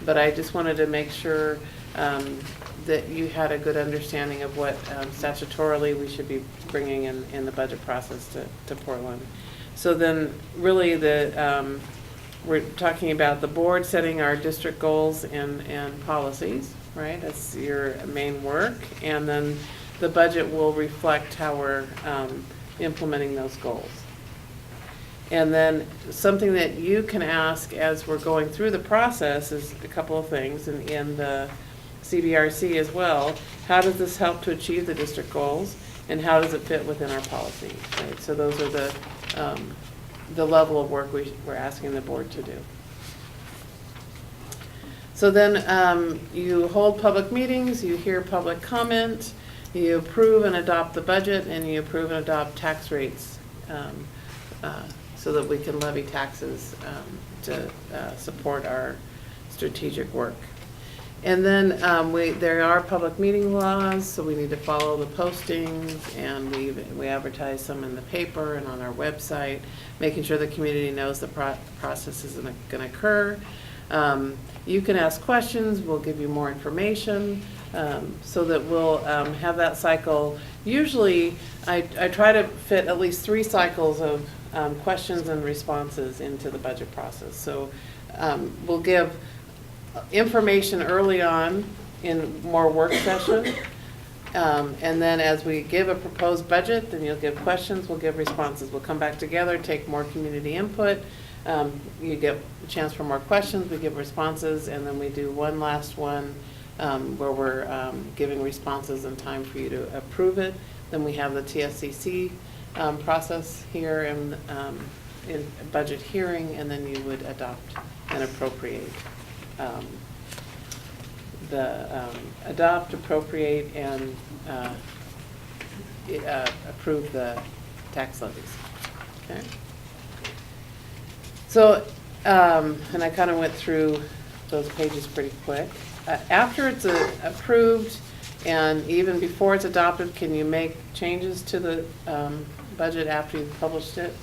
but I just wanted to make sure that you had a good understanding of what statutorily we should be bringing in the budget process to Portland. So then really we're talking about the board setting our district goals and policies, right? That's your main work. And then the budget will reflect how we're implementing those goals. And then something that you can ask as we're going through the process is a couple of things, and in the CBRC as well. How does this help to achieve the district goals, and how does it fit within our policy? Right? So those are the level of work we're asking the board to do. So then you hold public meetings, you hear public comment, you approve and adopt the budget, and you approve and adopt tax rates so that we can levy taxes to support our strategic work. And then there are public meeting laws, so we need to follow the postings, and we advertise them in the paper and on our website, making sure the community knows the process is going to occur. You can ask questions, we'll give you more information, so that we'll have that cycle. Usually, I try to fit at least 3 cycles of questions and responses into the budget process. So we'll give information early on in more work session, and then as we give a proposed budget, then you'll give questions, we'll give responses. We'll come back together, take more community input, You get a chance for more questions, we give responses, and then we do one last one where we're giving responses and time for you to approve it. Then we have the TSCC process here in budget hearing, and then you would adopt and appropriate. Adopt, appropriate, and approve the tax levies. Okay. So, and I kind of went through those pages pretty quick. After it's approved, and even before it's adopted, can you make changes to the budget after you've published it?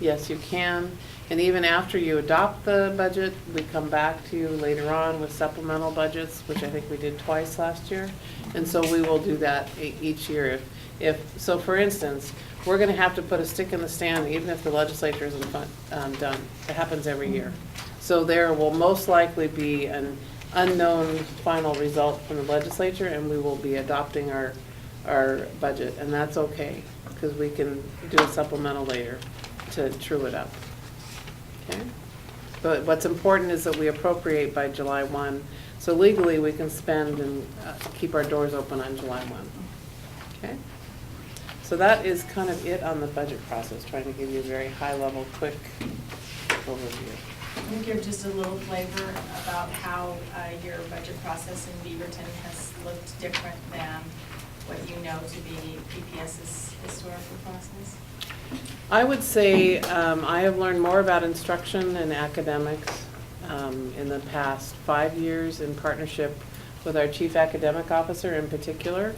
Yes, you can. And even after you adopt the budget, we come back to you later on with supplemental budgets, which I think we did twice last year. And so we will do that each year. So for instance, we're going to have to put a stick in the stand even if the legislature isn't done. It happens every year. So there will most likely be an unknown final result from the legislature, and we will be adopting our budget. And that's okay, because we can do a supplemental later to true it up. Okay? But what's important is that we appropriate by July 1. So legally, we can spend and keep our doors open on July 1. Okay? So that is kind of it on the budget process, trying to give you a very high-level, quick overview. I think give just a little flavor about how your budget process in Beaverton has looked different than what you know to be PPS's historical process. I would say I have learned more about instruction and academics in the past 5 years in partnership with our chief academic officer in particular,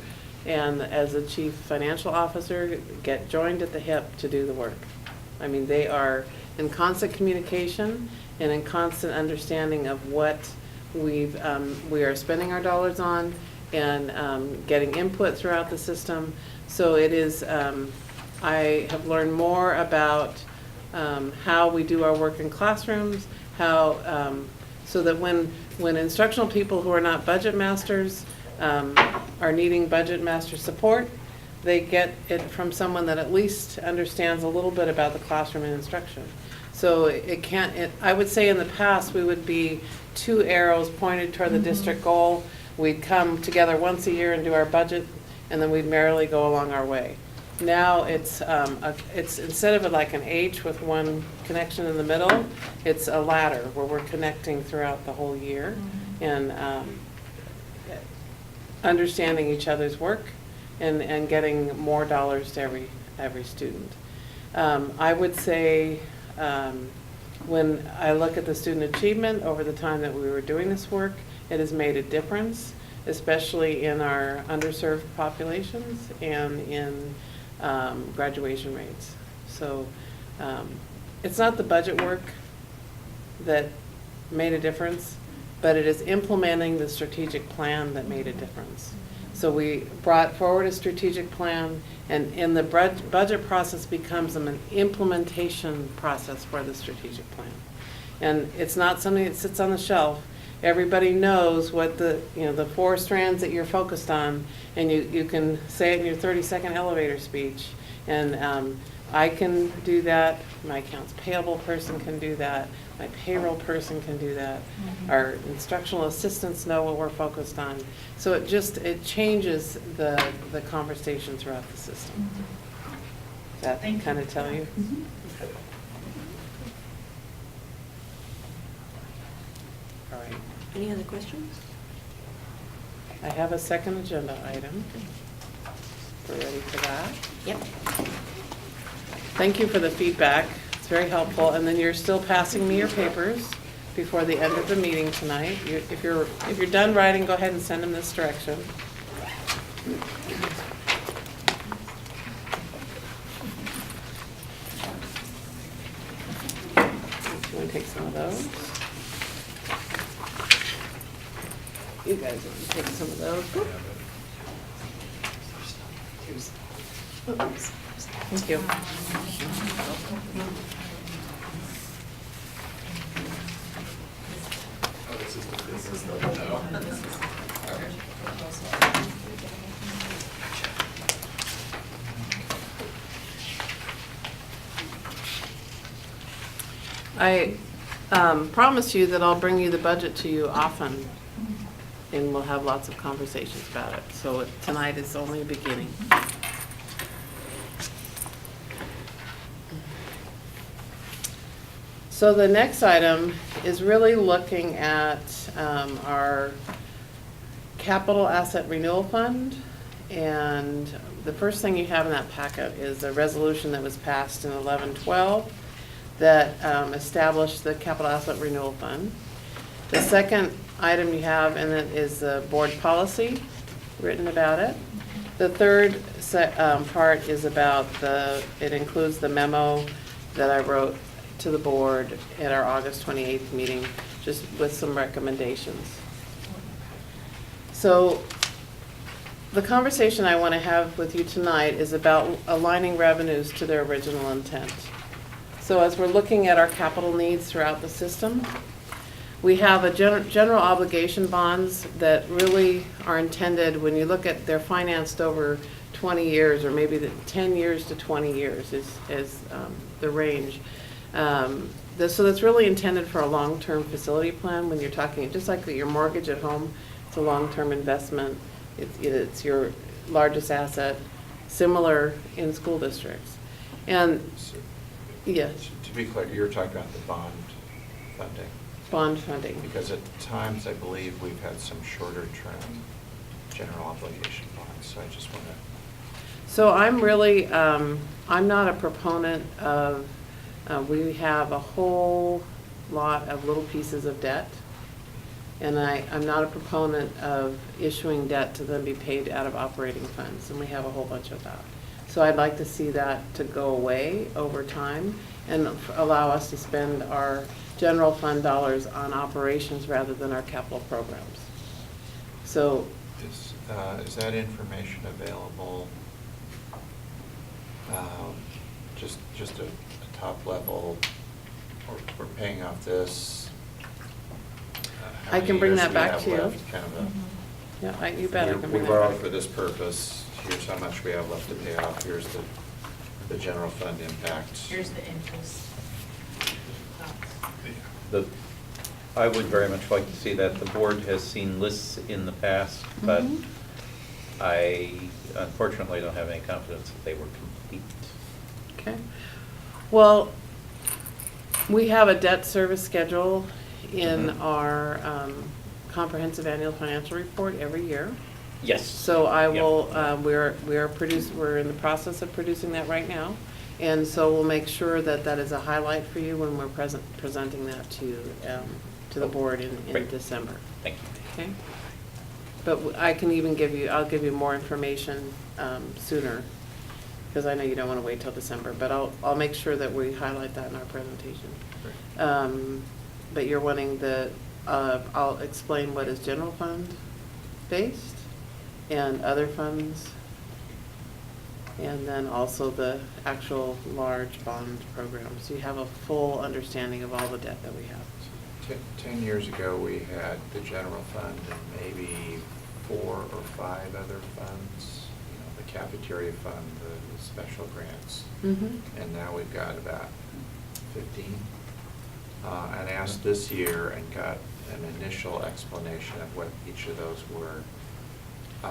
and as a chief financial officer, get joined at the hip to do the work. I mean, they are in constant communication and in constant understanding of what we are spending our dollars on, and getting input throughout the system. So it is, I have learned more about how we do our work in classrooms, how, so that when instructional people who are not budget masters are needing budget master support, they get it from someone that at least understands a little bit about the classroom and instruction. So it can't, I would say in the past, we would be 2 arrows pointed toward the district goal. We'd come together once a year and do our budget, and then we'd merrily go along our way. Now it's instead of like an H with one connection in the middle, it's a ladder where we're connecting throughout the whole year and understanding each other's work and getting more dollars to every student. I would say when I look at the student achievement over the time that we were doing this work, it has made a difference, especially in our underserved populations and in graduation rates. So it's not the budget work that made a difference, but it is implementing the strategic plan that made a difference. So we brought forward a strategic plan, and in the budget process becomes an implementation process for the strategic plan. And it's not something that sits on the shelf. Everybody knows what the 4 strands that you're focused on, and you can say it in your 30-second elevator speech. And I can do that, my accounts payable person can do that, my payroll person can do that. Our instructional assistants know what we're focused on. So it changes the conversation throughout the system. Does that kind of tell you? All right. Any other questions? I have a second agenda item. We're ready for that? Yep. Thank you for the feedback. It's very helpful. And then you're still passing me your papers before the end of the meeting tonight. If you're done writing, go ahead and send them this direction. You want to take some of those? You guys want to take some of those? Oops. Thank you. I promise you that I'll bring you the budget to you often, and we'll have lots of conversations about it. So tonight is only a beginning. So the next item is really looking at our capital asset renewal fund. And the first thing you have in that packet is a resolution that was passed in 11/12 that established the capital asset renewal fund. The second item you have in it is the board policy written about it. The third part is about it includes the memo that I wrote to the board at our August 28th meeting, just with some recommendations. So the conversation I want to have with you tonight is about aligning revenues to their original intent. So as we're looking at our capital needs throughout the system, we have a general obligation bonds that really are intended, when you look at, they're financed over 20 years, or maybe 10 years to 20 years is the range. So that's really intended for a long-term facility plan. When you're talking, just like your mortgage at home, it's a long-term investment. It's your largest asset, similar in school districts. And, yes. To be clear, you're talking about the bond funding. Bond funding. Because at times, I believe we've had some shorter term general obligation bonds, so I just want to. So I'm really, I'm not a proponent of, we have a whole lot of little pieces of debt. And I'm not a proponent of issuing debt to then be paid out of operating funds, and we have a whole bunch of that. So I'd like to see that to go away over time and allow us to spend our general fund dollars on operations rather than our capital programs. So. Is that information available, just a top level, we're paying off this? How I can many bring years that do we back have to you. left? Kind of a. Yeah, you bet I can bring We that borrowed back. for this purpose, here's how much we have left to pay off, here's the general fund impact. Here's the interest. I would very much like to see that. The board has seen lists in the past, but Mhm. I unfortunately don't have any confidence that they were complete. Okay. Well, we have a debt service schedule in our comprehensive annual financial report every year. Yes. So I Yep. will, we're in the process of producing that right now. And so we'll make sure that that is a highlight for you when we're presenting that to the board in Great. December. Thank you. Okay? But I can even I'll give you more information sooner, because I know you don't want to wait till December, but I'll make sure that we highlight that in our presentation. But you're wanting I'll explain what is general fund based and other funds, and then also the actual large bond program. So you have a full understanding of all the debt that we have. 10 years ago, we had the general fund and maybe 4 or 5 other funds, the cafeteria fund, the special grants. Mm-hmm. And now we've got about 15. And asked this year and got an initial explanation of what each of those were.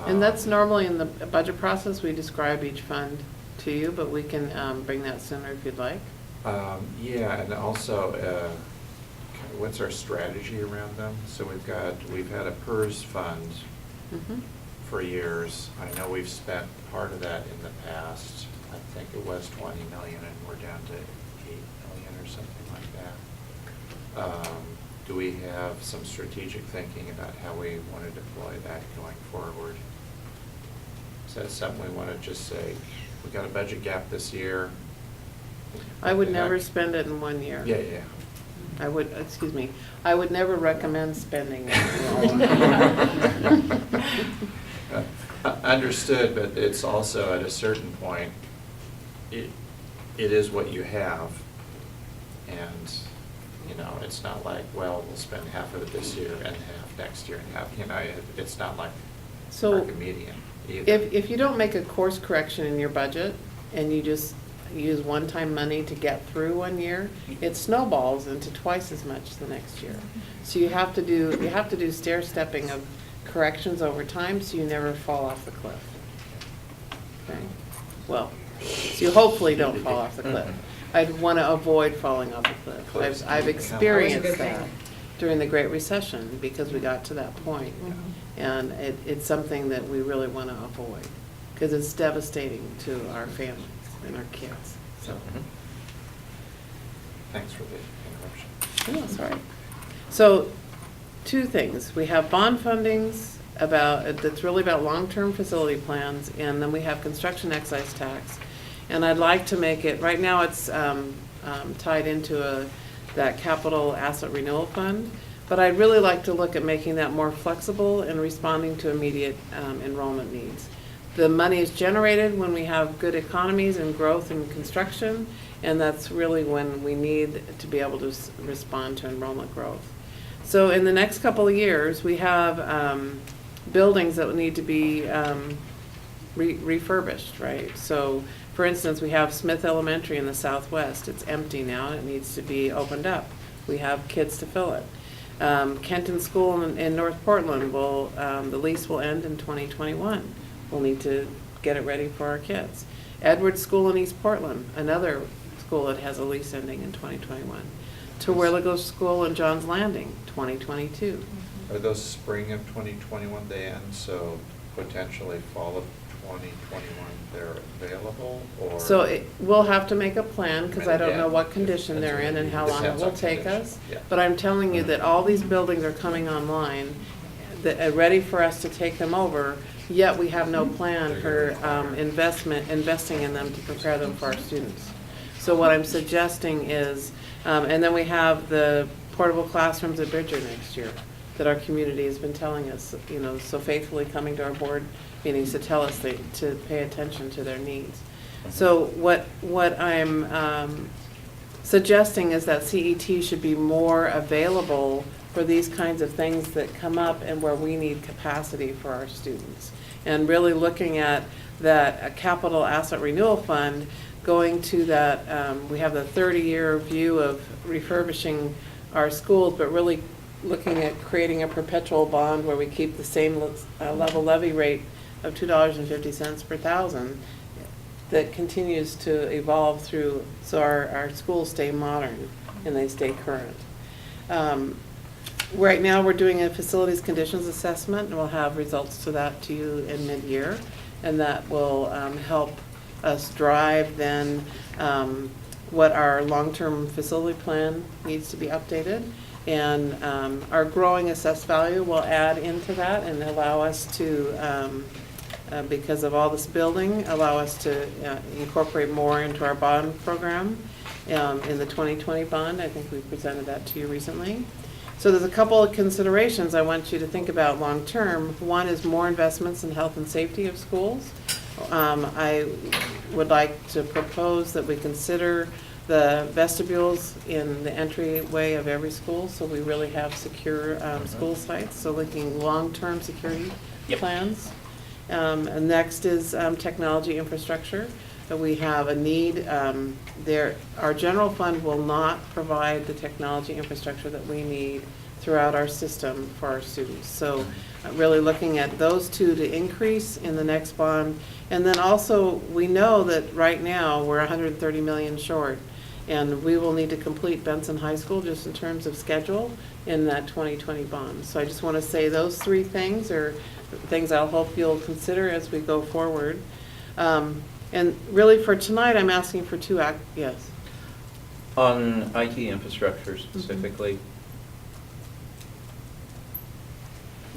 And that's normally in the budget process, we describe each fund to you, but we can bring that sooner if you'd like. Yeah, and also, what's our strategy around them? So we've had a PERS fund Mm-hmm. for years. I know we've spent part of that in the past. I think it was 20 million and we're down to 8 million or something like that. Do we have some strategic thinking about how we want to deploy that going forward? Is that something we want to just say, we've got a budget gap this year? I would And never spend it in 1 year. Yeah. I would never recommend spending it. Understood, but it's also at a certain point, it is what you have. And, it's not like, well, we'll spend half of it this year and half next year and half, it's not like So market median either. if you don't make a course correction in your budget and you just use one-time money to get through one year, it snowballs into twice as much the next year. So you have to do stair-stepping of corrections over time, so you never fall off the cliff. Okay? Well, so you hopefully don't fall off the cliff. I'd want to avoid falling off the cliff. I've experienced that during the Great Recession, because we got to that point. And it's something that we really want to avoid, because it's devastating to our families and our kids, so. Thanks for the interruption. No, that's all right. So, two things. We have bond fundings that's really about long-term facility plans, and then we have construction excise tax. And I'd like to make it, right now it's tied into that capital asset renewal fund, but I'd really like to look at making that more flexible and responding to immediate enrollment needs. The money is generated when we have good economies and growth in construction, and that's really when we need to be able to respond to enrollment growth. So in the next couple of years, we have buildings that need to be refurbished, right? So, for instance, we have Smith Elementary in the southwest. It's empty now, and it needs to be opened up. We have kids to fill it. Kenton School in North Portland the lease will end in 2021. We'll need to get it ready for our kids. Edwards School in East Portland, another school that has a lease ending in 2021. Terwilligo School in Johns Landing, 2022. Are those spring of 2021 they end, so potentially fall of 2021 they're available, or? So we'll have to make a plan, because I don't Yeah. know what condition they're in and how long it Depends will on take condition. us. Yeah. But I'm telling you that all these buildings are coming online, that are ready for us to take them over, yet we have no plan for investing in them to prepare them for our students. So what I'm suggesting is, and then we have the portable classrooms at Bridger next year, that our community has been telling us, so faithfully coming to our board meetings to tell us to pay attention to their needs. So what I'm suggesting is that CET should be more available for these kinds of things that come up and where we need capacity for our students. And really looking at that capital asset renewal fund, going to that, we have the 30-year view of refurbishing our schools, but really looking at creating a perpetual bond where we keep the same level levy rate of $2.50 per thousand that continues to evolve through, so our schools stay modern and they stay current. Right now, we're doing a facilities conditions assessment, and we'll have results to that to you in mid-year, and that will help us drive then what our long-term facility plan needs to be updated. And our growing assessed value will add into that and allow us to, because of all this building, allow us to incorporate more into our bond program in the 2020 bond. I think we presented that to you recently. So there's a couple of considerations I want you to think about long-term. One is more investments in health and safety of schools. I would like to propose that we consider the vestibules in the entryway of every school, so we really have secure school sites, so looking long-term security plans. And next is technology infrastructure. We have a need there. Our general fund will not provide the technology infrastructure that we need throughout our system for our students. So really looking at those two to increase in the next bond. And then also, we know that right now we're 130 million short, and we will need to complete Benson High School just in terms of schedule in that 2020 bond. So I just want to say those three things are things I'll hope you'll consider as we go forward. And really for tonight, I'm asking for yes. On IT infrastructure specifically,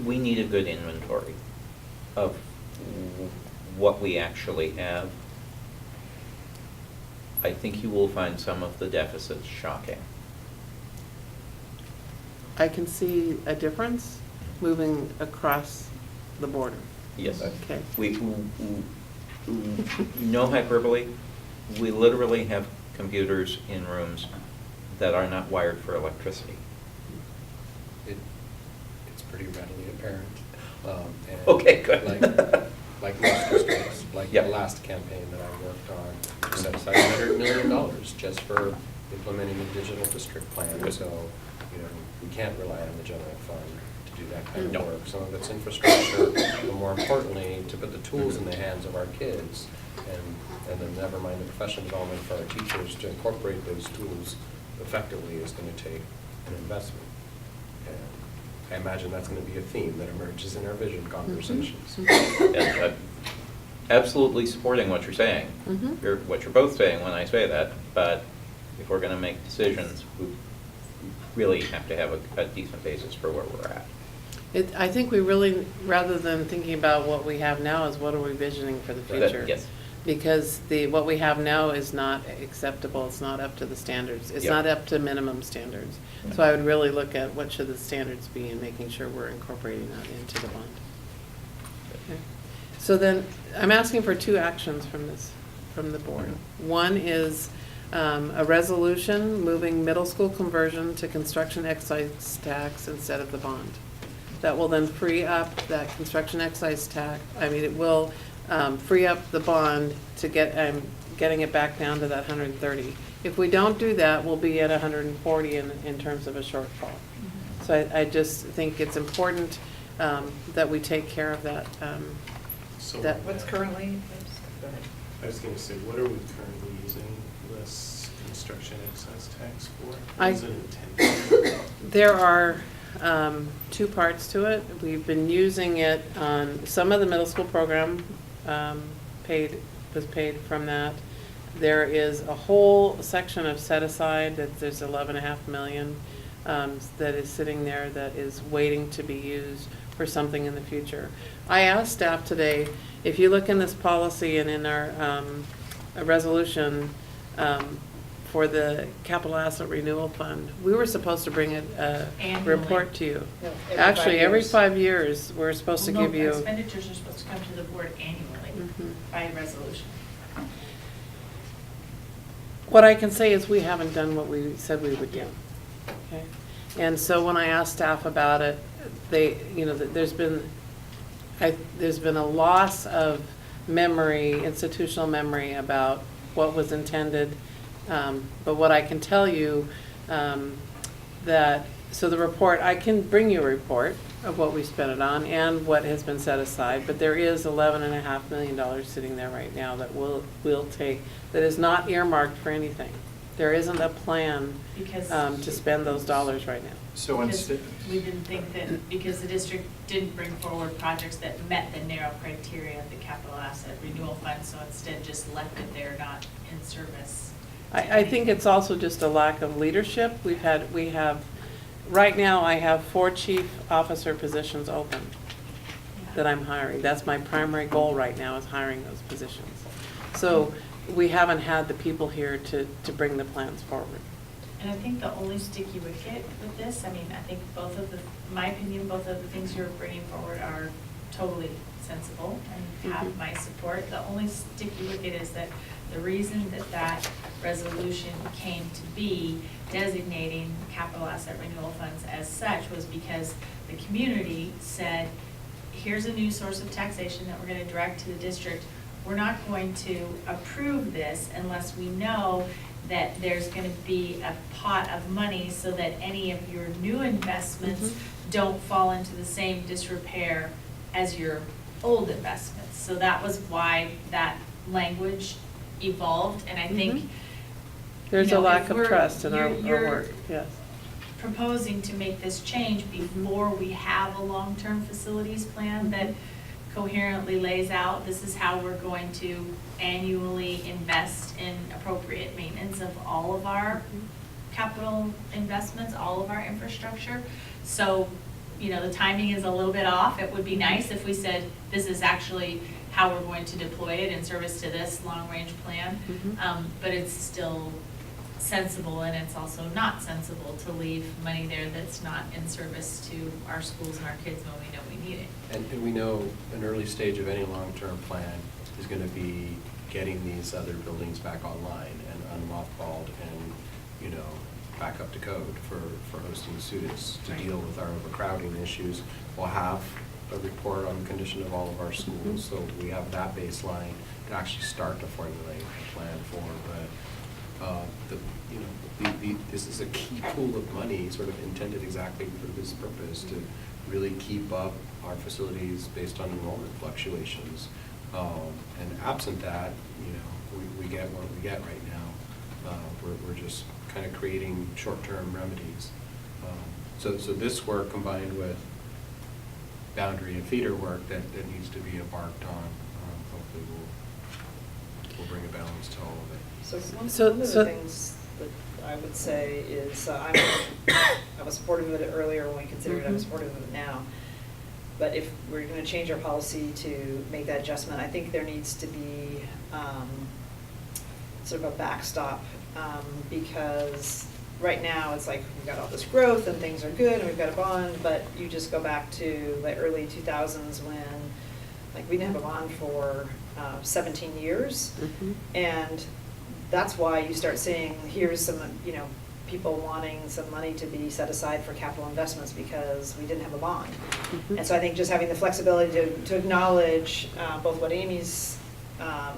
we need a good inventory of what we actually have. I think you will find some of the deficits shocking. I can see a difference moving across the border. Yes. Okay. No hyperbole, we literally have computers in rooms that are not wired for electricity. It's pretty readily apparent. And Okay, good. Like most districts, like the Yep. last campaign that I worked on, we set aside $100 million just for implementing the digital district plan. Good. So, we can't rely on the general fund to do that kind of No. work. Some of it's infrastructure, but more importantly, to put the tools in the hands of our kids, and then never mind the professional development for our teachers to incorporate those tools effectively is going to take an investment. And I imagine that's going to be a theme that emerges in our vision conversations. And, absolutely supporting what you're saying, Mhm. what you're both saying when I say that, but if we're going to make decisions, we really have to have a decent basis for where we're at. I think we really, rather than thinking about what we have now, is what are we visioning for the That- future? yes. Because what we have now is not acceptable, it's not up to the standards, it's Yep. not up to minimum standards. So I would really look at what should the standards be and making sure we're incorporating that into the bond. Okay. So then, I'm asking for 2 actions from the board. One is a resolution moving middle school conversion to construction excise tax instead of the bond. That will then free up that construction excise tax, it will free up the bond to getting it back down to that 130. If we don't do that, we'll be at 140 in terms of a shortfall. So I just think it's important that we take care of that. So What's currently, go ahead. I was going to say, what are we currently using this construction excise tax for? I- What is it intended? There are 2 parts to it. We've been using it on, some of the middle school program was paid from that. There is a whole section of set aside that there's 11.5 million that is sitting there that is waiting to be used for something in the future. I asked staff today, if you look in this policy and in our a resolution for the capital asset renewal fund, we were supposed to bring a Annually. report to you. No, every Actually, 5 every years. 5 years, we're supposed to Well, no, give you. expenditures are supposed to come to the board annually Mhm. by resolution. What I can say is we haven't done what we said we would do. Okay? And so when I asked staff about it, there's been a loss of memory, institutional memory about what was intended. But what I can tell you, so the report, I can bring you a report of what we spent it on and what has been set aside, but there is $11.5 million sitting there right now that we'll take, that is not earmarked for anything. There isn't a plan Because- to spend those dollars right now. So Because instead, we didn't think that, because the district didn't bring forward projects that met the narrow criteria of the capital asset renewal fund, so instead just left it there, not in service. I think it's also just a lack of leadership. Right now, I have 4 chief officer positions open that I'm hiring. That's my primary goal right now, is hiring those positions. So we haven't had the people here to bring the plans forward. And I think the only sticky wicket with this, I think in my opinion, both of the things you're bringing forward are totally sensible and have my support. The only sticky wicket is that the reason that resolution came to be designating capital asset renewal funds as such was because the community said, here's a new source of taxation that we're going to direct to the district. We're not going to approve this unless we know that there's going to be a pot of money so that any of your new investments don't fall into the same disrepair as your old investments. So that was why that language evolved, and I think There's you know, a lack if of we're- trust in our you're work, yes. proposing to make this change before we have a long-term facilities plan that coherently lays out, this is how we're going to annually invest in appropriate maintenance of all of our capital investments, all of our infrastructure. So, the timing is a little bit off. It would be nice if we said, this is actually how we're going to deploy it in service to this long-range plan. But it's still sensible, and it's also not sensible to leave money there that's not in service to our schools and our kids when we know we need it. and we know an early stage of any long-term plan is going to be getting these other buildings back online and unmothballed and, back up to code for hosting students to deal with our overcrowding issues. We'll have a report on the condition of all of our schools, so we have that baseline to actually start to formulate a plan for. But this is a key pool of money, sort of intended exactly for this purpose, to really keep up our facilities based on enrollment fluctuations. And absent that, we get what we get right now. We're just kind of creating short-term remedies. So this work combined with boundary and feeder work that needs to be embarked on, hopefully will bring a balance to all of it. So one of the things that I would say is, I was supportive of it earlier when we considered it, I'm supportive of it now. But if we're going to change our policy to make that adjustment, I think there needs to be sort of a backstop, because right now it's like we've got all this growth and things are good and we've got a bond, but you just go back to the early 2000s when like we didn't have a bond for 17 years. And that's why you start seeing, here's some, people wanting some money to be set aside for capital investments because we didn't have a bond. And so I think just having the flexibility to acknowledge both what Amy's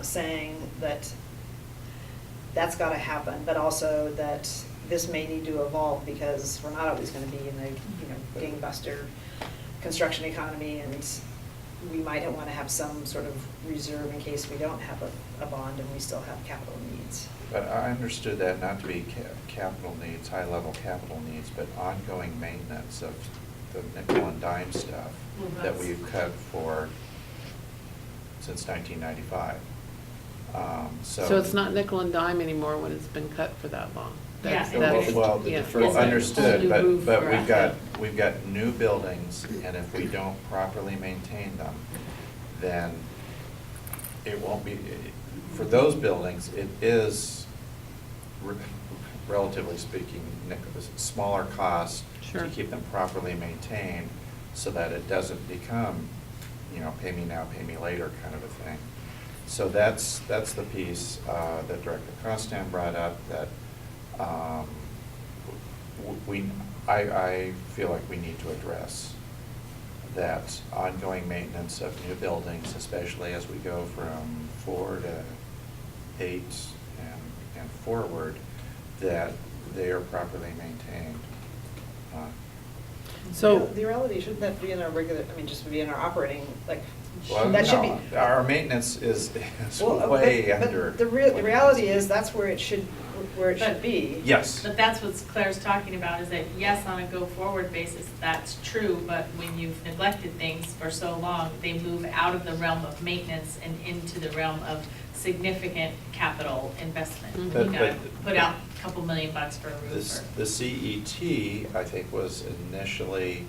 saying, that that's got to happen, but also that this may need to evolve because we're not always going to be in the gangbuster construction economy, and we might want to have some sort of reserve in case we don't have a bond and we still have capital needs. But I understood that not to be capital needs, high-level capital needs, but ongoing maintenance of the nickel and dime stuff that we've cut for since 1995. So it's not nickel and dime anymore when it's been cut for that long? Well, understood, but for we've got new buildings, and if we don't properly maintain them, then it won't be, for those buildings, it is, relatively speaking, smaller cost to keep them properly maintained so that it doesn't become, pay me now, pay me later kind of a thing. So that's the piece that Director Costan brought up that I feel like we need to address, that ongoing maintenance of new buildings, especially as we go from 4 to 8 and forward, that they are properly maintained. So the reality, shouldn't that be in our just be in our operating, Well, that should no, be. our maintenance is way under. The reality is that's where it should be. Yes. But that's what Claire's talking about, is that yes, on a go-forward basis, that's true, but when you've neglected things for so long, they move out of the realm of maintenance and into the realm of significant capital investment. You gotta put out a couple $1 million for a roof. The CET, I think, was initially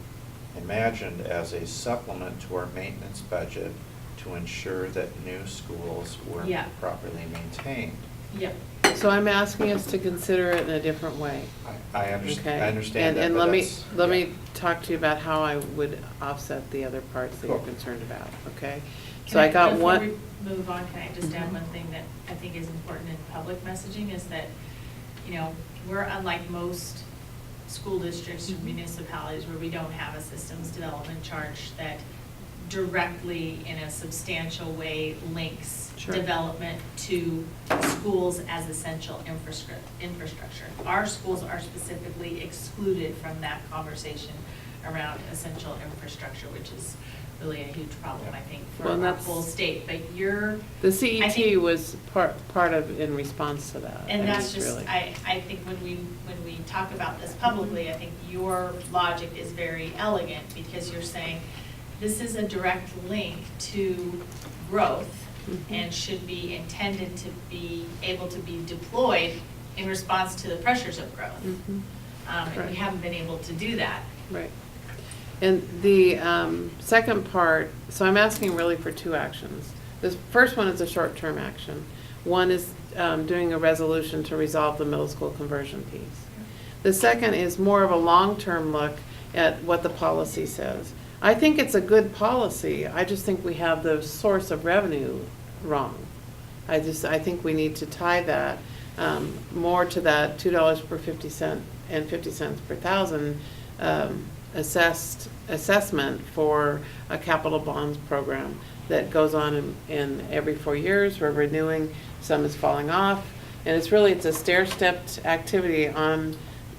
imagined as a supplement to our maintenance budget to ensure that new schools were properly maintained. Yep. So I'm asking us to consider it in a different way. I understand that. And but let me talk to you about how I would offset the other parts that you're concerned about, okay? So I got one. Before we move on, can I just add one thing that I think is important in public messaging, is that, we're unlike most school districts or municipalities where we don't have a systems development charge that directly in a substantial way links development to schools as essential infrastructure. Our schools are specifically excluded from that conversation around essential infrastructure, which is really a huge problem, I think, for our whole state. But the CET was part of in response to that. And that's just, I think when we talk about this publicly, I think your logic is very elegant, because you're saying this is a direct link to growth and should be intended to be able to be deployed in response to the pressures of growth. And we haven't been able to do that. Right. And the second part, so I'm asking really for two actions. The first one is a short-term action. One is doing a resolution to resolve the middle school conversion piece. The second is more of a long-term look at what the policy says. I think it's a good policy. I just think we have the source of revenue wrong. I think we need to tie that more to that $2 per 50 cent and 50 cents per thousand assessment for a capital bonds program that goes on in every 4 years. We're renewing, some is falling off. And it's a stair-stepped activity on,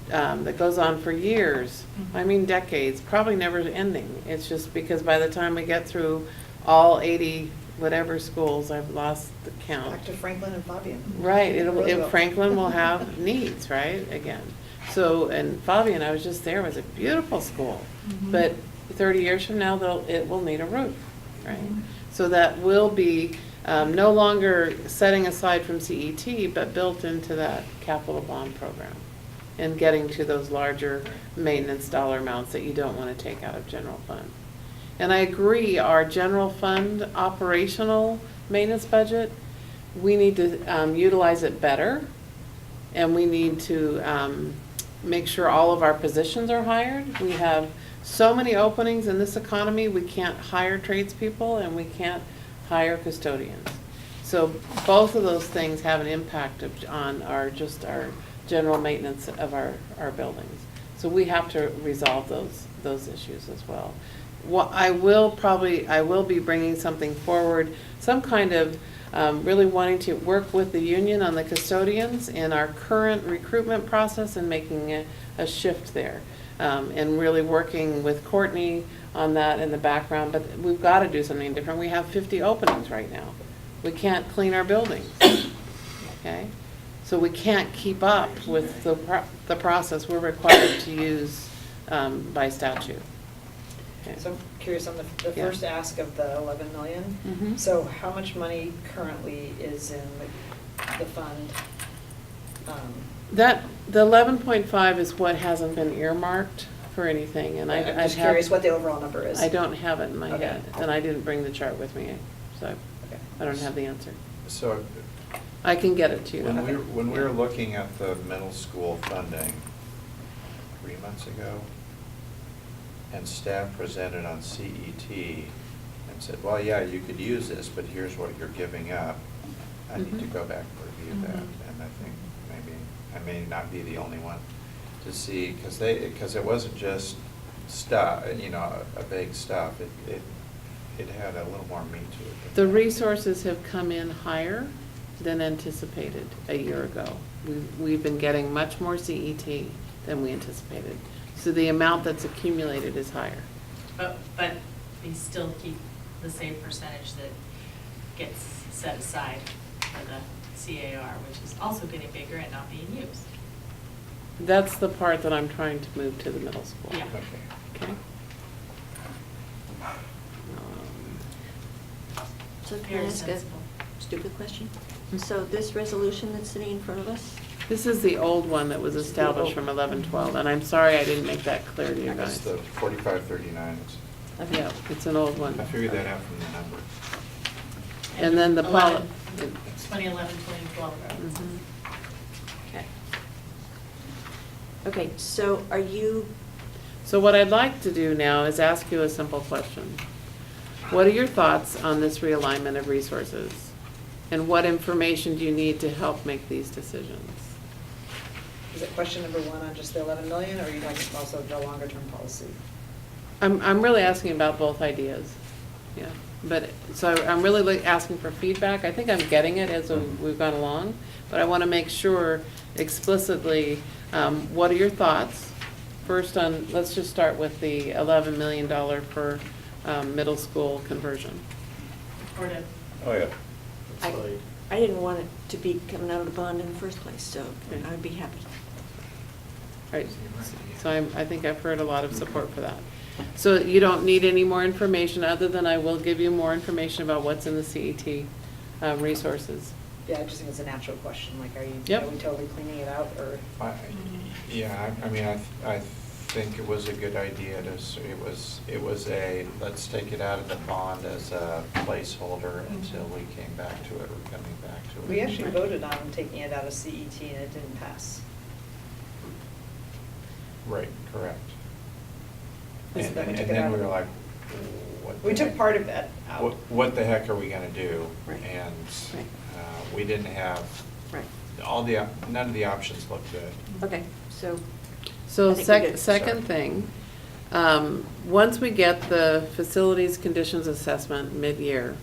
that goes on for years. I mean decades, probably never ending. It's just because by the time we get through all 80 whatever schools, I've lost the count. Back to Franklin and Fabian. Right, Roosevelt. Franklin will have needs, right, again. So, and Fabian, I was just there, was a beautiful school. But 30 years from now, it will need a roof, right? So that will be no longer setting aside from CET, but built into that capital bond program. And getting to those larger maintenance dollar amounts that you don't want to take out of general fund. And I agree, our general fund operational maintenance budget, we need to utilize it better. And we need to make sure all of our positions are hired. We have so many openings in this economy, we can't hire tradespeople and we can't hire custodians. So both of those things have an impact on our general maintenance of our buildings. So we have to resolve those issues as well. I will be bringing something forward, some kind of really wanting to work with the union on the custodians in our current recruitment process and making a shift there. And really working with Courtney on that in the background, but we've got to do something different. We have 50 openings right now. We can't clean our buildings, okay? So we can't keep up with the process we're required to use by statute. Okay. So I'm curious on the Yeah. first ask of the 11 million. Mhm. So how much money currently is in the fund? The 11.5 is what hasn't been earmarked for anything, and I'm just curious what the overall number is. I don't have it in my Okay. head, and I didn't bring the chart with me, so Okay. I don't have the answer. So I can get it to you. when we were looking at the middle school funding 3 months ago, and staff presented on CET and said, well, yeah, you could use this, but here's what you're giving up. I need to go back and review that, and I think maybe I may not be the only one to see, because it wasn't just stuff, a vague stuff. It had a little more meat to it. The resources have come in higher than anticipated a year ago. We've been getting much more CET than we anticipated. So the amount that's accumulated is higher. But we still keep the same percentage that gets set aside for the CAR, which is also getting bigger and not being used. That's the part that I'm trying to move to the middle school. Yeah. Okay? So can I Very ask a sensible. stupid question? So this resolution that's sitting in front of us, This is the old one that was established from 11-12, and I'm sorry I didn't make that clear to you It's guys. the 4539. Yeah, it's an old one. I figured that out from the number. And then the 2011, 2012. Mhm. okay. Okay, so are you, So what I'd like to do now is ask you a simple question. What are your thoughts on this realignment of resources? And what information do you need to help make these decisions? Is it question number one on just the 11 million, or are you talking also the longer term policy? I'm really asking about both ideas, yeah. But, so I'm really asking for feedback. I think I'm getting it as we've gone along, but I want to make sure explicitly, what are your thoughts? First on, let's just start with the $11 million for middle school conversion. Supportive. Oh, yeah. I didn't want it to be coming out of the bond in the first place, so Okay. I'd be happy. Right, so I think I've heard a lot of support for that. So you don't need any more information, other than I will give you more information about what's in the CET resources. Yeah, I just think it's a natural question, like, are Yep. we totally cleaning it out, or? Yeah, I mean, I think it was a good idea it was a, let's take it out of the bond as a placeholder until we came back to it, or coming back to it. We actually voted on taking it out of CET and it didn't pass. Right, correct. So then we And took it then out. we were like, what? We the took heck- part of that out. What the heck are we gonna do? Right. And Right. we didn't have, Right. none of the options looked good. Okay, so So I think we did. second thing, Once we get the facilities conditions assessment mid-year,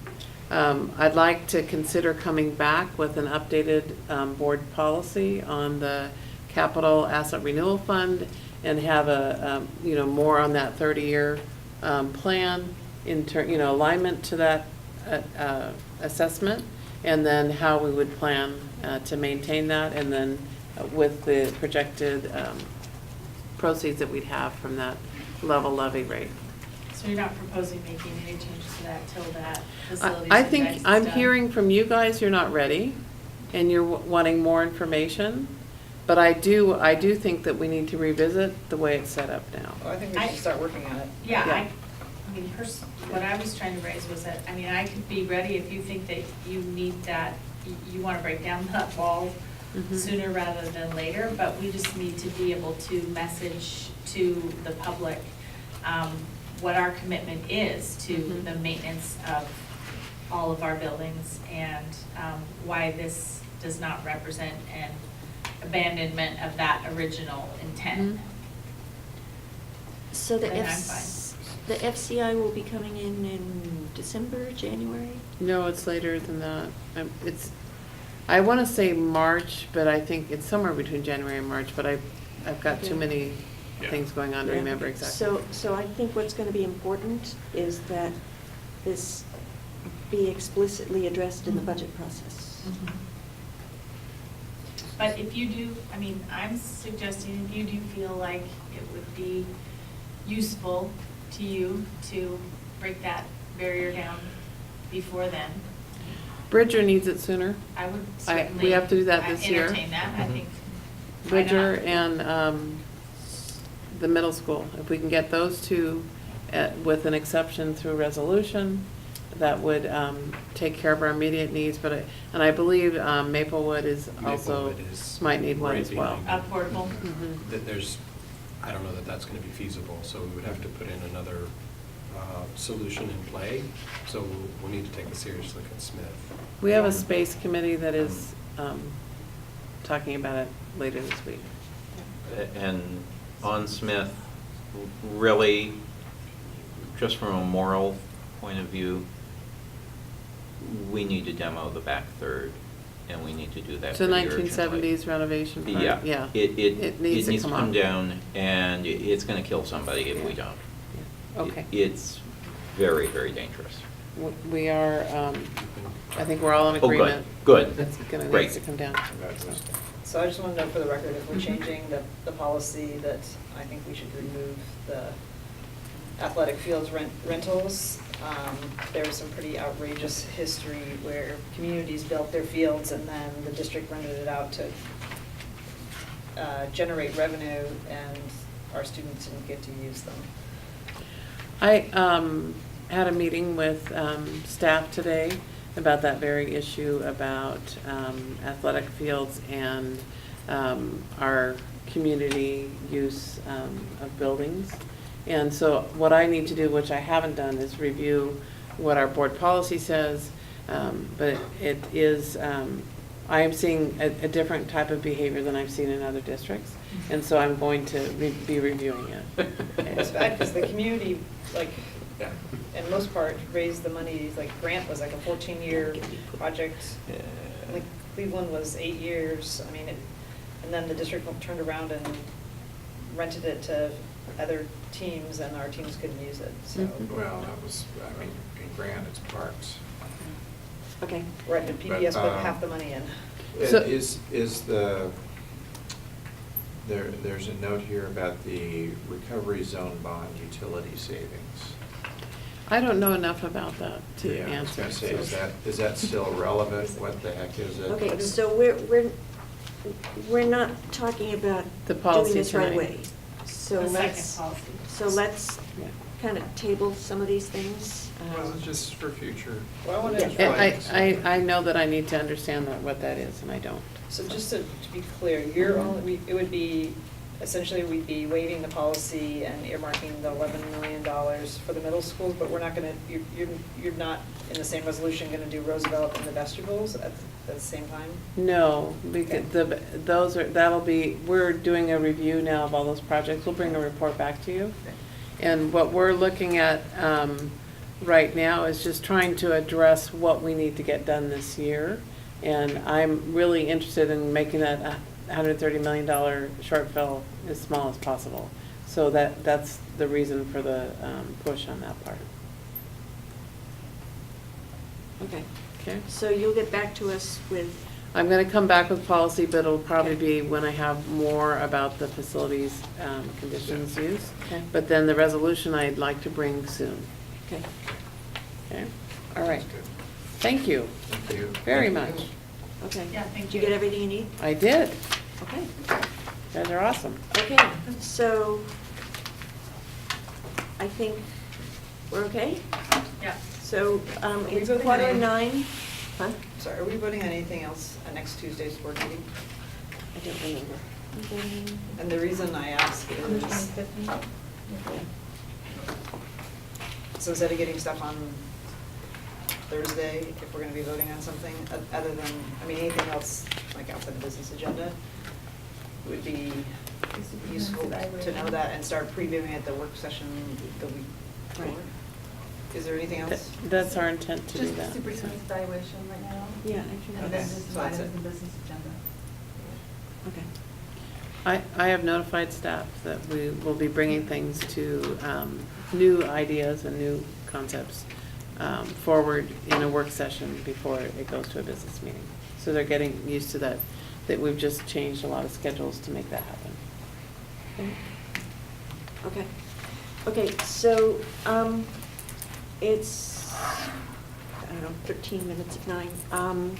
I'd like to consider coming back with an updated board policy on the capital asset renewal fund and have a, more on that 30-year plan in alignment to that assessment, and then how we would plan to maintain that, and then with the projected proceeds that we'd have from that level levy rate. So you're not proposing making any changes to that till that facilities I index think, is I'm done? hearing from you guys, you're not ready, and you're wanting more information, but I do think that we need to revisit the way it's set up now. Well, I think we should start working on it. Yeah, Yeah. I mean, what I was trying to raise was that, I mean, I could be ready if you think that you need that, you want to break down that wall Mhm. sooner rather than later, but we just need to be able to message to the public what our commitment is to Mhm. the maintenance of all of our buildings, and why this does not represent an abandonment of that original intent. Mhm. So the Then I'm fine. the FCI will be coming in December, January? No, it's later than that. I want to say March, but I think it's somewhere between January and March, but I've got too Okay. many things going on to Yeah. remember exactly. So I think what's going to be important is that this be explicitly addressed in the budget process. Mhm. But if you do, I mean, I'm suggesting if you do feel like it would be useful to you to break that barrier down before then, Bridger needs it sooner. I would We certainly. have to do that this year. Entertain that, I think. Why Bridger not? and the middle school. If we can get those two with an exception through resolution, that would take care of our immediate needs. And I believe Maplewood is also, Maplewood is might need one right as well. behind A portable. Mhm. That I don't know that that's going to be feasible, so we would have to put in another solution in play. So we'll need to take a serious look at Smith. We have a space committee that is talking about it later this week. And on Smith, really, just from a moral point of view, we need to demo the back third, and we need to do that It's a pretty 1970s urgently. renovation part, Yeah. yeah. It needs to come off. down, and it's going to kill somebody if we don't. Yeah. Okay. It's very, very dangerous. We are, I think we're all in Oh, good, agreement. good. It's gonna Great. need to come down. So I just want to note for the record, if we're Mhm. changing the policy, that I think we should remove the athletic fields rentals. There was some pretty outrageous history where communities built their fields and then the district rented it out to generate revenue, and our students didn't get to use them. I had a meeting with staff today about that very issue, about athletic fields and our community use of buildings. And so what I need to do, which I haven't done, is review what our board policy says. But it is, I am seeing a different type of behavior than I've seen in other districts. And so I'm going to be reviewing it. It's bad because the community, like, in most part, raised the money, like Grant was like a 14-year project. Like Cleveland was 8 years. I mean, and then the district turned around and rented it to other teams, and our teams couldn't use it, so. Well, that was, I mean, in Grant, it's parks. Okay. Right, but PBS put But, half the money in. So- Is there's a note here about the recovery zone bond utility savings. I don't know enough about that to Yeah, I was answer. gonna say, is that still relevant? What the heck is it? Okay, so we're not talking about The doing policy this right tonight. away. So The second let's, policy. so let's Yeah. kind of table some of these things. Well, it's just for future. Well, I want Yeah. to And I know that I need to understand what that is, and I don't. So just to be clear, you're only, it would be, essentially, we'd be waiving the policy and earmarking the $11 million for the middle schools, but we're not going to, you're not in the same resolution going to do Roosevelt and the vestibules at the same time? No, because that'll be, we're doing a review now of all those projects. We'll bring a report back to you. And what we're looking at right now is just trying to address what we need to get done this year. And I'm really interested in making that $130 million shortfall as small as possible. So that's the reason for the push on that part. Okay. Okay? So you'll get back to us with, I'm going to come back with policy, but it'll probably be when I have more about the facilities conditions used. Okay. But then the resolution I'd like to bring soon. okay. Okay? All right. Thank you Thank you. very Thank much. you. Okay. Yeah, thank Did you you. get everything you need? I did. Okay. You guys are awesome. Okay, so I think we're okay? Yeah. So Are we it's voting on any- 8:45. Huh? Sorry, are we voting on anything else at next Tuesday's board meeting? I don't remember. And the reason I ask On the is, 25th. so instead of getting stuff on Thursday, if we're gonna be voting on something, other than, I mean, anything else, like outside the business agenda, would be useful to know that and start previewing at the work session the week before. Right. Is there anything else? That's our intent to do Just that. superintendent's evaluation right now. Yeah, And Okay, then just so that's items it. in business agenda. Okay. I have notified staff that we will be bringing things to, new ideas and new concepts forward in a work session before it goes to a business meeting. So they're getting used to that we've just changed a lot of schedules to make that happen. Okay. Okay, so it's, I don't know, 13 minutes of 9.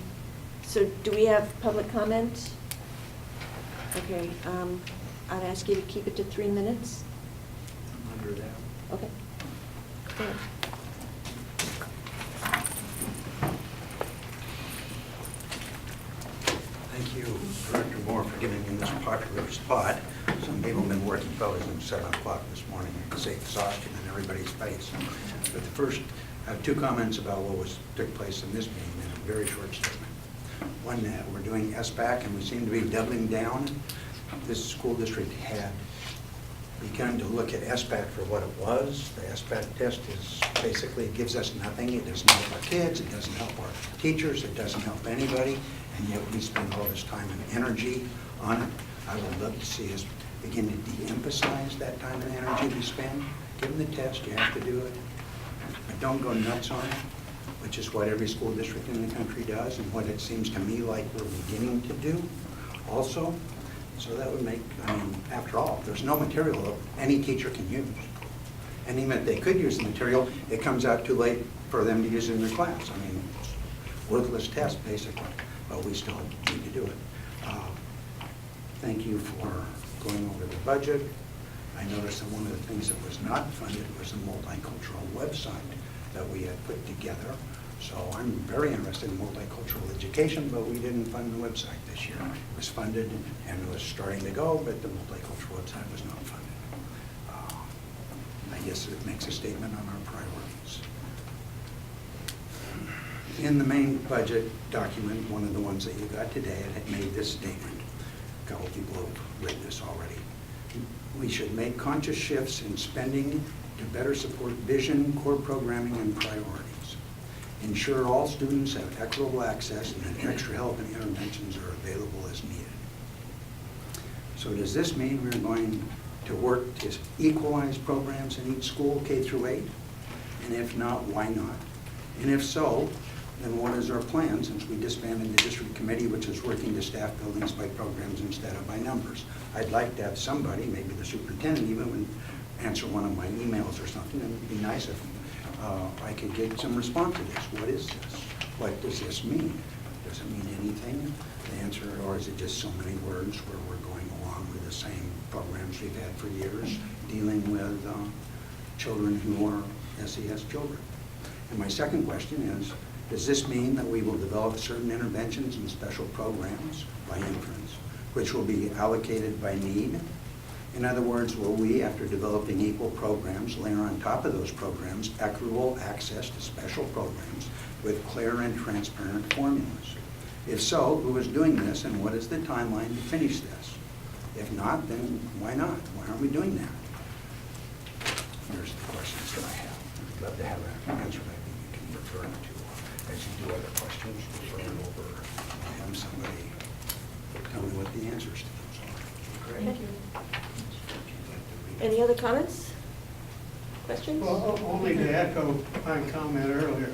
So do we have public comment? Okay, I'd ask you to keep it to 3 minutes. Under that. Okay. Go ahead. Thank you, Director Moore, for giving me this popular spot. Some people have been working probably since 7 o'clock this morning. I can see exhaustion in everybody's face. But the first, I have 2 comments about what took place in this meeting in a very short statement. One, that we're doing SBAC and we seem to be doubling down. This school district had begun to look at SBAC for what it was. The SBAC test is basically, it gives us nothing. It doesn't help our kids, it doesn't help our teachers, it doesn't help anybody, and yet we spend all this time and energy on it. I would love to see us begin to de-emphasize that time and energy we spend. Give them the test, you have to do it, but don't go nuts on it, which is what every school district in the country does, and what it seems to me like we're beginning to do also. So that would make, I mean, after all, there's no material that any teacher can use. And even if they could use the material, it comes out too late for them to use it in their class. I mean, it's worthless test, basically, but we still need to do it. Thank you for going over the budget. I noticed that one of the things that was not funded was a multicultural website that we had put together. So I'm very interested in multicultural education, but we didn't fund the website this year. It was funded and it was starting to go, but the multicultural website was not funded. I guess it makes a statement on our priorities. In the main budget document, one of the ones that you got today, it had made this statement. A couple people have read this already. We should make conscious shifts in spending to better support vision, core programming, and priorities. Ensure all students have equitable access and that extra help and interventions are available as needed. So does this mean we're going to work to equalize programs in each school, K through 8? And if not, why not? And if so, then what is our plan, since we disbanded the district committee, which is working to staff buildings by programs instead of by numbers? I'd like to have somebody, maybe the superintendent even, would answer one of my emails or something. It would be nice if I could get some response to this. What is this? What does this mean? Does it mean anything? The answer, or is it just so many words where we're going along with the same programs we've had for years, dealing with children who are SES children? And my second question is, does this mean that we will develop certain interventions and special programs by inference, which will be allocated by need? In other words, will we, after developing equal programs, layer on top of those programs equitable access to special programs with clear and transparent formulas? If so, who is doing this and what is the timeline to finish this? If not, then why not? Why aren't we doing that? here's the questions that I have. I'd love to have an answer. Maybe you can refer them to, as you do other questions, refer them over, and have somebody tell me what the answers to those are. Thank you. Any other comments? Questions? Well, only to echo my comment earlier,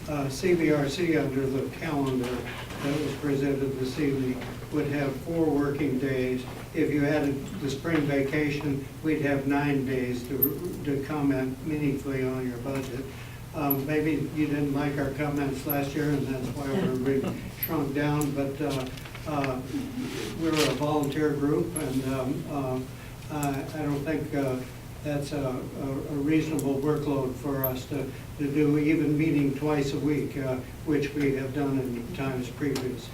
CBRC under the calendar that was presented this evening would have 4 working days. If you added the spring vacation, we'd have 9 days to comment meaningfully on your budget. Maybe you didn't like our comments last year, and that's why we're really shrunk down, but we're a volunteer group, and I don't think that's a reasonable workload for us to do, even meeting twice a week, which we have done in times previous.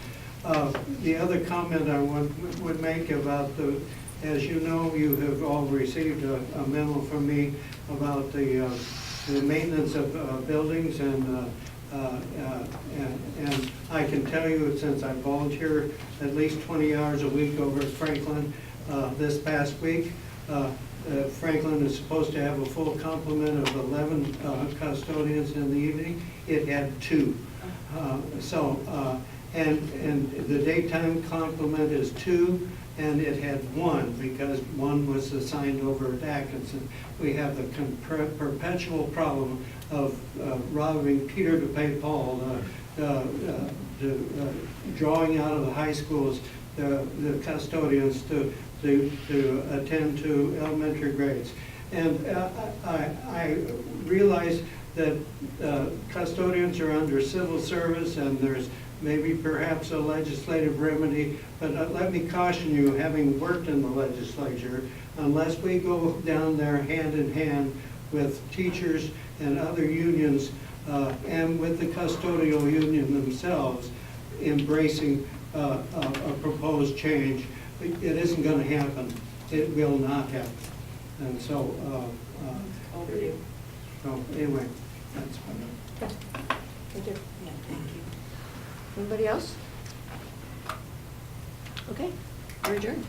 The other comment I would make about as you know, you have all received a memo from me about the maintenance of buildings, and I can tell you, since I volunteer at least 20 hours a week over at Franklin, this past week, Franklin is supposed to have a full complement of 11 custodians in the evening. It had 2. And the daytime complement is 2, and it had 1 because 1 was assigned over at Atkinson. We have the perpetual problem of robbing Peter to pay Paul, drawing out of the high schools the custodians to attend to elementary grades. And I realize that custodians are under civil service, and there's maybe perhaps a legislative remedy, but let me caution you, having worked in the legislature, unless we go down there hand in hand with teachers and other unions, and with the custodial union themselves, embracing a proposed change, it isn't going to happen. It will not happen. And so, so anyway, that's what Thank you. Anybody else? Okay, we're adjourned.